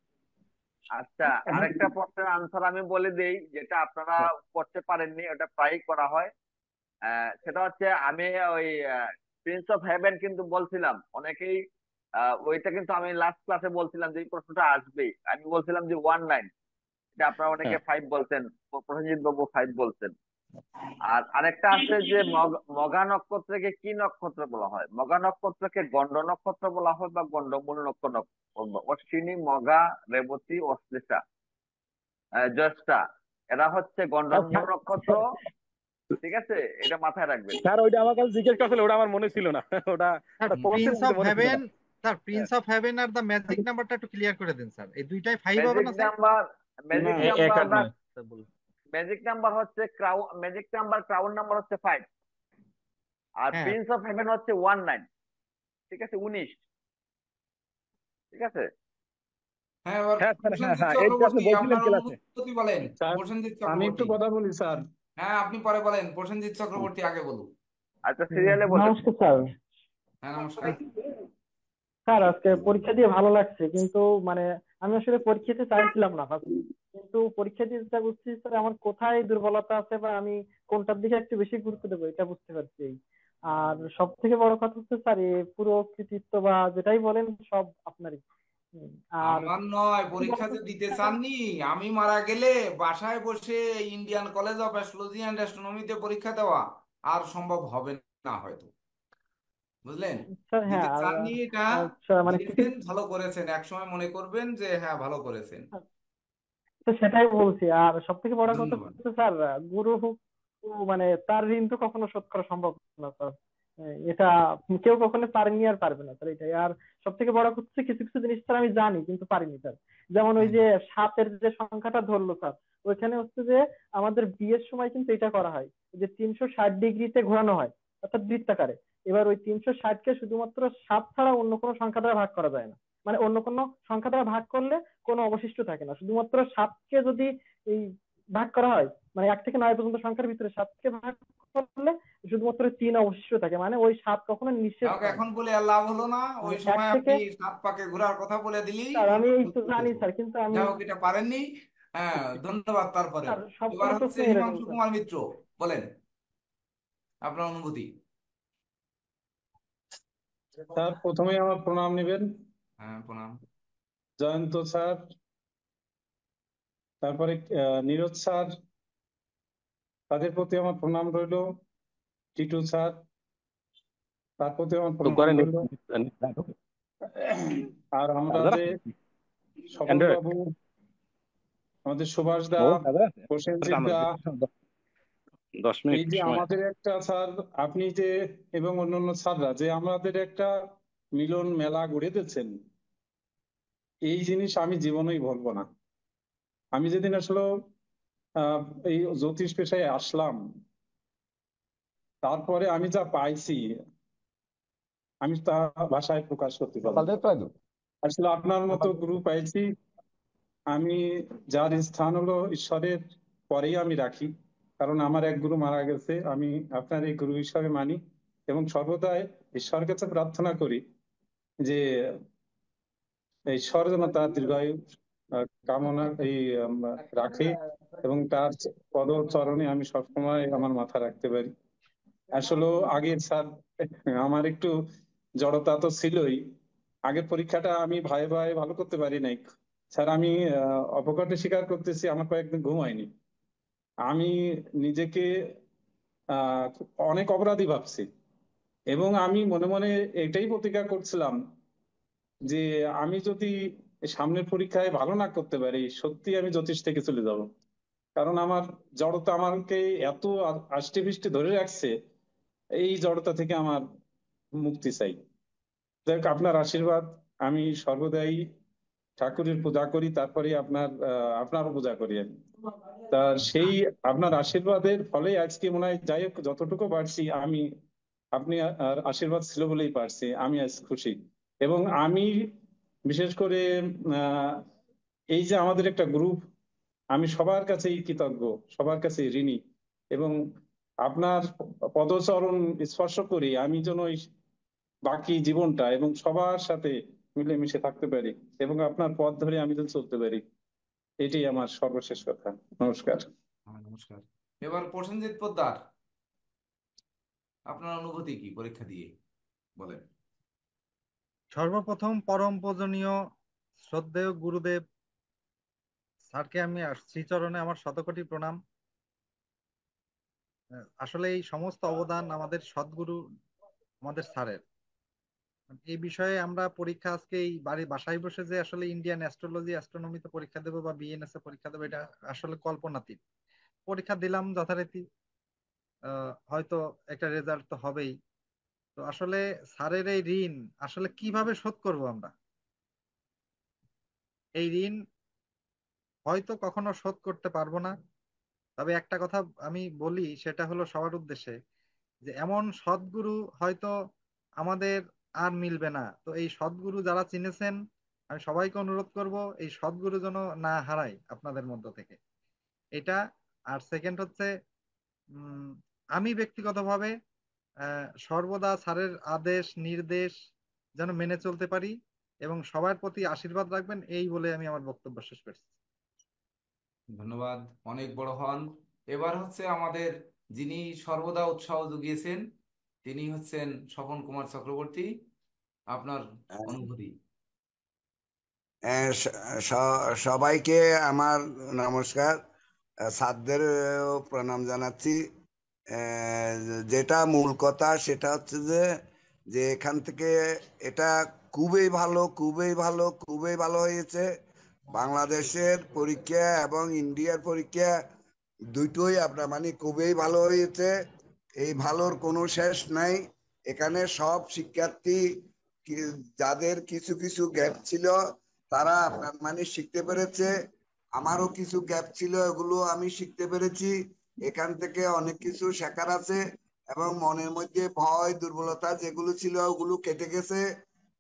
আচ্ছা, আরেকটা প্রশ্নের আনসার আমি বলে দেই, যেটা আপনারা করতে পারেননি, ওটা প্রায়ই করা হয়। সেটা হচ্ছে আমি ওই প্রিন্স অফ হেভেন কিন্তু বলছিলাম অনেকেই, ওইটা কিন্তু আমি লাস্ট ক্লাসে বলছিলাম যে এই প্রশ্নটা আসবেই। আমি বলছিলাম যে 19, এটা আপনারা অনেকে 5 বলছেন, প্রসেনজিৎ বাবু 5 বলছেন। আর আরেকটা আছে যে মঘা নক্ষত্রকে কি নক্ষত্র বলা হয়? মঘা নক্ষত্রকে গন্ড নক্ষত্র বলা হয় বা গন্ডমূল নক্ষত্র। অশ্বিনী, মঘা, রেবতী, অশ্লেষা, জ্যেষ্ঠা, এরা হচ্ছে গন্ডমূল নক্ষত্র। ঠিক আছে, এটা মাথায় রাখবেন। স্যার ওইটা আমার কাছে জিজ্ঞেস করছিল, ওটা আমার মনে ছিল না। ওটা প্রিন্স অফ মনে ছিল হেভেন, না। Sir Prince of haven are the magic নাম্বারটা একটু ক্লিয়ার করে দেন স্যার। এই দুইটাই 5 হবে ম্যাজিক না স্যার? নাম্বার, ম্যাজিক নাম্বার এক বা নয়। ম্যাজিক নাম্বার হচ্ছে ক্রাউন নাম্বার হচ্ছে 5, আর হ্যাঁ প্রিন্স অফ হেভেন হচ্ছে 19। ঠিক আছে, 19। ঠিক আছে। হ্যাঁ, এবার হ্যাঁ স্যার, হ্যাঁ প্রসেনজিৎ হ্যাঁ, এইটা আপনি চক্রবর্তী, বলছিলেন আপনার ক্লাসে। অনুভূতি বলেন। স্যার প্রসেনজিৎ আমি একটু চক্রবর্তী, কথা বলি স্যার। হ্যাঁ আপনি পরে বলেন, প্রসেনজিৎ চক্রবর্তী আগে বলুন। আচ্ছা, সিরিয়ালে বলেন। নমস্কার স্যার। হ্যাঁ, নমস্কার। স্যার আজকে পরীক্ষা দিয়ে ভালো লাগছে, কিন্তু মানে আমি আসলে পরীক্ষা দিতে চাইছিলাম না first, কিন্তু পরীক্ষা দিতে যা বুঝছি স্যার আমার কোথায় দুর্বলতা আছে বা আমি কোনটার দিকে একটু বেশি গুরুত্ব দেবো এটা বুঝতে পারছি। আর সব থেকে বড় কথা হচ্ছে স্যার এই পুরো কৃতিত্ব বা যেটাই বলেন সব আপনারই। আর আমার নয়, পরীক্ষা যে দিতে চাননি, আমি মারা গেলে বাসায় বসে Indian College of Astrology and অ্যাস্ট্রোনমিতে পরীক্ষা দেওয়া আর সম্ভব হবে না হয়তো, বুঝলেন? স্যার দিতে হ্যাঁ আর চাননি এটা, আচ্ছা মানে দিয়েছেন, ভালো করেছেন, একসময় মনে করবেন যে হ্যাঁ ভালো করেছেন। তো সেটাই বলছি। আর সব থেকে বড় কথা ধন্যবাদ। হচ্ছে স্যার গুরু মানে তার ঋণ তো কখনো শোধ করা সম্ভব না স্যার। এটা কেউ কখনো পারেনি আর পারবে না স্যার, এটাই। আর সব থেকে বড় কথা হচ্ছে কিছু কিছু জিনিস স্যার আমি জানি কিন্তু পারিনি স্যার। যেমন ওই যে সাতের যে সংখ্যাটা ধরলো স্যার, ওইখানে হচ্ছে যে আমাদের বিয়ের সময় কিন্তু এটা করা হয় যে 360 ডিগ্রিতে ঘোরানো হয়, অর্থাৎ বৃত্তাকারে। এবার ওই 360 কে শুধুমাত্র 7 ছাড়া অন্য কোনো সংখ্যা দ্বারা ভাগ করা যায় না, মানে অন্য কোনো সংখ্যা দ্বারা ভাগ করলে কোনো অবশিষ্ট থাকে না। শুধুমাত্র 7কে যদি এই ভাগ করা হয়, মানে 1 থেকে 9 পর্যন্ত সংখ্যার ভিতরে 7কে ভাগ করলে শুধুমাত্র 3 অবশিষ্ট থাকে, মানে ওই 7 কখনো নিঃশেষ যাক, হয় না। এখন বলে আর লাভ হলো না, ওই মানে এক সময় থেকে আপনি 7 পাকে ঘোরার কথা বলে দিলেই স্যার আমি এই তো জানি হতো। স্যার, কিন্তু আমি যাই হোক, এটা পারেননি। হ্যাঁ, ধন্যবাদ তারপরেও। স্যার এবার সবগুলো হচ্ছে প্রশ্ন এরকম হিমাংশু স্যার। কুমার মিত্র, বলেন আপনার অনুভূতি। স্যার প্রথমে আমার প্রণাম নেবেন। হ্যাঁ, প্রণাম। জয়ন্ত স্যার, তারপরে নীরজ স্যার, তাদের প্রতি আমার প্রণাম রইল। টিটু স্যার, তার প্রতি আমার প্রণাম রইল। আর আমরা যে স্বপন বাবু, আমাদের সুভাষ দা, প্রসেনজিৎ দা, এই যে আমাদের একটা স্যার, আপনি যে এবং অন্যান্য স্যাররা যে আমাদের একটা মিলন মেলা গড়ে দিয়েছেন, এই জিনিস আমি জীবনেই ভুলবো না। আমি যেদিন আসলে আহ এই জ্যোতিষ পেশায় আসলাম, তারপরে আমি যা পাইছি আমি তা ভাষায় প্রকাশ করতে পারবো না। আসলে আপনার মতো গুরু পাইছি আমি, যার স্থান হলো ঈশ্বরের পরেই আমি রাখি। কারণ আমার এক গুরু মারা গেছে, আমি আপনার এই গুরু হিসাবে মানি এবং সর্বদাই ঈশ্বরের কাছে প্রার্থনা করি যে ঈশ্বর যেন তার দীর্ঘায়ু কামনা রাখে এবং তার পদচরণে আমি সবসময় আমার মাথা রাখতে পারি। আসলে আগে স্যার আমার একটু জড়তা তো ছিলই। আগের পরীক্ষাটা আমি ভয়ে ভয়ে ভালো করতে পারি নাই স্যার। আমি অপঘাতে স্বীকার করতেছি আমার কয়েকদিন ঘুম হয়নি। আমি নিজেকে অনেক অপরাধী ভাবছি এবং আমি মনে মনে এটাই প্রতিজ্ঞা করছিলাম যে আমি যদি সামনের পরীক্ষায় ভালো না করতে পারি, সত্যি আমি জ্যোতিষ থেকে চলে যাব। কারণ আমার জড়তা আমাকে এত আষ্টে পৃষ্ঠে ধরে রাখছে, এই জড়তা থেকে আমার মুক্তি চাই। যাই হোক, আপনার আশীর্বাদ, আমি সর্বদাই ঠাকুরের পূজা করি, তারপরে আপনারও পূজা করি আমি। তা সেই আপনার আশীর্বাদের ফলে আজকে মনে হয়, যাই হোক যতটুকু পারছি আমি, আপনি আশীর্বাদ ছিল বলেই পারছি, আমি আজ খুশি। এবং আমি বিশেষ করে আহ এই যে আমাদের একটা গ্রুপ, আমি সবার কাছেই কৃতজ্ঞ, সবার কাছে ঋণী। এবং আপনার পদচরণ স্পর্শ করি আমি যেন বাকি জীবনটা এবং সবার সাথে মিলেমিশে থাকতে পারি এবং আপনার পথ ধরে আমি যেন চলতে পারি, এটাই আমার সর্বশেষ কথা। নমস্কার। হ্যাঁ, নমস্কার। এবার প্রসেনজিৎ পোদ্দার, আপনার অনুভূতি কি পরীক্ষা দিয়ে, বলেন। সর্বপ্রথম পরম পূজনীয় শ্রদ্ধেয় গুরুদেব স্যারকে আমি শ্রীচরণে আমার শতকোটি প্রণাম। আসলে এই সমস্ত অবদান আমাদের সদ্গুরু, আমাদের স্যারের। এই বিষয়ে আমরা পরীক্ষা আজকে এই বাসায় বসে যে আসলে ইন্ডিয়ান অ্যাস্ট্রোলজি অ্যাস্ট্রোনমিতে পরীক্ষা দেবো বা বিএনএস এ পরীক্ষা দেবো, এটা আসলে কল্পনাতীত। পরীক্ষা দিলাম যথারীতি, হয়তো একটা রেজাল্ট তো হবেই। তো আসলে স্যারের এই ঋণ আসলে কিভাবে শোধ করব আমরা? এই ঋণ হয়তো কখনো শোধ করতে পারবো না। তবে একটা কথা আমি বলি, সেটা হলো সবার উদ্দেশ্যে, যে এমন সদ্গুরু হয়তো আমাদের আর মিলবে না। তো এই সদ্গুরু যারা চিনেছেন, আমি সবাইকে অনুরোধ করব এই সদ্গুরু যেন না হারাই আপনাদের মধ্য থেকে, এটা। আর সেকেন্ড হচ্ছে, উম, আমি ব্যক্তিগতভাবে সর্বদা স্যারের আদেশ নির্দেশ যেন মেনে চলতে পারি এবং সবার প্রতি আশীর্বাদ রাখবেন, এই বলে আমি আমার বক্তব্য শেষ করছি। ধন্যবাদ, অনেক বড় হন। এবার হচ্ছে আমাদের যিনি সর্বদা উৎসাহ জুগিয়েছেন তিনি হচ্ছেন স্বপন কুমার চক্রবর্তী। আপনার অনুভূতি। সবাইকে আমার নমস্কার। স্যারদের প্রণাম জানাচ্ছি। যেটা মূল কথা সেটা হচ্ছে যে এখান থেকে এটা খুবই ভালো, খুবই ভালো, খুবই ভালো হয়েছে। বাংলাদেশের পরীক্ষা এবং ইন্ডিয়ার পরীক্ষা দুটোই আপনার মানে খুবই ভালো হয়েছে। এই ভালোর কোনো শেষ নাই। এখানে সব শিক্ষার্থী যাদের কিছু কিছু গ্যাপ ছিল তারা আপনার মানে শিখতে পেরেছে। আমারও কিছু গ্যাপ ছিল, এগুলো আমি শিখতে পেরেছি। এখান থেকে অনেক কিছু শেখার আছে এবং মনের মধ্যে ভয় দুর্বলতা যেগুলো ছিল ওগুলো কেটে গেছে।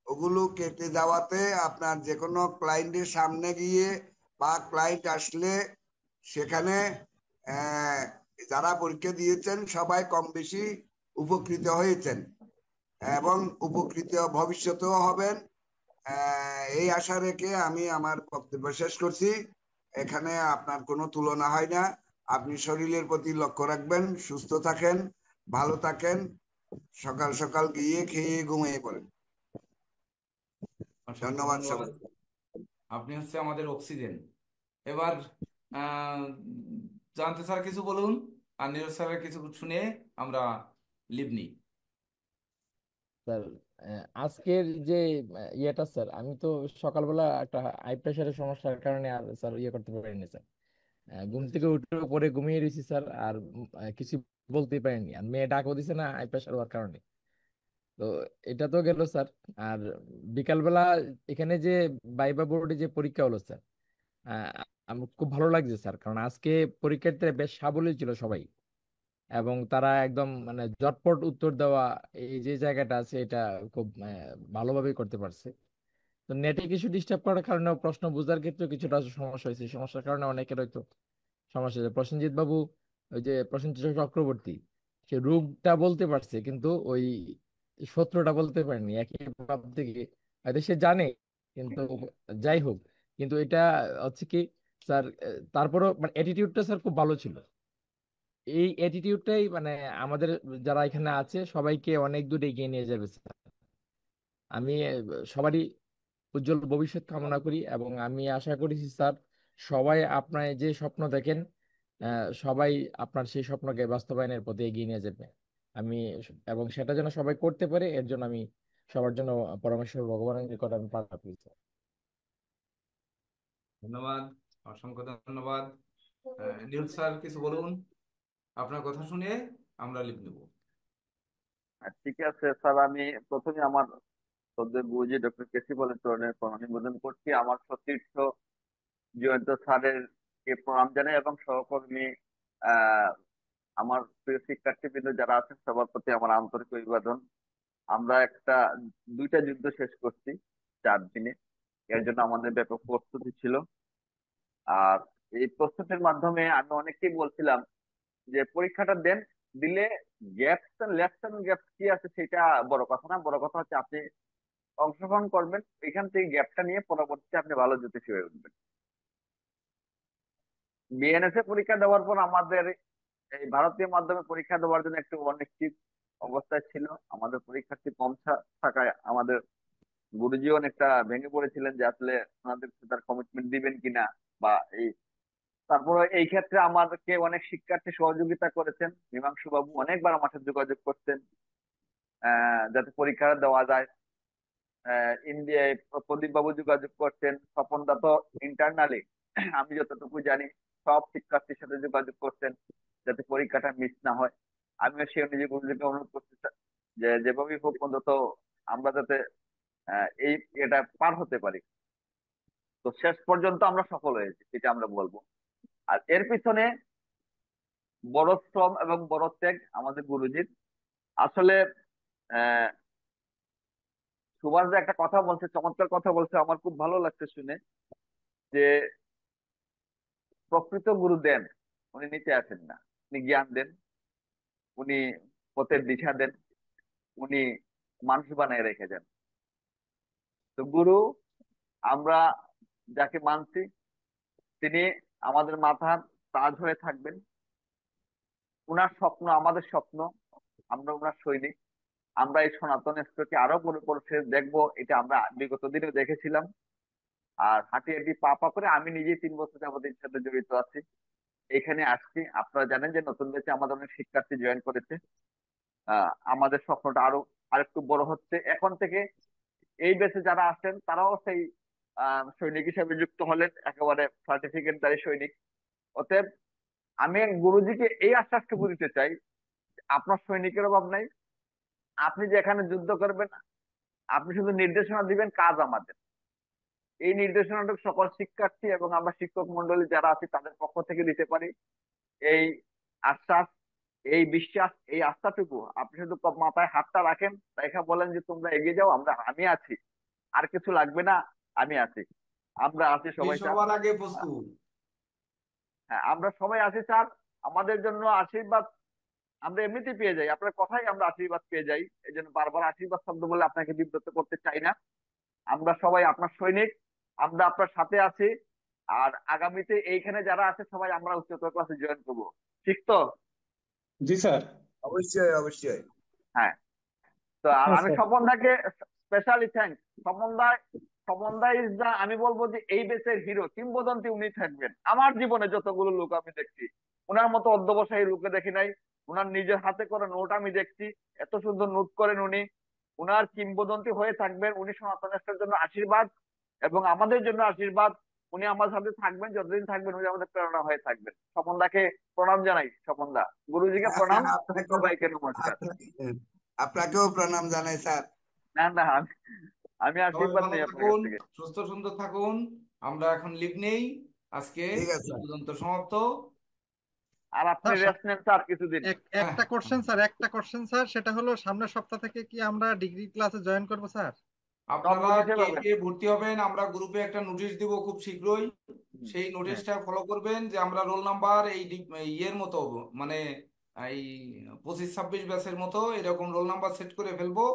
ওগুলো কেটে যাওয়াতে আপনার যে কোনো ক্লায়েন্টের সামনে গিয়ে বা ক্লায়েন্ট আসলে সেখানে যারা পরীক্ষা দিয়েছেন সবাই কম বেশি উপকৃত হয়েছেন এবং উপকৃত ভবিষ্যতেও হবেন। এই আশা রেখে আমি আমার বক্তব্য শেষ করছি। এখানে আপনার কোনো তুলনা হয় না। আপনি শরীরের প্রতি লক্ষ্য রাখবেন, সুস্থ থাকেন, ভালো থাকেন, সকাল সকাল গিয়ে খেয়ে ঘুমিয়ে পড়েন। অসংখ্য ধন্যবাদ ধন্যবাদ। সবাই। আপনি হচ্ছে আমাদের অক্সিজেন। এবার আহ জানতে স্যার কিছু বলুন, আর নীরজ স্যারের কিছু শুনে আমরা লিভ নিই। স্যার আজকের যে ইয়েটা স্যার, আমি তো সকালবেলা একটা হাই প্রেশারের সমস্যার কারণে আর স্যার ইয়ে করতে পারিনি স্যার। ঘুম থেকে উঠে পরে ঘুমিয়ে রয়েছি স্যার, আর কিছু বলতেই পারিনি। আর মেয়ে ডাকও দিছে না হাই প্রেশার হওয়ার কারণে। তো এটা তো গেল স্যার। আর বিকালবেলা এখানে যে ভাইবা বোর্ডে যে পরীক্ষা হলো স্যার, আহ, আমার খুব ভালো লাগছে স্যার, কারণ আজকে পরীক্ষার্থীরা বেশ সাবলীল ছিল সবাই, এবং তারা একদম মানে ঝটপট উত্তর দেওয়া, এই যে জায়গাটা আছে এটা খুব ভালোভাবেই করতে পারছে। তো নেটে কিছু ডিস্টার্ব করার কারণে প্রশ্ন বোঝার ক্ষেত্রে কিছুটা সমস্যা হয়েছে, সমস্যার কারণে অনেকের হয়তো সমস্যা হয়েছে। প্রসেনজিৎ বাবু, ওই যে প্রসেনজিৎ চক্রবর্তী, সে রোগটা বলতে পারছে কিন্তু ওই সূত্রটা বলতে পারেনি একই ভাব থেকে, হয়তো সে জানে, কিন্তু যাই হোক, কিন্তু এটা হচ্ছে কি স্যার, তারপরও মানে অ্যাটিটিউডটা স্যার খুব ভালো ছিল। এই অ্যাটিটিউডটাই মানে আমাদের যারা এখানে আছে সবাইকে অনেক দূর এগিয়ে নিয়ে যাবে স্যার। আমি সবারই উজ্জ্বল ভবিষ্যৎ কামনা করি, এবং আমি আশা করেছি স্যার সবাই আপনার যে স্বপ্ন দেখেন, সবাই আপনার সেই স্বপ্নকে বাস্তবায়নের পথে এগিয়ে নিয়ে যাবে। আমি এবং সেটা যেন সবাই করতে পারে, এর জন্য আমি সবার জন্য পরামর্শ ভগবানের নিকট আমি প্রার্থনা করি স্যার। ধন্যবাদ, অসংখ্য ধন্যবাদ। নীরজ স্যার কিছু বলুন, আপনার কথা শুনে আমরা লিভ নেব। ঠিক আছে স্যার, আমি প্রথমে আমার শ্রদ্ধেয় গুরুজি ডক্টর কেসি বলের চরণে প্রণাম নিবেদন করছি। আমার সতীর্থ জয়ন্ত স্যারের কে প্রণাম জানাই এবং সহকর্মী আহ আমার প্রিয় শিক্ষার্থীবৃন্দ যারা আছেন সবার প্রতি আমার আন্তরিক অভিবাদন। আমরা দুইটা যুদ্ধ শেষ করছি 4 দিনে। এর জন্য আমাদের ব্যাপক প্রস্তুতি ছিল। আর এই প্রস্তুতির মাধ্যমে আমি অনেককেই বলছিলাম যে পরীক্ষাটা দেন, দিলে গ্যাপস লেফট গ্যাপস কি আছে সেটা বড় কথা না, বড় কথা হচ্ছে আপনি অংশগ্রহণ করবেন, এখান থেকে গ্যাপটা নিয়ে পরবর্তীতে আপনি ভালো জ্যোতিষী হয়ে উঠবেন। বিএনএসএ পরীক্ষা দেওয়ার পর আমাদের এই ভারতীয় মাধ্যমে পরীক্ষা দেওয়ার জন্য একটু অনিশ্চিত অবস্থায় ছিল। আমাদের পরীক্ষার্থী কম থাকায় আমাদের গুরুজি অনেকটা ভেঙে পড়েছিলেন যে আসলে ওনাদের তার কমিটমেন্ট দিবেন কিনা বা এই। তারপরে এই ক্ষেত্রে আমাদেরকে অনেক শিক্ষার্থী সহযোগিতা করেছেন। মীমাংশু বাবু অনেকবার আমার সাথে যোগাযোগ করতেন যাতে পরীক্ষাটা দেওয়া যায়। ইন্ডিয়ায় প্রদীপ বাবু যোগাযোগ করতেন। স্বপন দা তো ইন্টারনালি আমি যতটুকু জানি সব শিক্ষার্থীর সাথে যোগাযোগ করতেন যাতে পরীক্ষাটা মিস না হয়। আমিও সে অনুযায়ী গুরুজিকে অনুরোধ করতে চাই যে যেভাবেই হোক অন্তত আমরা যাতে এই এটা পার হতে পারি। তো শেষ পর্যন্ত আমরা সফল হয়েছি সেটা আমরা বলবো। আর এর পিছনে বড় শ্রম এবং বড় ত্যাগ আমাদের গুরুজির। আসলে আহ সুভাষ দা একটা কথা বলছে, চমৎকার কথা বলছে, আমার খুব ভালো লাগছে শুনে, যে প্রকৃত গুরু দেন, উনি নিতে আসেন না, উনি জ্ঞান দেন, উনি পথের দিশা দেন। উনি মানুষ বানিয়ে রেখেছেন। তো গুরু আমরা যাকে মানছি তিনি আমাদের মাথার তাজ হয়ে থাকবেন। উনার স্বপ্ন আমাদের স্বপ্ন, আমরা উনার সৈনিক। আমরা এই সনাতন এক্সপ্রেসকে আরো পরিপূর্ণ দেখবো, এটা আমরা বিগত দিনে দেখেছিলাম। আর হাঁটি হাঁটি পা পা করে আমি নিজে 3 বছর যাবত এর সাথে জড়িত আছি, এখানে আসছি। আপনারা জানেন যে নতুন ব্যাচে আমাদের অনেক শিক্ষার্থী জয়েন করেছে। আমাদের স্বপ্নটা আরেকটু বড় হচ্ছে এখন থেকে। এই ব্যাচে যারা আসেন তারাও সেই সৈনিক হিসেবে যুক্ত হলেন, একেবারে সার্টিফিকেটধারী সৈনিক। অতএব আমি গুরুজিকে এই আশ্বাসটুকু দিতে চাই, আপনার সৈনিকের অভাব নাই। আপনি যে এখানে যুদ্ধ করবেন, আপনি শুধু নির্দেশনা দিবেন, কাজ আমাদের। এই নির্দেশনাটুকু সকল শিক্ষার্থী এবং আমরা শিক্ষক মন্ডলী যারা আছি তাদের পক্ষ থেকে দিতে পারি। এই আশ্বাস, এই বিশ্বাস, এই আস্থাটুকু আপনি শুধু মাথায় হাতটা রাখেন, রেখা বলেন যে তোমরা এগিয়ে যাও, আমি আছি, আর কিছু লাগবে না, আমি আছি, আমরা আছি সবাই স্যার। সবার আগে প্রস্তুত। হ্যাঁ, আমরা সবাই আছি স্যার। আমাদের জন্য আশীর্বাদ আমরা এমনিতেই পেয়ে যাই, আপনার কথাই আমরা আশীর্বাদ পেয়ে যাই। এই জন্য বারবার আশীর্বাদ শব্দ বলে আপনাকে বিব্রত করতে চাই না। আমরা সবাই আপনার সৈনিক, আমরা আপনার সাথে আছি। আর আগামীতে এইখানে যারা আছে সবাই আমরা উচ্চতর ক্লাসে জয়েন করবো, ঠিক তো? জি স্যার। অবশ্যই অবশ্যই। হ্যাঁ, তো আর হ্যাঁ আমি স্যার। স্বপনদাকে স্পেশালি থ্যাঙ্কস। স্বপনদা ইজ দা, আমি বলবো যে এই দেশের হিরো, কিংবদন্তি উনি থাকবেন। আমার জীবনে যতগুলো লোক আমি দেখছি, ওনার মতো অধ্যবসায়ী লোকে দেখি নাই। ওনার নিজের হাতে করে নোট আমি দেখছি, এত সুন্দর নোট করেন উনি। উনার কিংবদন্তি হয়ে থাকবেন। উনি সনাতন রাষ্ট্রের জন্য আশীর্বাদ এবং আমাদের জন্য আশীর্বাদ। উনি আমার সাথে থাকবেন, যতদিন থাকবেন উনি আমাদের প্রেরণা হয়ে থাকবেন। স্বপনদাকে প্রণাম জানাই। স্বপনদা, গুরুজিকে প্রণাম, সবাইকে নমস্কার। আপনাকেও প্রণাম জানাই স্যার। না না, আমি সবাই আশীর্বাদ ভালো নেই আপনার কাছ থাকুন, থেকে। সুস্থ সুন্দর থাকুন। আমরা এখন লিভ নেই, আজকে ঠিক আছে এই পর্যন্ত সমাপ্ত। আর আপনি স্যার রেস্ট নেন স্যার কিছুদিন। হ্যাঁ, একটা কোশ্চেন স্যার, সেটা হলো সামনের সপ্তাহ থেকে কি আমরা ডিগ্রি ক্লাসে জয়েন করব স্যার? সব আপনারা নোটিশে কে পাবেন। কে ভর্তি হবেন আমরা গ্রুপে একটা নোটিশ দিব খুব শীঘ্রই। সেই হ্যাঁ, নোটিশটা ফলো করবেন যে আমরা রোল নাম্বার এই ইয়ের মতো, মানে এই 25-26 ব্যাচের মতো এরকম রোল নাম্বার সেট করে ফেলবো।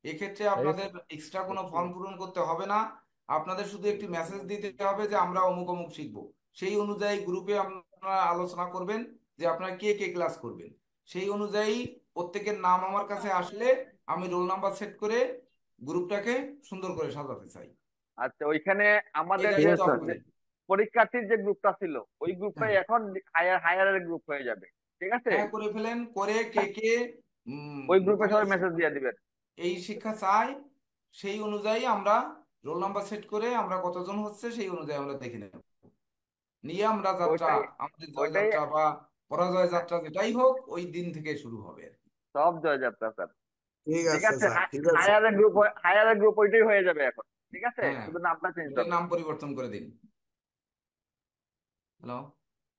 এক্ষেত্রে আপনাদের এক্সট্রা কোনো ফর্ম পূরণ করতে হবে না। আপনাদের শুধু একটি মেসেজ দিতে হবে যে আমরা অমুক অমুক শিখবো। সেই অনুযায়ী গ্রুপে আপনারা আলোচনা করবেন যে আপনারা কে কে ক্লাস করবেন। সেই অনুযায়ী প্রত্যেকের নাম আমার কাছে আসলে আমি রোল নাম্বার সেট করে গ্রুপটাকে সুন্দর করে সাজাতে চাই। আচ্ছা, ওইখানে আমাদের এই যে দায়িত্ব আপনাদের। পরীক্ষার্থীর যে গ্রুপটা ছিল ওই গ্রুপটাই হ্যাঁ এখন হায়ারের গ্রুপ হয়ে যাবে, ঠিক আছে? হ্যাঁ, করে ফেলেন, করে কে কে ওই গ্রুপে মানে সবাই মেসেজ দিয়ে দিবেন। এই শিক্ষা চাই, সেই অনুযায়ী আমরা রোল নাম্বার সেট করে আমরা কতজন হচ্ছে সেই অনুযায়ী আমরা দেখে নেব, নিয়ে আমরা যাত্রা, ওইটাই আমাদের ওইটাই জয়যাত্রা বা পরাজয় যাত্রা যেটাই হোক ওই দিন থেকে শুরু হবে আর কি। সব জয়যাত্রা স্যার। ঠিক ঠিক আছে আছে, স্যার, ঠিক আছে। হায়ারের গ্রুপ ওইটাই হয়ে যাবে এখন, ঠিক আছে? হ্যাঁ, শুধু নামটা চেঞ্জ ওটার হবে। নাম পরিবর্তন করে দিন। হ্যালো,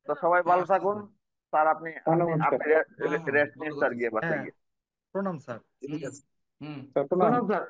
তো সবাই হ্যাঁ ভালো থাকুন আসতেছেন। স্যার। আপনি আপনি ধন্যবাদ আপনি হ্যাঁ হ্যাঁ রেস্ট বন্ধ নিন স্যার, করতেছি। গিয়ে বাসায় হ্যাঁ, গিয়ে। প্রণাম স্যার। ঠিক হুম আছে হুম। স্যার প্রণাম। স্যার।